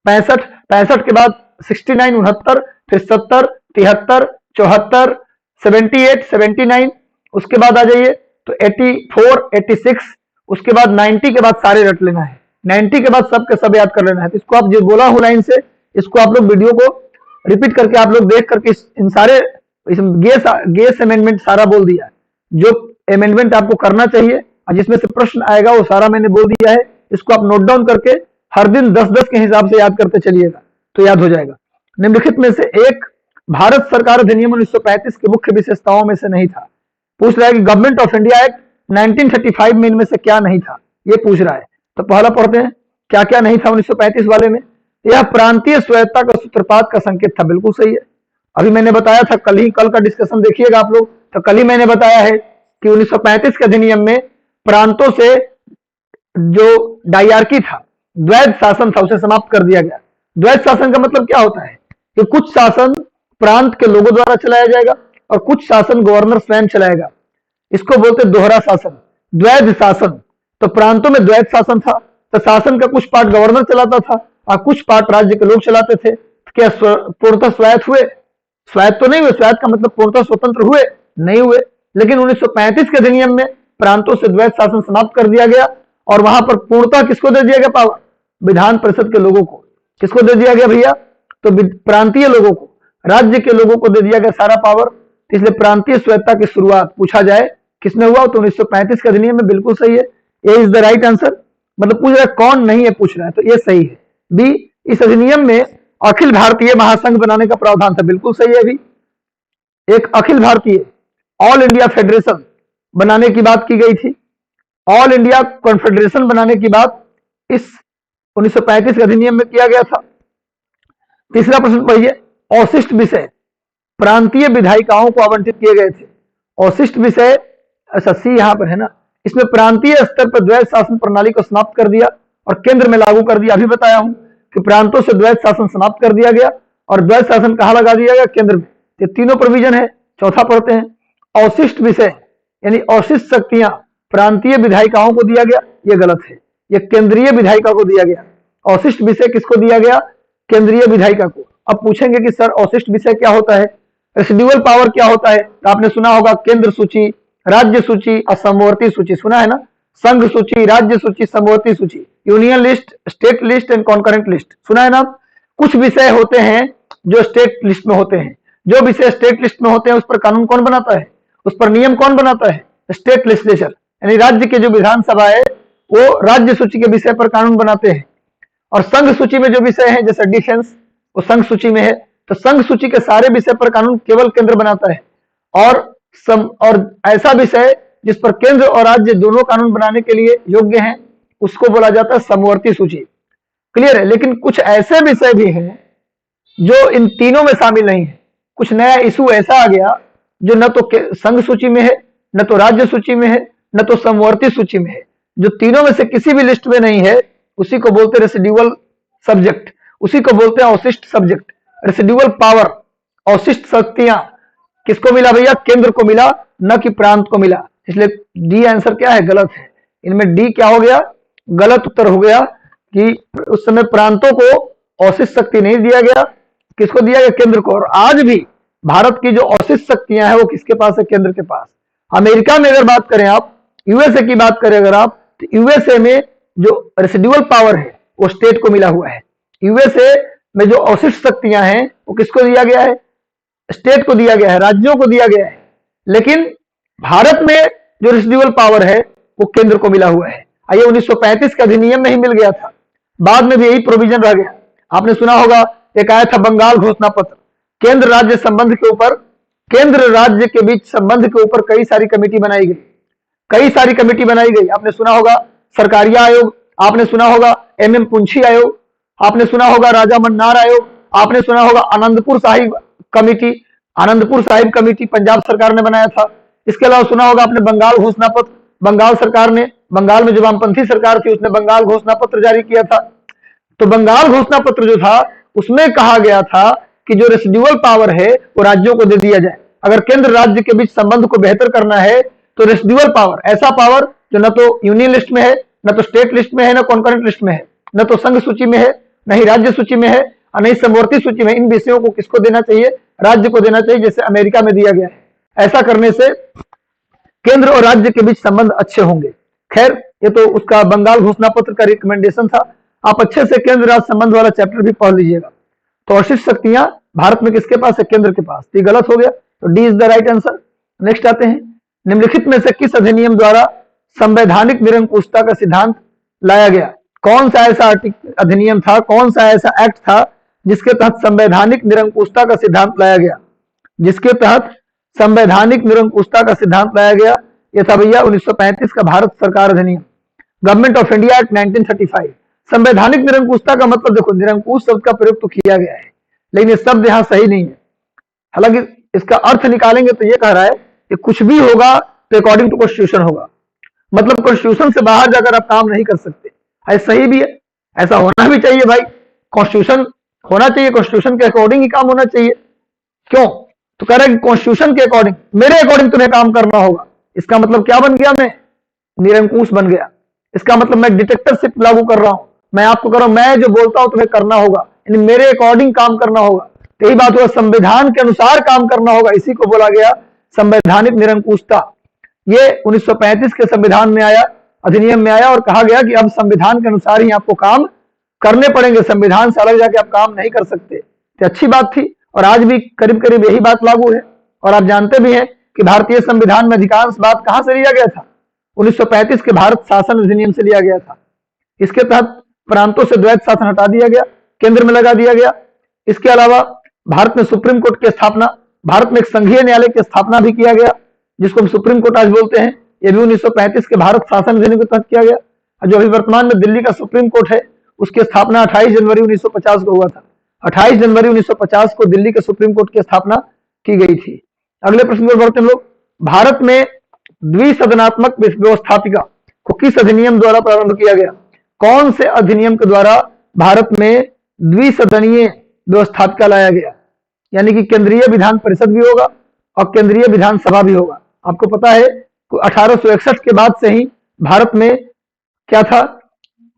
S1: 65, 65 के बाद 69, 69, फिर 70, 73, 74, 78, 79, उसके बाद आ जाइए तो 84, 86, उसके बाद 90 के बाद सारे रट लेना है। 90 के बाद सब के सब याद कर लेना है। तो इसको आप जो बोला हूं लाइन से, इसको आप लोग वीडियो को रिपीट करके आप लोग देख करके इन सारे गेस अमेंडमेंट सारा बोल दिया। जो अमेंडमेंट आपको करना चाहिए और जिसमें से प्रश्न आएगा वो सारा मैंने बोल दिया है। इसको आप नोट डाउन करके हर दिन 10-10 के हिसाब से याद करते चलिएगा तो याद हो जाएगा। निम्नलिखित में से एक भारत सरकार अधिनियम 1935 की मुख्य विशेषताओं में से नहीं था। पूछ रहा है कि गवर्नमेंट ऑफ इंडिया एक्ट 1935 में इनमें से क्या नहीं था, ये पूछ रहा है। तो पहला पढ़ते हैं क्या क्या नहीं था 1935 वाले में। यह प्रांतीय स्वायत्तता का सूत्रपात का संकेत था, बिल्कुल सही है। अभी मैंने बताया था, कल का डिस्कशन देखिएगा आप लोग, तो कल ही मैंने बताया है कि 1935 के अधिनियम में प्रांतों से जो डायरकी था, द्वैध शासन था, उसे समाप्त कर दिया गया। द्वैध शासन का मतलब क्या होता है कि कुछ शासन प्रांत के लोगों द्वारा चलाया जाएगा और कुछ शासन गवर्नर स्वयं चलाएगा। इसको बोलते दोहरा शासन, द्वैध शासन। तो प्रांतों में द्वैध शासन था, तो शासन का कुछ पार्ट गवर्नर चलाता था और कुछ पार्ट राज्य के लोग चलाते थे। क्या पूर्णतः स्वायत्त हुए? स्वायत्त तो नहीं हुए। स्वायत्त का मतलब पूर्णतः स्वतंत्र हुए? नहीं हुए। लेकिन 1935 के अधिनियम में प्रांतों से द्वैध शासन समाप्त कर दिया गया और वहां पर पूर्णतः किसको दे दिया गया पावर? विधान परिषद के लोगों को। किसको दे दिया गया भैया? तो प्रांतीय लोगों को, राज्य के लोगों को दे दिया गया सारा पावर। इसलिए प्रांतीय स्वायत्तता की शुरुआत पूछा जाए किसने हुआ तो 1935 के अधिनियम में, बिल्कुल सही है। ए इज द राइट आंसर। मतलब पूछ रहा है कौन नहीं है, पूछ रहा है, तो ये सही है। बी, इस अधिनियम में अखिल भारतीय महासंघ बनाने का प्रावधान था, बिल्कुल सही है। भी एक Akhil Bharatiya all India federation बनाने की बात की गई थी, ऑल इंडिया कॉन्फेडरेशन बनाने की बात इस 1935 के अधिनियम में किया गया था। तीसरा प्रश्न पढ़िए, अवशिष्ट विषय प्रांतीय विधायिकाओं को आवंटित किए गए थे। अवशिष्ट विषय, अच्छा सी यहां पर है ना, इसमें प्रांतीय स्तर पर द्वैध शासन प्रणाली को समाप्त कर दिया और केंद्र में लागू कर दिया। अभी बताया हूं कि प्रांतों से द्वैध शासन समाप्त कर दिया गया और द्वैध शासन कहां लगा दिया गया, केंद्र में। ये तीनों प्रोविजन है। चौथा पढ़ते हैं, अवशिष्ट विषय यानी अवशिष्ट शक्तियां प्रांतीय विधायिकाओं को दिया गया, ये गलत है, ये केंद्रीय विधायिका को दिया गया। अवशिष्ट विषय किसको दिया गया, केंद्रीय विधायिका को। अब पूछेंगे कि सर अवशिष्ट विषय क्या होता है, रेसिडुअल पावर क्या होता है, तो आपने सुना होगा केंद्र सूची, राज्य सूची और समवर्ती सूची, सुना है ना, संघ सूची, राज्य सूची, समवर्ती सूची, union list, state list and concurrent list, सुना है ना। कुछ विषय होते हैं जो स्टेट लिस्ट में होते हैं, जो विषय स्टेट लिस्ट में होते हैं उस पर कानून कौन बनाता है, उस पर नियम कौन बनाता है, स्टेट लेजिस्लेचर, यानी राज्य के जो विधानसभा है वो राज्य सूची के विषय पर कानून बनाते हैं। और संघ सूची में जो विषय है जैसे डिफेंस, वो संघ सूची में है, तो संघ सूची के सारे विषय पर कानून केवल केंद्र बनाता है। और ऐसा विषय जिस पर केंद्र और राज्य दोनों कानून बनाने के लिए योग्य हैं उसको बोला जाता है समवर्ती सूची। क्लियर है। लेकिन कुछ ऐसे विषय भी हैं जो इन तीनों में शामिल नहीं है। कुछ नया इशू ऐसा आ गया जो न तो संघ सूची में है, न तो राज्य सूची में है, न तो समवर्ती सूची में है, जो तीनों में से किसी भी लिस्ट में नहीं है, उसी को बोलते हैं रेसिडुअल सब्जेक्ट, उसी को बोलते हैं अवशिष्ट सब्जेक्ट। रेसिडुअल पावर, अवशिष्ट शक्तियां किसको मिला भैया, केंद्र को मिला, न कि प्रांत को मिला। इसलिए डी आंसर क्या है, गलत है। इनमें डी क्या हो गया, गलत उत्तर हो गया कि उस समय प्रांतों को अवशिष्ट शक्ति नहीं दिया गया, किसको दिया गया, केंद्र को। और आज भी भारत की जो अवशिष्ट शक्तियां हैं वो किसके पास है, केंद्र के पास। अमेरिका में अगर बात करें आप, यूएसए की बात करें अगर आप, तो यूएसए में जो रेसिडुअल पावर है वो स्टेट को मिला हुआ है। यूएसए में जो अवशिष्ट शक्तियां हैं वो किसको दिया गया है, स्टेट को दिया गया है, राज्यों को दिया गया है। लेकिन भारत में जो रेसिडुअल पावर है वो केंद्र को मिला हुआ है। ये 1935 का अधिनियम में ही मिल गया था, बाद में भी यही प्रोविजन रह गया। आपने सुना होगा एक आया था बंगाल घोषणा पत्र, केंद्र राज्य संबंध के ऊपर, केंद्र राज्य के बीच संबंध के ऊपर कई सारी कमेटी बनाई गई, कई सारी कमेटी बनाई गई। आपने सुना होगा सरकारिया आयोग, आपने सुना होगा एमएम पुंछी आयोग, आपने सुना होगा राजा मन्नार आयोग, आपने सुना होगा आनंदपुर साहिब कमेटी, आनंदपुर साहिब कमेटी पंजाब सरकार ने बनाया था। इसके अलावा सुना होगा आपने बंगाल घोषणा पत्र, बंगाल सरकार ने, बंगाल में जो वामपंथी सरकार थी उसने बंगाल घोषणा पत्र जारी किया था। तो बंगाल घोषणा पत्र जो था उसमें कहा गया था कि जो रेसिडुअल पावर है वो राज्यों को दे दिया जाए। अगर केंद्र राज्य के बीच संबंध को बेहतर करना है तो रेसिडुअल पावर, ऐसा पावर जो न तो यूनियन लिस्ट में है, न तो स्टेट लिस्ट में है, न कॉन्करेंट लिस्ट में है, न तो संघ सूची में है, न ही राज्य सूची में है और नहीं समवर्ती सूची में, इन विषयों को किसको देना चाहिए, राज्य को देना चाहिए, जैसे अमेरिका में दिया गया है। ऐसा करने से केंद्र और राज्य के बीच संबंध अच्छे होंगे। खैर ये तो उसका बंगाल घोषणा पत्र का रिकमेंडेशन था, आप अच्छे से केंद्र राज्य संबंध वाला चैप्टर भी पढ़ लीजिएगा। तो अवशिष्ट शक्तियां भारत में किसके पास है, केंद्र के पास। ये गलत हो गया, तो D is the right answer. Next आते हैं, निम्नलिखित में से किस अधिनियम द्वारा संवैधानिक निरंकुशता का सिद्धांत लाया गया। कौन सा ऐसा अधिनियम था, कौन सा ऐसा एक्ट था जिसके तहत संवैधानिक निरंकुशता का सिद्धांत लाया गया, जिसके तहत संवैधानिक निरंकुशता का सिद्धांत लाया गया। यह था भैया 1935 का भारत सरकार अधिनियम, गवर्नमेंट ऑफ इंडिया एक्ट 1935। संवैधानिक निरंकुशता का मतलब देखो, निरंकुश शब्द का प्रयोग तो किया गया है लेकिन ये शब्द यहाँ सही नहीं है। हालांकि इसका अर्थ निकालेंगे तो ये कह रहा है कि कुछ भी होगा तो अकॉर्डिंग टू कॉन्स्टिट्यूशन होगा, मतलब कॉन्स्टिट्यूशन से बाहर जाकर आप काम नहीं कर सकते। ऐसा सही भी है, ऐसा होना भी चाहिए भाई, कॉन्स्टिट्यूशन होना चाहिए, कॉन्स्टिट्यूशन के अकॉर्डिंग ही काम होना चाहिए। क्यों, तो कह रहा है कि कॉन्स्टिट्यूशन के अकॉर्डिंग, मेरे अकॉर्डिंग तुम्हें काम करना होगा। इसका मतलब क्या बन गया, मैं निरंकुश बन गया। इसका मतलब मैं डिक्टेटरशिप लागू कर रहा हूं, मैं आपको कर रहा हूं, मैं जो बोलता हूं तुम्हें करना होगा, यानी मेरे अकॉर्डिंग काम करना होगा। यही बात हुआ, संविधान के अनुसार काम करना होगा, इसी को बोला गया संवैधानिक निरंकुशता। ये 1935 के संविधान में आया, अधिनियम में आया और कहा गया कि अब संविधान के अनुसार ही आपको काम करने पड़ेंगे, संविधान से अलग जाके आप काम नहीं कर सकते। तो अच्छी बात थी और आज भी करीब करीब यही बात लागू है। और आप जानते भी हैं कि भारतीय संविधान में अधिकांश बात कहां से लिया गया था, 1935 के भारत शासन अधिनियम से लिया गया था। इसके तहत प्रांतों से द्वैत शासन हटा दिया गया, केंद्र में लगा दिया गया। इसके अलावा भारत में सुप्रीम कोर्ट की स्थापना, भारत में एक संघीय न्यायालय की स्थापना भी किया गया, जिसको हम सुप्रीम कोर्ट आज बोलते हैं। ये भी 1935 के भारत शासन अधिनियम के तहत किया गया। जो अभी वर्तमान में दिल्ली का सुप्रीम कोर्ट है, उसकी स्थापना 28 जनवरी 1950 को हुआ था। 28 जनवरी 1950 को दिल्ली के सुप्रीम कोर्ट की स्थापना की गई थी। अगले प्रश्न पर बढ़ते हम लोग। भारत में द्विसदनात्मक व्यवस्थापिका को किस अधिनियम द्वारा प्रारंभ किया गया? कौन से अधिनियम के द्वारा भारत में द्विसदनीय व्यवस्थापिका लाया गया? यानी कि केंद्रीय विधान परिषद भी होगा और केंद्रीय विधानसभा भी होगा। आपको पता है कि 1861 के बाद से ही भारत में क्या था?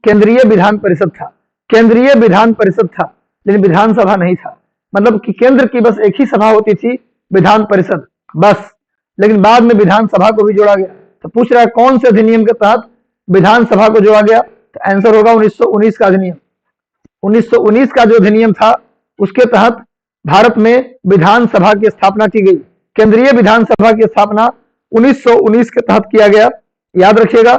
S1: केंद्रीय विधान परिषद था। केंद्रीय विधान परिषद था, लेकिन विधानसभा नहीं था। मतलब कि केंद्र की बस एक ही सभा होती थी, विधान परिषद बस। लेकिन बाद में विधानसभा को भी जोड़ा गया। तो पूछ रहा है कौन से अधिनियम के तहत विधानसभा को जोड़ा गया? तो आंसर होगा 1919 का अधिनियम। 1919 का जो अधिनियम था, उसके तहत भारत में विधानसभा की स्थापना की गई। केंद्रीय विधानसभा की स्थापना 1919 के तहत किया गया, याद रखिएगा।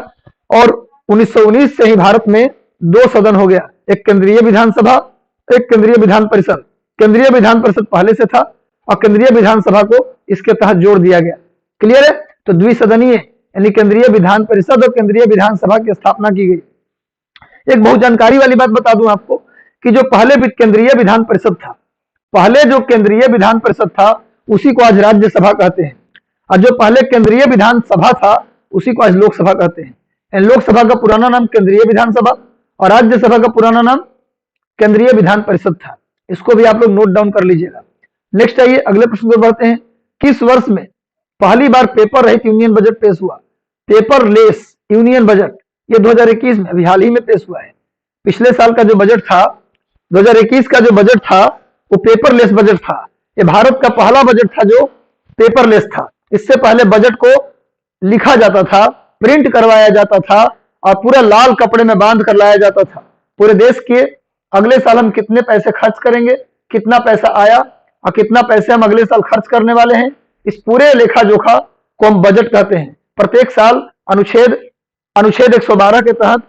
S1: और 1919 से ही भारत में 2 सदन हो गया, एक केंद्रीय विधानसभा, एक केंद्रीय विधान परिषद। केंद्रीय विधान परिषद पहले से था और केंद्रीय विधानसभा को इसके तहत जोड़ दिया गया। क्लियर है? तो द्विसदनीय यानी केंद्रीय विधान परिषद और केंद्रीय विधानसभा की स्थापना की गई। एक बहुत जानकारी वाली बात बता दूं आपको कि जो पहले केंद्रीय विधान परिषद था, पहले जो केंद्रीय विधान परिषद था उसी को आज राज्यसभा कहते हैं, और जो पहले केंद्रीय विधानसभा था उसी को आज लोकसभा कहते हैं। लोकसभा का पुराना नाम केंद्रीय विधानसभा और राज्यसभा का पुराना नाम केंद्रीय विधान परिषद था। इसको भी आप लोग नोट डाउन कर लीजिएगा। नेक्स्ट आइए अगले प्रश्न पर बढ़ते हैं। किस वर्ष में पहली बार पेपर रहित यूनियन बजट पेश हुआ? पेपरलेस यूनियन बजट ये 2021 में अभी हाल ही में पेश हुआ है। पिछले साल का जो बजट था, 2021 का जो बजट था, वो पेपरलेस बजट था। ये भारत का पहला बजट था जो पेपरलेस था। इससे पहले बजट को लिखा जाता था, प्रिंट करवाया जाता था और पूरा लाल कपड़े में बांध कर लाया जाता था पूरे देश के। अगले साल हम कितने पैसे खर्च करेंगे, कितना पैसा आया और कितना पैसे हम अगले साल खर्च करने वाले हैं, इस पूरे लेखा जोखा को हम बजट कहते हैं। प्रत्येक साल अनुच्छेद 112 के तहत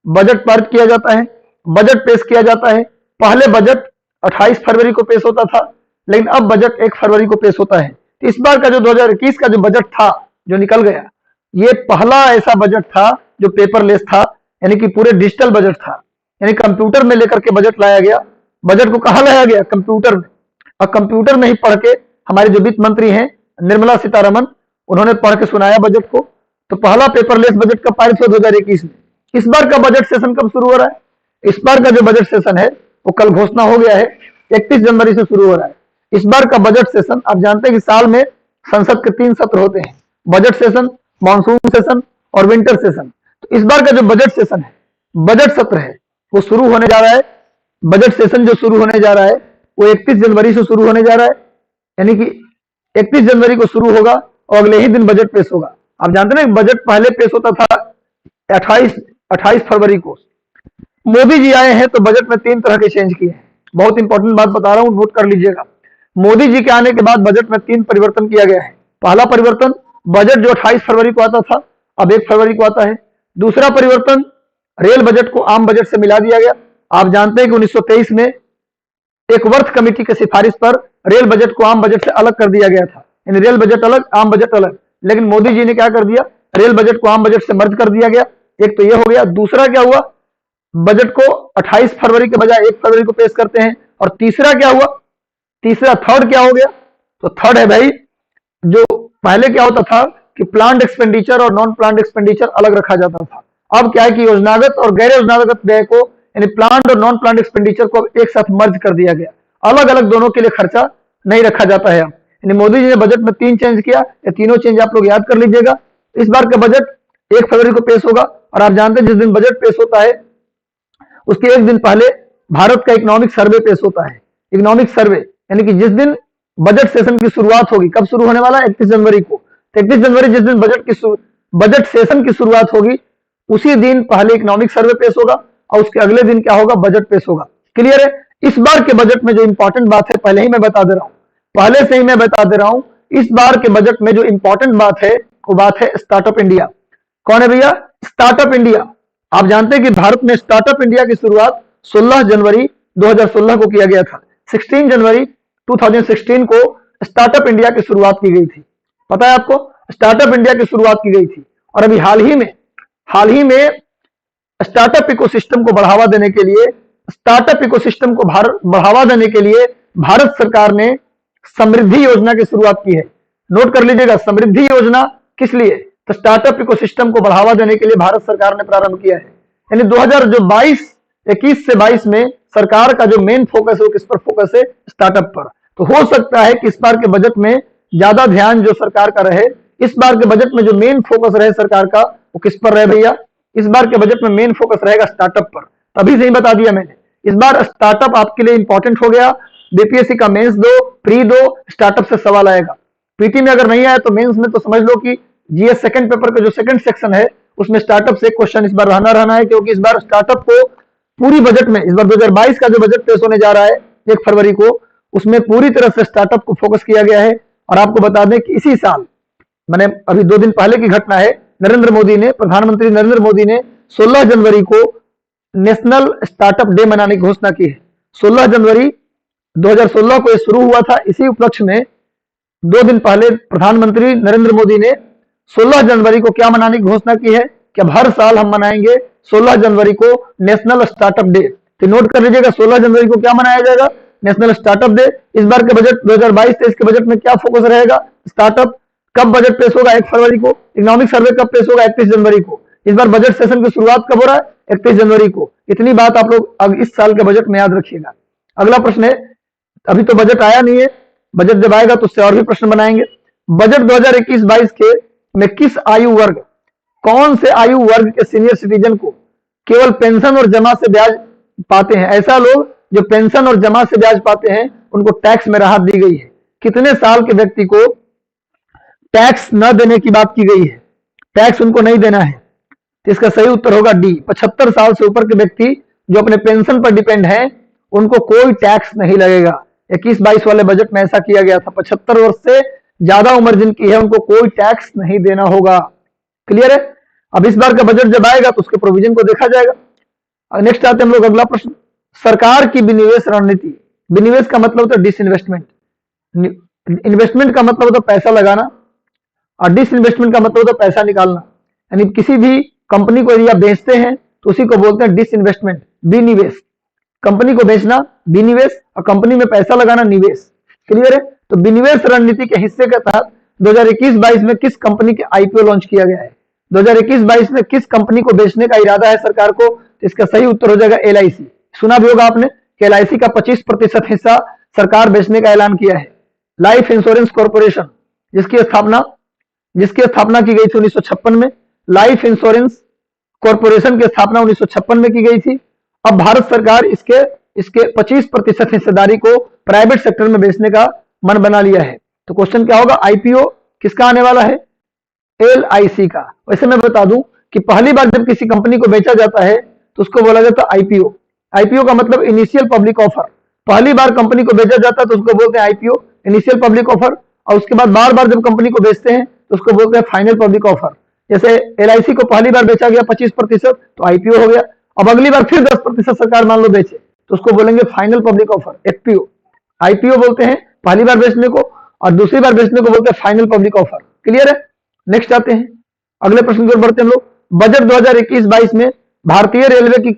S1: बजट पारित किया जाता है, बजट पेश किया जाता है। पहले बजट 28 फरवरी को पेश होता था, लेकिन अब बजट 1 फरवरी को पेश होता है। इस बार का जो 2021 का जो बजट था जो निकल गया, ये पहला ऐसा बजट था जो पेपरलेस था, यानी कि पूरे डिजिटल बजट था, यानी कंप्यूटर में लेकर के बजट लाया गया। बजट को कहाँ लाया गया? कंप्यूटर में। और कंप्यूटर में ही पढ़ के हमारे जो वित्त मंत्री हैं निर्मला सीतारमण, उन्होंने पढ़ के सुनाया बजट को। तो पहला पेपरलेस बजट कब पारित हुआ? 2021 में। इस बार का बजट सेशन कब शुरू हो रहा है? इस बार का जो बजट सेशन है वो कल घोषणा हो गया है, 31 जनवरी से शुरू हो रहा है। इस बार का बजट सेशन आप जानते हैं कि साल में संसद के 3 सत्र होते हैं, बजट सेशन, मानसून सेशन और विंटर सेशन। तो इस बार का जो बजट सेशन है, बजट सत्र है, वो शुरू होने जा रहा है। बजट सेशन जो शुरू होने जा रहा है वो 31 जनवरी से शुरू होने जा रहा है, यानी कि 31 जनवरी को शुरू होगा और अगले ही दिन बजट पेश होगा। आप जानते हैं बजट पहले पेश होता था 28 फरवरी को। मोदी जी आए हैं तो बजट में 3 तरह के चेंज किए हैं। बहुत इंपॉर्टेंट बात बता रहा हूं, नोट कर लीजिएगा। मोदी जी के आने के बाद बजट में 3 परिवर्तन किया गया है। पहला परिवर्तन, बजट जो 28 फरवरी को आता था अब 1 फरवरी को आता है। दूसरा परिवर्तन, रेल बजट को आम बजट से मिला दिया गया। आप जानते हैं कि 1923 में एक वर्थ कमेटी की सिफारिश पर रेल बजट को आम बजट से अलग कर दिया गया था, यानी रेल बजट अलग, आम बजट अलग। लेकिन मोदी जी ने क्या कर दिया? रेल बजट को आम बजट से मर्ज कर दिया गया। एक तो यह हो गया। दूसरा क्या हुआ? बजट को 28 फरवरी के बजाय 1 फरवरी को पेश करते हैं। और तीसरा क्या हुआ? थर्ड क्या हो गया? तो थर्ड है भाई, जो पहले क्या होता था कि प्लान्ड एक्सपेंडिचर और नॉन प्लान्ड एक्सपेंडिचर अलग रखा जाता था। अब क्या है कि योजनागत और गैर योजनागत व्यय को, यानी प्लान्ड और नॉन प्लान्ड एक्सपेंडिचर को एक साथ मर्ज कर दिया गया। अलग अलग दोनों के लिए खर्चा नहीं रखा जाता है। यानी मोदी जी ने बजट में 3 चेंज किया। ये तीनों चेंज आप लोग याद कर लीजिएगा। इस बार का बजट 1 फरवरी को पेश होगा और आप जानते हैं जिस दिन बजट पेश होता है उसके एक दिन पहले भारत का इकोनॉमिक सर्वे पेश होता है। इकोनॉमिक सर्वे यानी कि जिस दिन बजट सेशन की शुरुआत होगी, कब शुरू होने वाला है? 31 जनवरी को। 31 जनवरी जिस दिन बजट सेशन की शुरुआत होगी उसी दिन पहले इकोनॉमिक सर्वे पेश होगा और उसके अगले दिन क्या होगा? बजट पेश होगा। क्लियर है? इस बार के बजट में जो इंपॉर्टेंट बात है, पहले ही मैं बता दे रहा हूं, पहले से ही मैं बता दे रहा हूं, इस बार के बजट में जो इंपॉर्टेंट बात है वो बात है स्टार्टअप इंडिया। कौन है भैया? Startup India. आप जानते हैं कि भारत में स्टार्टअप इंडिया की शुरुआत 16 जनवरी 2016 को किया गया था। 16 जनवरी 2016 को स्टार्टअप इंडिया की शुरुआत की गई थी। पता है आपको, स्टार्टअप इंडिया की शुरुआत की गई थी। और अभी हाल ही में स्टार्टअप इकोसिस्टम को बढ़ावा देने के लिए, भारत सरकार ने समृद्धि योजना की शुरुआत की है। नोट कर लीजिएगा, समृद्धि योजना किस लिए? तो स्टार्टअप इकोसिस्टम को बढ़ावा देने के लिए भारत सरकार ने प्रारंभ किया है। यानी 2021 से 22 में सरकार का जो मेन फोकस है वो किस पर फोकस है? स्टार्टअप पर। तो हो सकता है कि इस बार के बजट में ज्यादा ध्यान जो सरकार का रहे, इस बार के बजट में जो मेन फोकस रहे सरकार का, वो किस पर रहे भैया? इस बार के बजट में मेन फोकस रहेगा स्टार्टअप पर। तभी से ही बता दिया मैंने, इस बार स्टार्टअप आपके लिए इंपॉर्टेंट हो गया। बीपीएससी का मेंस दो, प्री दो, स्टार्टअप से सवाल आएगा। पीटी में अगर नहीं आया तो मेंस में तो समझ लो कि जीएस सेकंड पेपर का जो सेकंड सेक्शन है उसमें स्टार्टअप से एक क्वेश्चन इस बार रहना है, क्योंकि इस बार स्टार्टअप को पूरी बजट में, इस बार 2022 का जो बजट पेश होने जा रहा है 1 फरवरी को, उसमें पूरी तरह से स्टार्टअप को फोकस किया गया है। और आपको बता दें कि इसी साल, मैंने अभी 2 दिन पहले की घटना है, प्रधानमंत्री नरेंद्र मोदी ने 16 जनवरी को नेशनल स्टार्टअप डे मनाने की घोषणा की है। 16 जनवरी 2016 को यह शुरू हुआ था। इसी उपलक्ष्य में 2 दिन पहले प्रधानमंत्री नरेंद्र मोदी ने 16 जनवरी को क्या मनाने की घोषणा की है कि अब हर साल हम मनाएंगे 16 जनवरी को नेशनल स्टार्टअप डे। तो नोट कर लीजिएगा, 16 जनवरी को क्या मनाया जाएगा? National startup day. इस बार के बजट 2022-23 के बजट में क्या फोकस रहेगा? स्टार्टअप। कब बजट पेश होगा? 1 फरवरी को। इकोनॉमिक सर्वे कब पेश होगा? 31 जनवरी को। इस बार बजट सेशन की शुरुआत कब हो रहा है? 31 जनवरी को। इतनी बात आप लोग अब इस साल के बजट में याद रखिएगा। अगला प्रश्न है, अभी तो बजट आया नहीं है, बजट जब आएगा तो उससे और भी प्रश्न बनाएंगे। बजट 2021-22 के में किस आयु वर्ग, कौन से आयु वर्ग के सीनियर सिटीजन को केवल पेंशन और जमा से ब्याज पाते हैं? ऐसा लोग जो पेंशन और जमा से ब्याज पाते हैं उनको टैक्स में राहत दी गई है। कितने साल के व्यक्ति को टैक्स न देने की बात की गई है? टैक्स उनको नहीं देना है। तो इसका सही उत्तर होगा डी, 75 साल से ऊपर के व्यक्ति जो अपने पेंशन पर डिपेंड हैं उनको कोई टैक्स नहीं लगेगा। 21-22 वाले बजट में ऐसा किया गया था। 75 वर्ष से ज्यादा उम्र जिनकी है उनको कोई टैक्स नहीं देना होगा। क्लियर है? अब इस बार का बजट जब आएगा तो उसके प्रोविजन को देखा जाएगा। नेक्स्ट आते हैं हम लोग अगला प्रश्न, सरकार की विनिवेश रणनीति। विनिवेश का मतलब होता है डिसइन्वेस्टमेंट, इन्वेस्टमेंट का मतलब होता है पैसा लगाना, और डिसइन्वेस्टमेंट का मतलब होता है पैसा निकालना। यानी किसी भी कंपनी को यदि आप बेचते हैं तो उसी को बोलते हैं डिसइन्वेस्टमेंट, विनिवेश। कंपनी को बेचना विनिवेश, और कंपनी में पैसा लगाना निवेश। क्लियर है? तो विनिवेश रणनीति के हिस्से के तहत 2021-22 में किस कंपनी के आईपीओ लॉन्च किया गया है? 2021-22 में किस कंपनी को बेचने का इरादा है सरकार को? तो इसका सही उत्तर हो जाएगा एलआईसी। सुना भी होगा आपने कि एलआईसी का 25% हिस्सा सरकार बेचने का ऐलान किया है। लाइफ इंश्योरेंस कॉर्पोरेशन, जिसकी स्थापना की गई थी 1956 में। लाइफ इंश्योरेंस कॉर्पोरेशन की स्थापना 1956 में की गई थी। अब भारत सरकार इसके 25% हिस्सेदारी को प्राइवेट सेक्टर में बेचने का मन बना लिया है। तो क्वेश्चन क्या होगा? आईपीओ किसका आने वाला है? एलआईसी का। वैसे मैं बता दूं कि पहली बार जब किसी कंपनी को बेचा जाता है तो उसको बोला जाता है आईपीओ। आईपीओ का मतलब इनिशियल पब्लिक ऑफर। पहली बार कंपनी को बेचा जाता है तो उसको बोलते हैं आईपीओ, इनिशियल पब्लिक ऑफर। और उसके बाद बार बार जब कंपनी को बेचते हैं तो उसको बोलते हैं फाइनल पब्लिक ऑफर। जैसे एलआईसी को पहली बार बेचा गया 25%, तो आईपीओ हो गया। अब अगली बार फिर 10% सरकार मान लो बेचे तो उसको बोलेंगे final public offer, FPO. IPO बोलते हैं पहली बार बेचने को, और दूसरी बार बेचने को बोलते हैं फाइनल पब्लिक ऑफर। क्लियर है? नेक्स्ट आते हैं अगले प्रश्न की ओर बढ़ते हैं हम लोग। बजट 2021-22 में भारतीय रेलवे को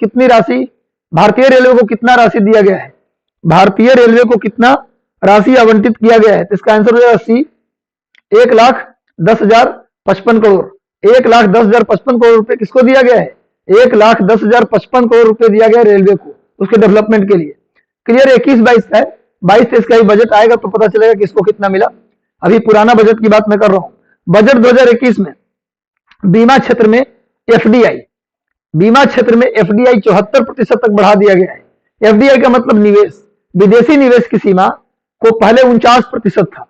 S1: कितना राशि दिया गया है? भारतीय रेलवे को कितना राशि आवंटित किया गया है? तो इसका आंसर हो जाएगा सी, 1,10,55 करोड़। 1,10,55 करोड़ रुपए किसको दिया गया है? 1,10,55 करोड़ रुपए दिया गया रेलवे को उसके डेवलपमेंट के लिए। क्लियर? 21-22 का है, 22-23 का ही बजट आएगा तो पता चलेगा किसको कितना मिला। अभी पुराना बजट की बात मैं कर रहा हूं। बजट 2021 में बीमा क्षेत्र में एफडीआई 74% तक बढ़ा दिया गया है। एफडीआई का मतलब निवेश, विदेशी निवेश की सीमा को पहले 49% था।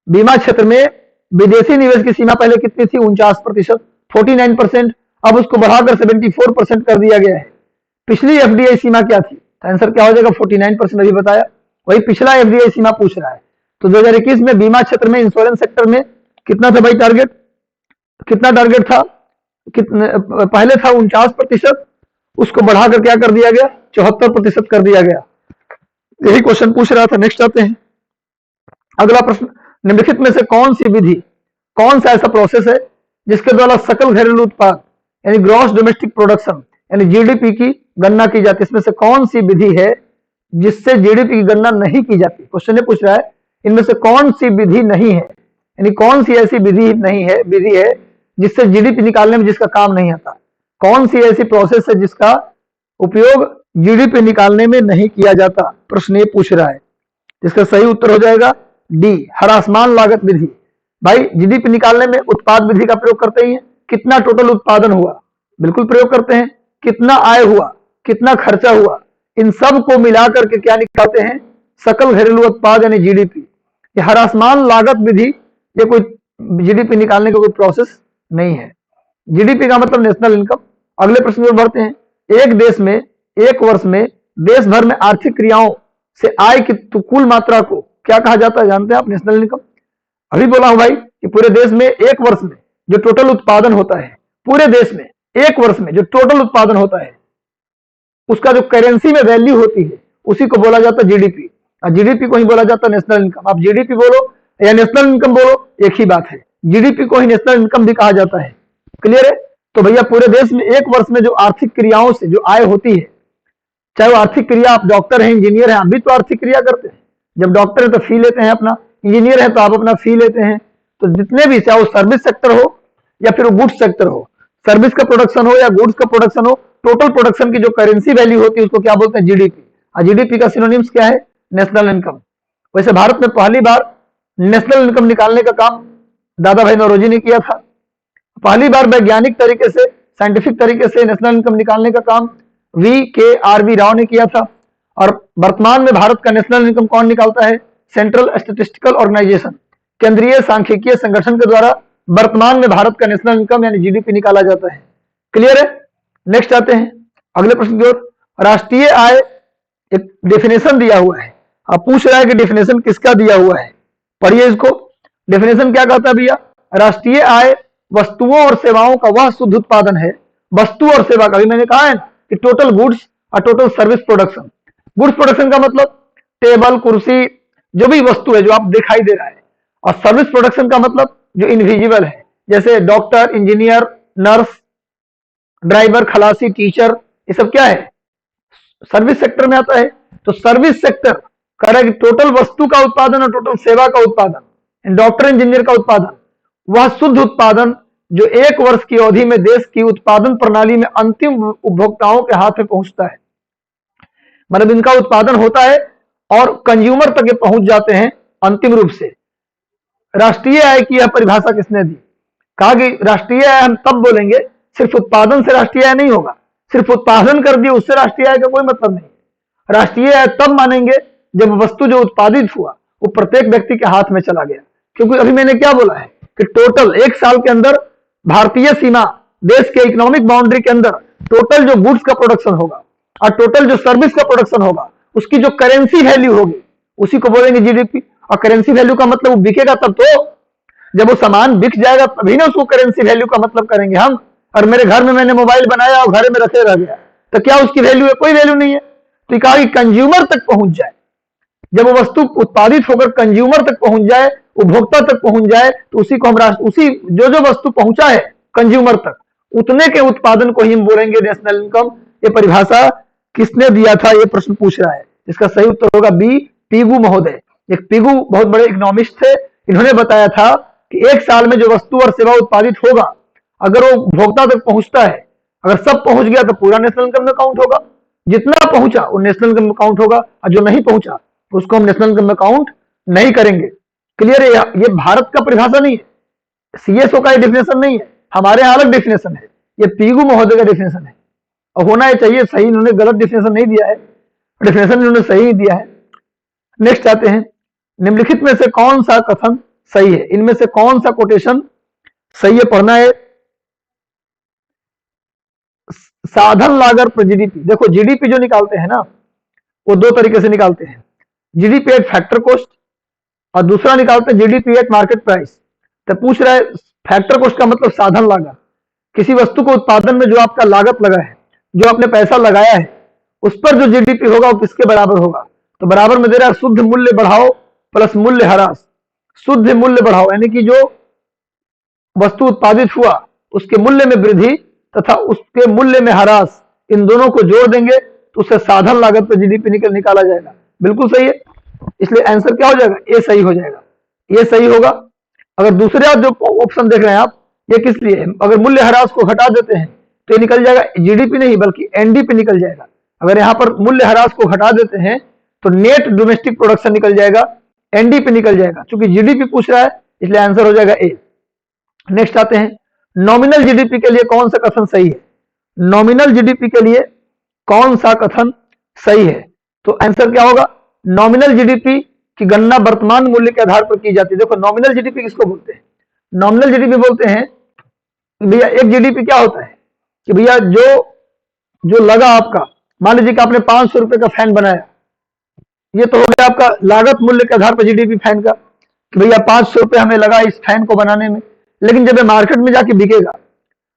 S1: बीमा क्षेत्र में विदेशी निवेश की सीमा पहले कितनी थी? 49%, 49%। अब उसको बढ़ाकर 74% कर दिया गया है। पिछली एफडीआई सीमा क्या थी? आंसर क्या हो जाएगा? 49%। अभी बताया, वही पिछला एफडीआई सीमा पूछ रहा है। तो 2021 में बीमा क्षेत्र में, इंश्योरेंस सेक्टर में कितना था भाई टारगेट? कितना टारगेट था? कितने पहले था 49%, उसको बढ़ाकर क्या कर दिया गया, 74% कर दिया गया। यही क्वेश्चन पूछ रहा था। नेक्स्ट आते हैं, अगला प्रश्न, निम्नलिखित में से कौन सी विधि, कौन सा ऐसा प्रोसेस है जिसके द्वारा सकल घरेलू उत्पाद यानी ग्रॉस डोमेस्टिक प्रोडक्शन यानी जीडीपी की गणना की जाती है? इसमें से कौन सी विधि है जिससे जीडीपी की गणना नहीं की जाती? क्वेश्चन ये पूछ रहा है इनमें से कौन सी विधि नहीं है, यानी कौन सी ऐसी विधि नहीं है, विधि है जिससे जीडीपी निकालने में जिसका काम नहीं आता? कौन सी ऐसी प्रोसेस है जिसका उपयोग जीडीपी निकालने में नहीं किया जाता? प्रश्न ये पूछ रहा है। इसका सही उत्तर हो जाएगा डी, ह्रासमान लागत विधि। भाई जीडीपी निकालने में उत्पाद विधि का प्रयोग करते ही है। कितना टोटल उत्पादन हुआ, बिल्कुल प्रयोग करते हैं। कितना आय हुआ, कितना खर्चा हुआ, इन सब को मिलाकर के क्या निकालते हैं, सकल घरेलू उत्पाद यानी जीडीपी। ये ह्रासमान लागत विधि, ये कोई जीडीपी निकालने का कोई प्रोसेस नहीं है। जीडीपी का मतलब नेशनल इनकम। अगले प्रश्न में बढ़ते हैं, एक देश में एक वर्ष में देश भर में आर्थिक क्रियाओं से आय की कुल मात्रा को क्या कहा जाता है, जानते हैं आप? National income. अभी बोला हूं भाई कि पूरे देश में एक वर्ष में जो टोटल उत्पादन होता है, पूरे देश में एक वर्ष में जो टोटल उत्पादन होता है, उसका जो करेंसी में वैल्यू होती है, उसी को बोला जाता है जीडीपी। और जीडीपी को ही बोला जाता है नेशनल इनकम। आप जीडीपी बोलो या नेशनल इनकम बोलो, एक ही बात है। जीडीपी को ही नेशनल इनकम भी कहा जाता है। क्लियर है? तो भैया पूरे देश में एक वर्ष में जो आर्थिक क्रियाओं से जो आय होती है, चाहे वो आर्थिक क्रिया, आप डॉक्टर हैं, इंजीनियर हैं, आप भी तो आर्थिक क्रिया करते हैं। जब डॉक्टर है तो फी लेते हैं अपना, इंजीनियर है तो आप अपना फी लेते हैं। तो जितने भी, चाहे वो सर्विस सेक्टर हो या फिर वो गुड्स सेक्टर हो, सर्विस का प्रोडक्शन हो या गुड्स का प्रोडक्शन हो, टोटल प्रोडक्शन की जो करेंसी वैल्यू होती है उसको क्या बोलते हैं, जीडीपी। और जीडीपी का सिनोनिम्स क्या है, नेशनल इनकम। वैसे भारत में पहली बार नेशनल इनकम निकालने का काम दादा भाई नौरोजी ने किया था। पहली बार वैज्ञानिक तरीके से, साइंटिफिक तरीके से नेशनल इनकम निकालने का काम VKRV राव ने किया था। और वर्तमान में भारत का नेशनल इनकम कौन निकालता है, सेंट्रल स्टैटिस्टिकल ऑर्गेनाइजेशन, केंद्रीय सांख्यिकीय संगठन के द्वारा वर्तमान में भारत का नेशनल इनकम यानी जीडीपी निकाला जाता है। क्लियर है? नेक्स्ट आते हैं अगले प्रश्न की ओर। राष्ट्रीय आय, एक डेफिनेशन दिया हुआ है। आप पूछ रहा है कि डेफिनेशन किसका दिया हुआ है, पढ़िए इसको। डेफिनेशन क्या कहता है भैया, राष्ट्रीय आय वस्तुओं और सेवाओं का वह शुद्ध उत्पादन है, वस्तु और सेवा का, भी मैंने कहा है ना कि टोटल गुड्स और total service production. Goods production का मतलब टेबल कुर्सी, जो भी वस्तु है जो आप दिखाई दे रहा है। और सर्विस प्रोडक्शन का मतलब जो इनविजिबल है, जैसे डॉक्टर, इंजीनियर, नर्स, ड्राइवर, खलासी, टीचर, ये सब क्या है, सर्विस सेक्टर में आता है। तो सर्विस सेक्टर कह रहा है कि टोटल वस्तु का उत्पादन और टोटल सेवा का उत्पादन, डॉक्टर इंजीनियर का उत्पादन, वह शुद्ध उत्पादन जो एक वर्ष की अवधि में देश की उत्पादन प्रणाली में अंतिम उपभोक्ताओं के हाथ में पहुंचता है। मतलब इनका उत्पादन होता है और कंज्यूमर तक ये पहुंच जाते हैं अंतिम रूप से। राष्ट्रीय आय की यह परिभाषा किसने दी? कहा कि राष्ट्रीय आय हम तब बोलेंगे, सिर्फ उत्पादन से राष्ट्रीय आय नहीं होगा, सिर्फ उत्पादन कर दिए उससे राष्ट्रीय आय का कोई मतलब नहीं। राष्ट्रीय आय तब मानेंगे जब वस्तु जो उत्पादित हुआ वो प्रत्येक व्यक्ति के हाथ में चला गया। क्योंकि अभी मैंने क्या बोला है कि टोटल एक साल के अंदर भारतीय सीमा, देश के इकोनॉमिक बाउंड्री के अंदर टोटल जो गुड्स का प्रोडक्शन होगा और टोटल जो सर्विस का प्रोडक्शन होगा, उसकी जो करेंसी वैल्यू होगी उसी को बोलेंगे जीडीपी। और करेंसी वैल्यू का मतलब वो बिकेगा तब तो, जब वो सामान बिक जाएगा तभी ना उसको करेंसी वैल्यू का मतलब करेंगे हम। और मेरे घर में मैंने मोबाइल बनाया और घर में रखे रह गया, तो क्या उसकी वैल्यू है? कोई वैल्यू नहीं है। तो कहा कि कंज्यूमर तक पहुंच जाए, जब वो वस्तु उत्पादित होकर कंज्यूमर तक पहुंच जाए, उपभोक्ता तक पहुंच जाए, तो उसी को हम उसी जो वस्तु पहुंचा है कंज्यूमर तक, उतने के उत्पादन को ही हम बोलेंगे नेशनल इनकम। ये परिभाषा किसने दिया था, ये प्रश्न पूछ रहा है। इसका सही उत्तर होगा बी, पिगू महोदय। एक पिगू बहुत बड़े इकोनॉमिस्ट थे, इन्होंने बताया था कि एक साल में जो वस्तु और सेवा उत्पादित होगा, अगर वो उपभोक्ता तक पहुंचता है, अगर सब पहुंच गया तो पूरा नेशनल इनकम में काउंट होगा। जितना पहुंचा वो नेशनल इनकम में काउंट होगा, और जो नहीं पहुंचा उसको हम नेशनल इनकम में काउंट नहीं करेंगे। क्लियर है? ये भारत का परिभाषा नहीं है, सीएसओ का डेफिनेशन नहीं है, हमारे यहाँ अलग डेफिनेशन है। ये पिगू महोदय का डेफिनेशन है और होना चाहिए सही। इन्होंने गलत डेफिनेशन नहीं दिया है, डेफिनेशन इन्होंने सही दिया है। नेक्स्ट आते हैं, निम्नलिखित में से कौन सा कथन सही है, इनमें से कौन सा कोटेशन सही है, पढ़ना है। साधन लागत पर जीडीपी। देखो जीडीपी जो निकालते हैं ना, वो दो तरीके से निकालते हैं, जीडीपी एट फैक्टर कॉस्ट और दूसरा निकालते हैं जीडीपी एट मार्केट प्राइस। तो पूछ रहा है फैक्टर कॉस्ट का मतलब साधन लागत, किसी वस्तु को उत्पादन में जो आपका लागत लगा है, जो आपने पैसा लगाया है, उस पर जो जीडीपी होगा वो किसके बराबर होगा? तो बराबर में दे रहा है शुद्ध मूल्य बढ़ाओ प्लस मूल्य ह्रास। शुद्ध मूल्य बढ़ाओ यानी कि जो वस्तु उत्पादित हुआ उसके मूल्य में वृद्धि तथा उसके मूल्य में ह्रास, इन दोनों को जोड़ देंगे तो उससे साधन लागत पर जीडीपी निकाला जाएगा। बिल्कुल सही है, इसलिए आंसर क्या हो जाएगा? ए सही हो जाएगा, ये सही होगा। अगर दूसरे आप जो ऑप्शन देख रहे हैं आप, ये किस लिए है? अगर मूल्य ह्रास को घटा देते हैं तो ये निकल जाएगा जीडीपी नहीं बल्कि एनडीपी निकल जाएगा। अगर यहाँ पर मूल्य ह्रास को घटा देते हैं तो नेट डोमेस्टिक प्रोडक्शन निकल जाएगा, एनडीपी निकल जाएगा। चूंकि जीडीपी पूछ रहा है इसलिए आंसर हो जाएगा ए। नेक्स्ट आते हैं, नॉमिनल जीडीपी के लिए कौन सा कथन सही है? नॉमिनल जीडीपी के लिए कौन सा कथन सही है? तो आंसर क्या होगा? नॉमिनल जीडीपी की गणना वर्तमान मूल्य के आधार पर की जाती है। देखो नॉमिनल जीडीपी किसको बोलते हैं? नॉमिनल जीडीपी बोलते हैं भैया, एक जीडीपी क्या होता है कि भैया जो लगा आपका, मान लीजिए कि आपने 500 रुपए का फैन बनाया, ये तो हो गया आपका लागत मूल्य के आधार पर जीडीपी फैन का, कि भैया 500 रुपए हमें लगा इस फैन को बनाने में। लेकिन जब ये मार्केट में जाके बिकेगा,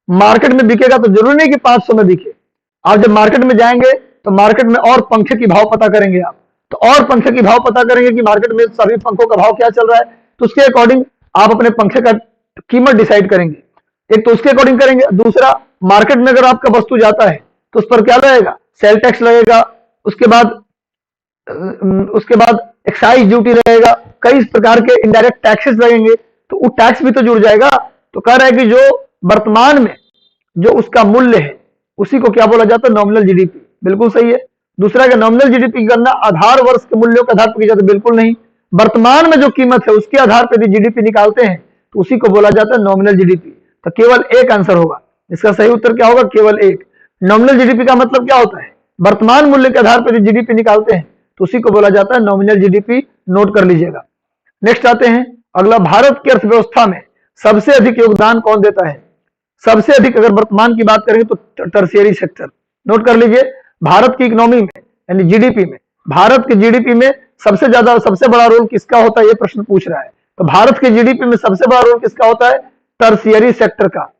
S1: मार्केट में बिकेगा तो जरूरी नहीं कि 500 में बिके। आप जब मार्केट में जाएंगे तो मार्केट में और पंखे की भाव पता करेंगे आप, तो और पंखे की भाव पता करेंगे कि मार्केट में सभी पंखों का भाव क्या चल रहा है, तो उसके अकॉर्डिंग आप अपने पंखे का कीमत डिसाइड करेंगे। एक तो उसके अकॉर्डिंग करेंगे, दूसरा मार्केट में अगर आपका वस्तु जाता है तो उस पर क्या लगेगा? सेल टैक्स लगेगा, उसके बाद एक्साइज ड्यूटी लगेगा, कई प्रकार के इनडायरेक्ट टैक्सेस लगेंगे, तो वो टैक्स भी तो जुड़ जाएगा। तो कह रहा है कि जो वर्तमान में जो उसका मूल्य है उसी को क्या बोला जाता है? Nominal GDP. बिल्कुल सही है। दूसरा का नॉमिनल जीडीपी की गणना आधार वर्ष के मूल्यों के आधार पर की जाती है। बिल्कुल नहीं, वर्तमान में जो कीमत है उसके आधार पर यदि जीडीपी निकालते हैं तो उसी को बोला जाता है नॉमिनल जीडीपी। तो केवल एक आंसर होगा, इसका सही उत्तर क्या होगा? केवल एक। नॉमिनल जीडीपी का मतलब क्या होता है? वर्तमान मूल्य के आधार पर जीडीपी निकालते हैं तो उसी को बोला जाता है नॉमिनल जीडीपी। नोट कर लीजिएगा। नेक्स्ट आते हैं अगला, भारत की अर्थव्यवस्था में सबसे अधिक योगदान कौन देता है? सबसे अधिक अगर वर्तमान की बात करेंगे तो टर्शियरी सेक्टर। नोट कर लीजिए, भारत की इकोनॉमी में यानी जीडीपी में, भारत के जीडीपी में सबसे ज्यादा सबसे बड़ा रोल किसका होता है? ये प्रश्न पूछ रहा है। तो भारत के जीडीपी में सबसे बड़ा रोल किसका होता है? टर्शियरी सेक्टर का।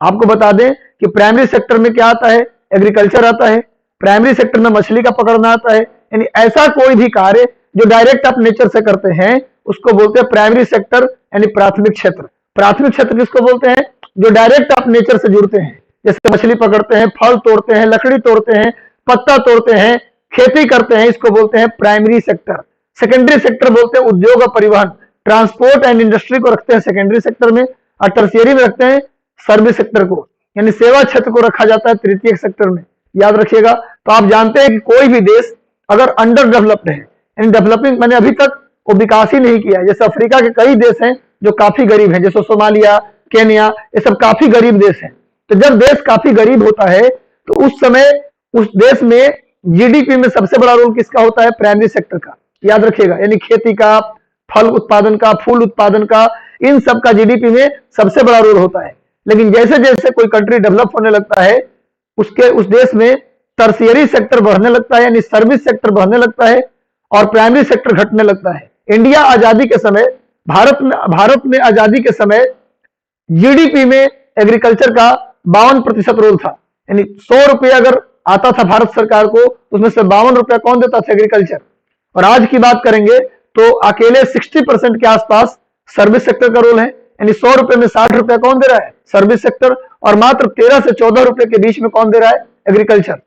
S1: आपको बता दें कि प्राइमरी सेक्टर में क्या आता है? एग्रीकल्चर आता है। प्राइमरी सेक्टर में मछली का पकड़ना आता है। यानी ऐसा कोई भी कार्य जो डायरेक्ट आप नेचर से करते हैं उसको बोलते हैं प्राइमरी सेक्टर यानी प्राथमिक क्षेत्र। प्राथमिक क्षेत्र किसको बोलते हैं? जो डायरेक्ट आप नेचर से जुड़ते हैं, जैसे मछली पकड़ते हैं, फल तोड़ते हैं, लकड़ी तोड़ते हैं, पत्ता तोड़ते हैं, खेती करते हैं, इसको बोलते हैं प्राइमरी सेक्टर। सेकेंडरी सेक्टर बोलते हैं उद्योग और परिवहन, ट्रांसपोर्ट एंड इंडस्ट्री को रखते हैं सेकेंडरी सेक्टर में, और टर्शियरी में रखते हैं सर्विस सेक्टर को, यानी सेवा क्षेत्र को रखा जाता है तृतीय सेक्टर में। याद रखिएगा। तो आप जानते हैं कि कोई भी देश अगर अंडर डेवलप्ड है यानी डेवलपिंग मैंने अभी तक वो विकास ही नहीं किया है, जैसे अफ्रीका के कई देश हैं जो काफी गरीब हैं, जैसे सोमालिया, केनिया, ये सब काफी गरीब देश हैं। तो जब देश काफी गरीब होता है तो उस समय उस देश में जीडीपी में सबसे बड़ा रोल किसका होता है? प्राइमरी सेक्टर का। याद रखिएगा, यानी खेती का, फल उत्पादन का, फूल उत्पादन का, इन सब का जीडीपी में सबसे बड़ा रोल होता है। लेकिन जैसे जैसे कोई कंट्री डेवलप होने लगता है उस देश में टर्शियरी सेक्टर बढ़ने लगता है यानी सर्विस सेक्टर बढ़ने लगता है और प्राइमरी सेक्टर घटने लगता है। इंडिया आजादी के समय, भारत में आजादी के समय जीडीपी में एग्रीकल्चर का 52% रोल था। यानी 100 रुपये अगर आता था भारत सरकार को, उसमें से 52 रुपया कौन देता था? एग्रीकल्चर। और आज की बात करेंगे तो अकेले 60% के आसपास सर्विस सेक्टर का रोल है। यानी 100 रुपए में 60 रुपया कौन दे रहा है? Service sector. और मात्र 13 से 14 रुपए के बीच में कौन दे रहा है? एग्रीकल्चर।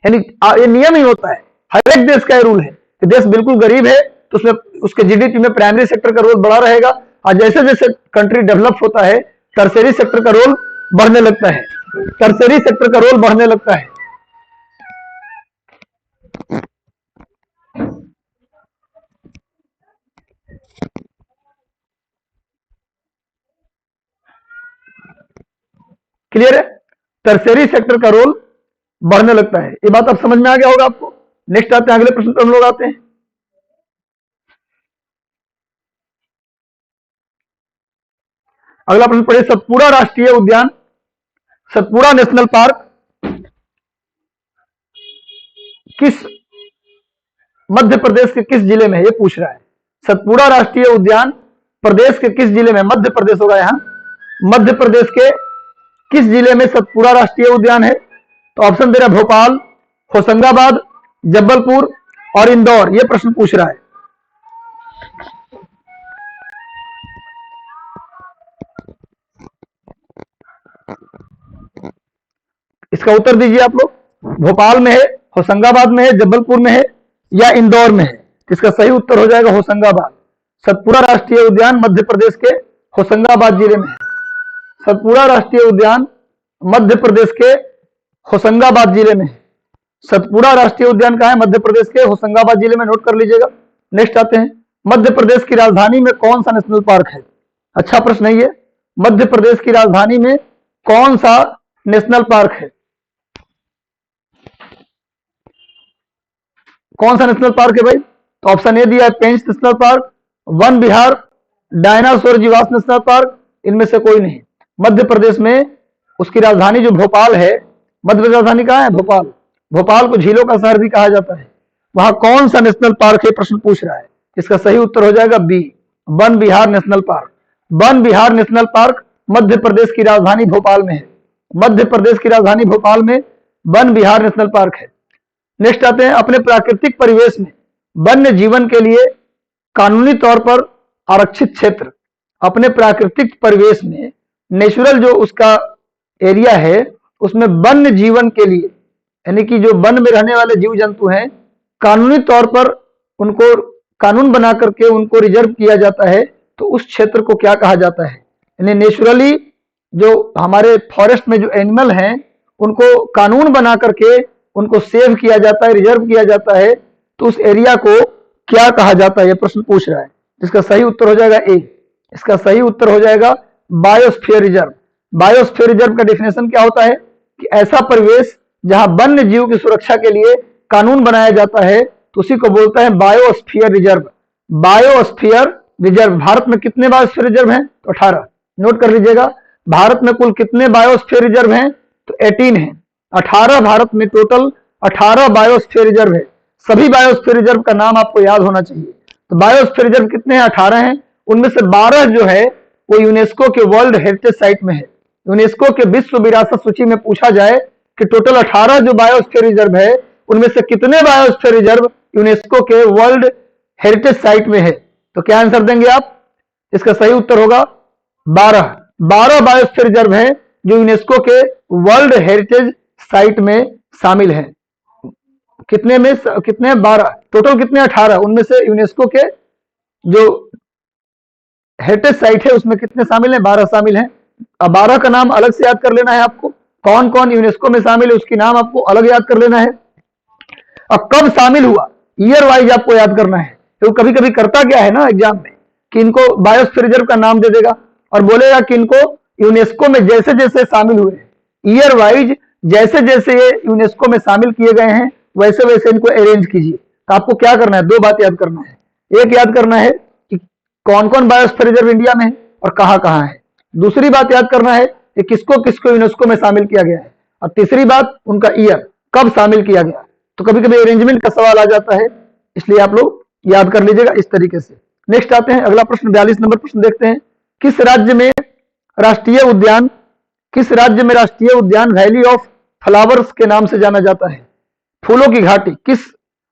S1: यानी ये नियम ही होता है, हर एक देश का ये रूल है कि देश बिल्कुल गरीब है तो उसमें उसके जीडीपी में प्राइमरी सेक्टर का रोल बढ़ा रहेगा, और जैसे जैसे कंट्री डेवलप होता है टर्शियरी सेक्टर का रोल बढ़ने लगता है। टर्शियरी सेक्टर का रोल बढ़ने लगता है। क्लियर है? टर्शियरी सेक्टर का रोल बढ़ने लगता है। ये बात अब समझ में आ गया होगा आपको। नेक्स्ट आते हैं, अगले प्रश्न पर हम लोग आते हैं। अगला प्रश्न पढ़िए, सतपुड़ा राष्ट्रीय उद्यान, सतपुड़ा नेशनल पार्क किस मध्य प्रदेश के किस जिले में है? ये पूछ रहा है। सतपुड़ा राष्ट्रीय उद्यान प्रदेश के किस जिले में? मध्य प्रदेश होगा। यहां मध्य प्रदेश के किस जिले में सतपुड़ा राष्ट्रीय उद्यान है? तो ऑप्शन दे रहा है भोपाल, होशंगाबाद, जबलपुर और इंदौर। ये प्रश्न पूछ रहा है। इसका उत्तर दीजिए आप लोग। भोपाल में है, होशंगाबाद में है, जबलपुर में है या इंदौर में है? इसका सही उत्तर हो जाएगा होशंगाबाद। सतपुड़ा राष्ट्रीय उद्यान मध्य प्रदेश के होशंगाबाद जिले में है। सतपुड़ा राष्ट्रीय उद्यान मध्य प्रदेश के होशंगाबाद जिले में है। सतपुड़ा राष्ट्रीय उद्यान कहाँ है? मध्य प्रदेश के होशंगाबाद जिले में, नोट कर लीजिएगा। नेक्स्ट आते हैं, मध्य प्रदेश की राजधानी में कौन सा नेशनल पार्क है? अच्छा प्रश्न है ये। मध्य प्रदेश की राजधानी में कौन सा नेशनल पार्क है? कौन सा नेशनल पार्क है भाई? तो ऑप्शन ए दिया है पेंच नेशनल पार्क, वन विहार, डायनासोर जीवाश्म नेशनल पार्क, इनमें से कोई नहीं। मध्य प्रदेश में उसकी राजधानी जो भोपाल है, मध्य प्रदेश राजधानी कहाँ है? भोपाल। भोपाल को झीलों का शहर भी कहा जाता है। वहां कौन सा नेशनल पार्क है प्रश्न पूछ रहा है। इसका सही उत्तर हो जाएगा बी, वन विहार नेशनल पार्क। वन विहार नेशनल पार्क मध्य प्रदेश की राजधानी भोपाल में है। मध्य प्रदेश की राजधानी भोपाल में वन विहार नेशनल पार्क है। नेक्स्ट आते हैं, अपने प्राकृतिक परिवेश में वन्य जीवन के लिए कानूनी तौर पर आरक्षित क्षेत्र। अपने प्राकृतिक परिवेश में नेचुरल जो उसका एरिया है, उसमें वन्य जीवन के लिए, यानी कि जो वन में रहने वाले जीव जंतु हैं, कानूनी तौर पर उनको कानून बना करके उनको रिजर्व किया जाता है। तो उस क्षेत्र को क्या कहा जाता है? यानी नेचुरली जो हमारे फॉरेस्ट में जो एनिमल हैं, उनको कानून बना करके उनको सेव किया जाता है, रिजर्व किया जाता है। तो उस एरिया को क्या कहा जाता है? ये प्रश्न पूछ रहा है। इसका सही उत्तर हो जाएगा ए। इसका सही उत्तर हो जाएगा बायोस्फीयर रिजर्व। बायोस्फीयर रिजर्व का डेफिनेशन क्या होता है कि ऐसा परिवेश जहां वन्य जीव की सुरक्षा के लिए कानून बनाया जाता है, तो उसी को बोलता है biosphere reserve. Biosphere reserve. Bharat में कितने बायोस्फीयर रिजर्व हैं? तो 18। नोट कर लीजिएगा, भारत में कुल कितने बायोस्फीयर रिजर्व हैं? तो 18 है। 18 भारत में टोटल 18 बायोस्फीयर रिजर्व है। सभी बायोस्फीयर रिजर्व का नाम आपको याद होना चाहिए। तो बायोस्फीयर रिजर्व कितने हैं? 18 हैं। उनमें से 12 जो है वो यूनेस्को के वर्ल्ड हेरिटेज साइट में है। यूनेस्को के विश्व विरासत सूची में पूछा जाए कि टोटल 18 जो बायोस्फीयर रिजर्व है, उनमें से कितने बायोस्फीयर रिजर्व यूनेस्को के वर्ल्ड हेरिटेज साइट में है, तो क्या आंसर देंगे आप? इसका सही उत्तर होगा 12। 12 बायोस्फीयर रिजर्व है जो यूनेस्को के वर्ल्ड हेरिटेज साइट में शामिल है। कितने में? कितने? 12 टोटल। कितने? 18। उनमें से यूनेस्को के जो हेरिटेज साइट है उसमें कितने शामिल हैं? 12 शामिल हैं। अब 12 का नाम अलग से याद कर लेना है आपको। कौन कौन यूनेस्को में शामिल है उसकी नाम आपको अलग याद कर लेना है। अब कब शामिल हुआ, ईयर वाइज आपको याद करना है। तो कभी कभी करता क्या है ना एग्जाम में कि इनको बायोस्फीयर रिजर्व का नाम दे देगा और बोलेगा कि इनको यूनेस्को में जैसे जैसे शामिल हुए, ईयर वाइज जैसे जैसे ये यूनेस्को में शामिल किए गए हैं, वैसे वैसे इनको अरेंज कीजिए। तो आपको क्या करना है? 2 बात याद करना है। एक याद करना है कि कौन कौन बायोस्फीयर रिजर्व इंडिया में है और कहाँ कहाँ है। दूसरी बात याद करना है कि किसको किसको यूनेस्को में शामिल किया गया है। और तीसरी बात उनका ईयर, कब शामिल किया गया। तो कभी कभी अरेंजमेंट का सवाल आ जाता है, इसलिए आप लोग याद कर लीजिएगा इस तरीके से। नेक्स्ट आते हैं, अगला प्रश्न 42 नंबर प्रश्न देखते हैं। किस राज्य में राष्ट्रीय उद्यान वैली ऑफ फ्लावर्स के नाम से जाना जाता है? फूलों की घाटी। किस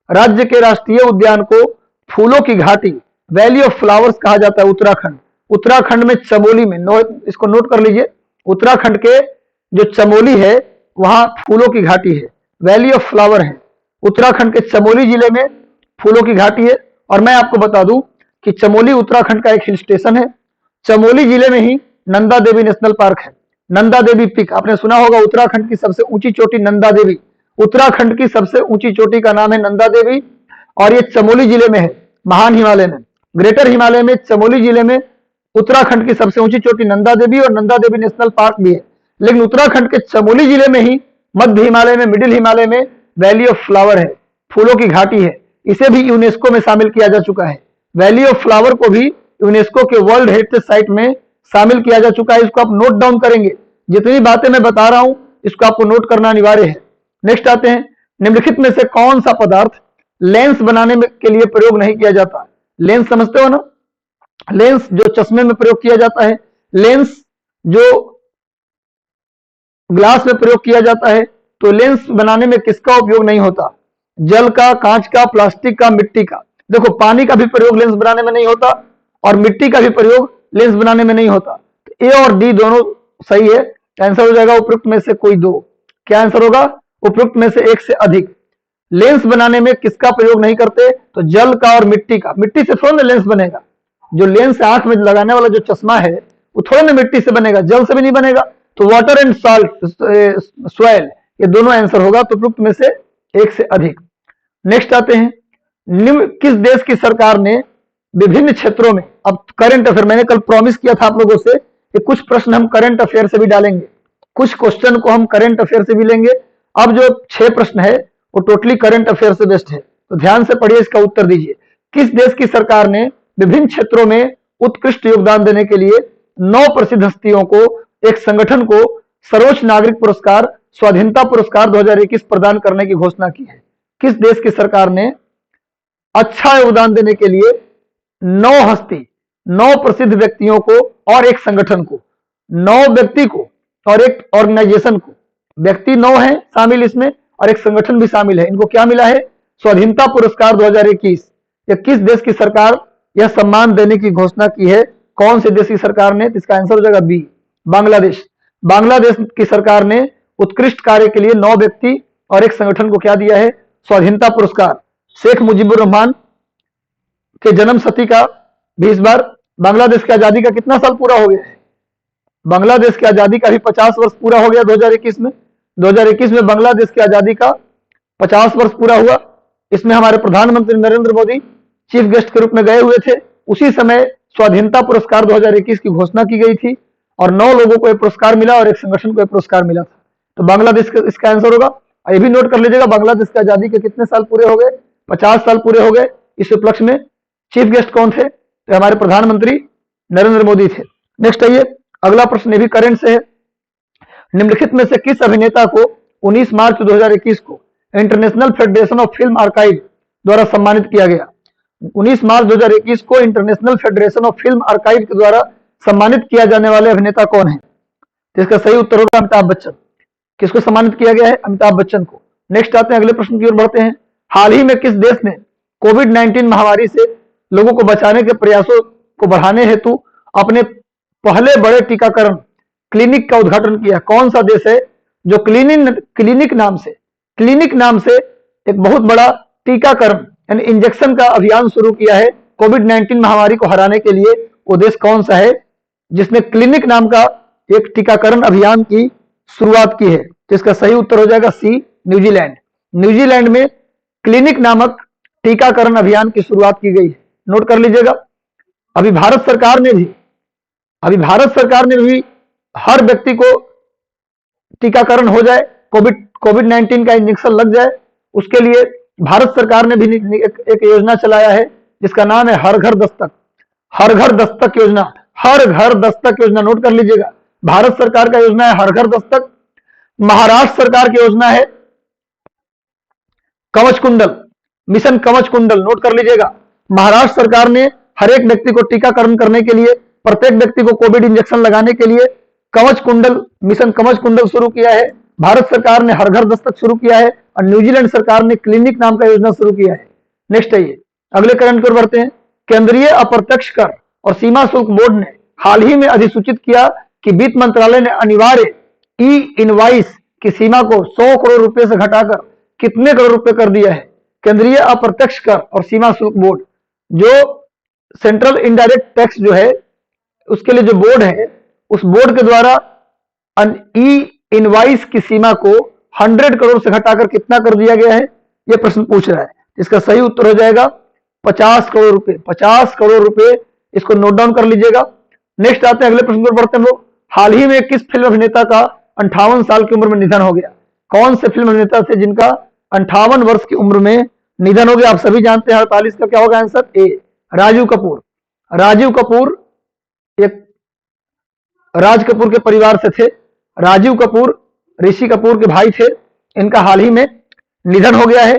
S1: राज्य के राष्ट्रीय उद्यान को फूलों की घाटी, वैली ऑफ फ्लावर्स कहा जाता है? उत्तराखंड। उत्तराखंड में चमोली में, इसको नोट कर लीजिए। उत्तराखंड के जो चमोली है वहां फूलों की घाटी है, वैली ऑफ फ्लावर है। उत्तराखंड के चमोली जिले में फूलों की घाटी है। और मैं आपको बता दूं कि चमोली उत्तराखंड का एक हिल स्टेशन है। चमोली जिले में ही नंदा देवी नेशनल पार्क है। नंदा देवी पीक आपने सुना होगा, उत्तराखंड की सबसे ऊंची चोटी नंदा देवी। उत्तराखंड की सबसे ऊंची चोटी का नाम है नंदा देवी और ये चमोली जिले में है, महान हिमालय में, ग्रेटर हिमालय में। चमोली जिले में उत्तराखंड की सबसे ऊंची चोटी नंदा देवी और नंदा देवी नेशनल पार्क भी है। लेकिन उत्तराखंड के चमोली जिले में ही मध्य हिमालय में, मिडिल हिमालय में वैली ऑफ फ्लावर है, फूलों की घाटी है। इसे भी यूनेस्को में शामिल किया जा चुका है। वैली ऑफ फ्लावर को भी यूनेस्को के वर्ल्ड हेरिटेज साइट में शामिल किया जा चुका है। इसको आप नोट डाउन करेंगे। जितनी बातें मैं बता रहा हूं इसको आपको नोट करना अनिवार्य है। नेक्स्ट आते हैं, निम्नलिखित में से कौन सा पदार्थ लेंस बनाने के लिए प्रयोग नहीं किया जाता? लेंस समझते हो ना, लेंस जो चश्मे में प्रयोग किया जाता है, लेंस जो ग्लास में प्रयोग किया जाता है, तो लेंस बनाने में किसका उपयोग नहीं होता? जल का, कांच का, प्लास्टिक का, मिट्टी का। देखो पानी का भी प्रयोग लेंस बनाने में नहीं होता और मिट्टी का भी प्रयोग लेंस बनाने में नहीं होता। तो ए और डी दोनों सही है। आंसर हो जाएगा उपयुक्त में से कोई दो। क्या आंसर होगा? उपयुक्त में से एक से अधिक। लेंस बनाने में किसका प्रयोग नहीं करते? तो जल का और मिट्टी का। मिट्टी से थोड़ा ना लेंस बनेगा। जो लेंस आंख में लगाने वाला जो चश्मा है वो थोड़ा ना मिट्टी से बनेगा, जल से भी नहीं बनेगा। तो वाटर एंड सॉल्ट, सॉइल, ये दोनों आंसर होगा। तो उपयुक्त में से एक से अधिक। नेक्स्ट आते हैं, निम्न किस देश की सरकार ने विभिन्न क्षेत्रों में, अब करंट अफेयर, मैंने कल प्रॉमिस किया था आप लोगों से कि कुछ प्रश्न हम करंट अफेयर से भी डालेंगे, कुछ क्वेश्चन को हम करंट अफेयर से भी लेंगे। अब जो 6 प्रश्न है वो टोटली करंट अफेयर से बेस्ड है, तो ध्यान से पढ़िए, इसका उत्तर दीजिए। किस देश की सरकार ने विभिन्न क्षेत्रों में उत्कृष्ट योगदान देने के लिए 9 प्रसिद्ध हस्तियों को, एक संगठन को सर्वोच्च नागरिक पुरस्कार, स्वाधीनता पुरस्कार 2021 प्रदान करने की घोषणा की है? किस देश की सरकार ने अच्छा योगदान देने के लिए 9 हस्ती, 9 प्रसिद्ध व्यक्तियों को और एक संगठन को, 9 व्यक्ति को और एक ऑर्गेनाइजेशन को, व्यक्ति 9 है शामिल इसमें और एक संगठन भी शामिल है, इनको क्या मिला है? स्वाधीनता पुरस्कार 2021। या किस देश की सरकार यह सम्मान देने की घोषणा की है? कौन से देश की सरकार ने? इसका आंसर हो जाएगा बी, बांग्लादेश। बांग्लादेश की सरकार ने उत्कृष्ट कार्य के लिए 9 व्यक्ति और एक संगठन को क्या दिया है? स्वाधीनता पुरस्कार। शेख मुजीबुर रहमान के जन्म शती का भी इस बार बांग्लादेश की आजादी का कितना साल पूरा हो गया है? बांग्लादेश की आजादी का भी 50 वर्ष पूरा हो गया 2021 में। 2021 में बांग्लादेश की आजादी का 50 वर्ष पूरा हुआ। इसमें हमारे प्रधानमंत्री नरेंद्र मोदी चीफ गेस्ट के रूप में गए हुए थे। उसी समय स्वाधीनता पुरस्कार 2021 की घोषणा की गई थी और 9 लोगों को यह पुरस्कार मिला और एक संगठन को यह पुरस्कार मिला था। तो बांग्लादेश का इसका आंसर होगा। ये भी नोट कर लीजिएगा, बांग्लादेश की आजादी के कितने साल पूरे हो गए? 50 साल पूरे हो गए। इस उपलक्ष्य में चीफ गेस्ट कौन थे? तो हमारे प्रधानमंत्री नरेंद्र मोदी थे। नेक्स्ट आइए, अगला प्रश्न भी करंट से है। निम्नलिखित में से किस अभिनेता को 19 मार्च 2021 को international federation of film archive द्वारा सम्मानित किया गया? 19 मार्च 2021 को international federation of film archive के द्वारा सम्मानित किया जाने वाले अभिनेता कौन है? तो इसका सही उत्तर होगा अमिताभ बच्चन। किसको सम्मानित किया गया है? अमिताभ बच्चन को। नेक्स्ट आते हैं, अगले प्रश्न की ओर बढ़ते हैं। हाल ही में किस देश ने कोविड-19 महामारी से लोगों को बचाने के प्रयासों को बढ़ाने हेतु अपने पहले बड़े टीकाकरण क्लिनिक का उद्घाटन किया? कौन सा देश है जो क्लिनिक नाम से एक बहुत बड़ा टीकाकरण यानी इंजेक्शन का अभियान शुरू किया है कोविड-19 महामारी को हराने के लिए? वो देश कौन सा है जिसने क्लिनिक नाम का एक टीकाकरण अभियान की शुरुआत की है? तो इसका सही उत्तर हो जाएगा सी, न्यूजीलैंड। न्यूजीलैंड में क्लिनिक नामक टीकाकरण अभियान की शुरुआत की गई है, नोट कर लीजिएगा। अभी भारत सरकार ने भी हर व्यक्ति को टीकाकरण हो जाए, कोविड-19 का इंजेक्शन लग जाए, उसके लिए भारत सरकार ने भी एक योजना चलाया है जिसका नाम है हर घर दस्तक। हर घर दस्तक योजना, हर घर दस्तक योजना, नोट कर लीजिएगा। भारत सरकार का योजना है हर घर दस्तक। महाराष्ट्र सरकार की योजना है कवच कुंडल, मिशन कवच कुंडल, नोट कर लीजिएगा। महाराष्ट्र सरकार ने हर एक व्यक्ति को टीकाकरण करने के लिए, प्रत्येक व्यक्ति को कोविड इंजेक्शन लगाने के लिए कवच कुंडल, मिशन कवच कुंडल शुरू किया है। भारत सरकार ने हर घर दस्तक शुरू किया है और न्यूजीलैंड सरकार ने क्लिनिक नाम का योजना शुरू किया है। नेक्स्ट आइए, अगले करंट की ओर बढ़ते हैं। केंद्रीय अप्रत्यक्ष कर और सीमा शुल्क बोर्ड ने हाल ही में अधिसूचित किया कि वित्त मंत्रालय ने अनिवार्य ई इनवाइस की सीमा को 100 करोड़ रुपए से घटाकर कितने करोड़ रुपए कर दिया है? केंद्रीय अप्रत्यक्ष कर और सीमा शुल्क बोर्ड, जो सेंट्रल इनडायरेक्ट टैक्स जो है उसके लिए जो बोर्ड है, उस बोर्ड के द्वारा ई इनवाइस की सीमा को 100 करोड़ से घटाकर कितना कर दिया गया है? यह प्रश्न पूछ रहा है। इसका सही उत्तर हो जाएगा 50 करोड़ रुपए। 50 करोड़ रुपए, इसको नोट डाउन कर लीजिएगा। नेक्स्ट आते हैं, अगले प्रश्न पर बढ़ते हैं लोग। हाल ही में किस फिल्म अभिनेता का 58 साल की उम्र में निधन हो गया? कौन से फिल्म अभिनेता थे जिनका 58 वर्ष की उम्र में निधन हो गया? आप सभी जानते हैं 48 का क्या होगा आंसर? ए, राजीव कपूर। राजीव कपूर एक राज कपूर के परिवार से थे। राजीव कपूर ऋषि कपूर के भाई थे। इनका हाल ही में निधन हो गया है।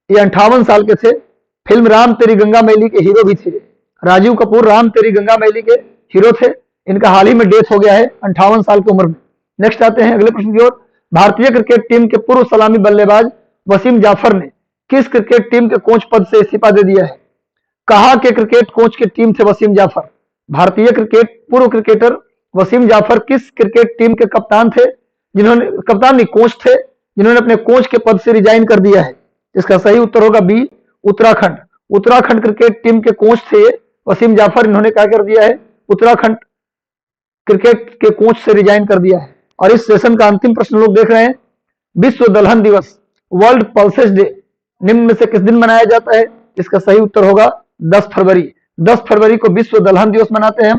S1: ये 58 साल के थे। फिल्म राम तेरी गंगा मैली के हीरो भी थे। राजीव कपूर राम तेरी गंगा मैली के हीरो थे। इनका हाल ही में डेथ हो गया है 58 साल की उम्र में। नेक्स्ट आते हैं अगले प्रश्न की ओर। भारतीय क्रिकेट टीम के पूर्व सलामी बल्लेबाज वसीम जाफर ने किस क्रिकेट टीम के कोच पद से इस्तीफा दे दिया है? कहा के क्रिकेट कोच की टीम थे वसीम जाफर। भारतीय क्रिकेट पूर्व क्रिकेटर वसीम जाफर किस क्रिकेट टीम के कप्तान थे, जिन्होंने कप्तान नहीं कोच थे, जिन्होंने अपने कोच के पद से रिजाइन कर दिया है? इसका सही उत्तर होगा B, Uttarakhand. Uttarakhand cricket team के कोच थे वसीम जाफर, इन्होंने क्या कर दिया है? उत्तराखंड क्रिकेट के कोच से रिजाइन कर दिया है। और इस सेशन का अंतिम प्रश्न लोग देख रहे हैं, विश्व दलहन दिवस वर्ल्ड पल्सेस डे निम्न में से किस दिन मनाया जाता है? इसका सही उत्तर होगा 10 फरवरी। 10 फरवरी को विश्व दलहन दिवस मनाते हैं हम।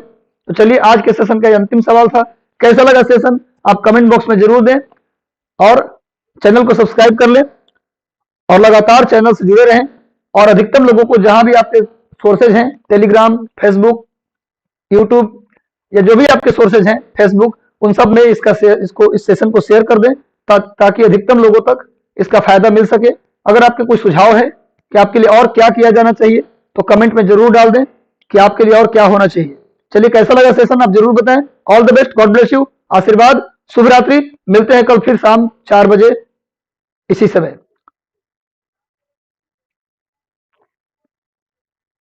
S1: तो चलिए आज के सेशन का ये अंतिम सवाल था। कैसा लगा सेशन आप कमेंट बॉक्स में जरूर दें और चैनल को सब्सक्राइब कर लें और लगातार चैनल से जुड़े रहें। और अधिकतम लोगों को जहां भी आपके सोर्सेज हैं, टेलीग्राम, फेसबुक, यूट्यूब या जो भी आपके सोर्सेज हैं, फेसबुक, उन सब में इस सेशन को शेयर कर दें ताकि अधिकतम लोगों तक इसका फायदा मिल सके। अगर आपके कोई सुझाव है कि आपके लिए और क्या किया जाना चाहिए तो कमेंट में जरूर डाल दें कि आपके लिए और क्या होना चाहिए। चलिए कैसा लगा सेशन आप जरूर बताएं। All the best, God bless you, आशीर्वाद, शुभ रात्रि। मिलते हैं कल फिर शाम 4 बजे इसी समय।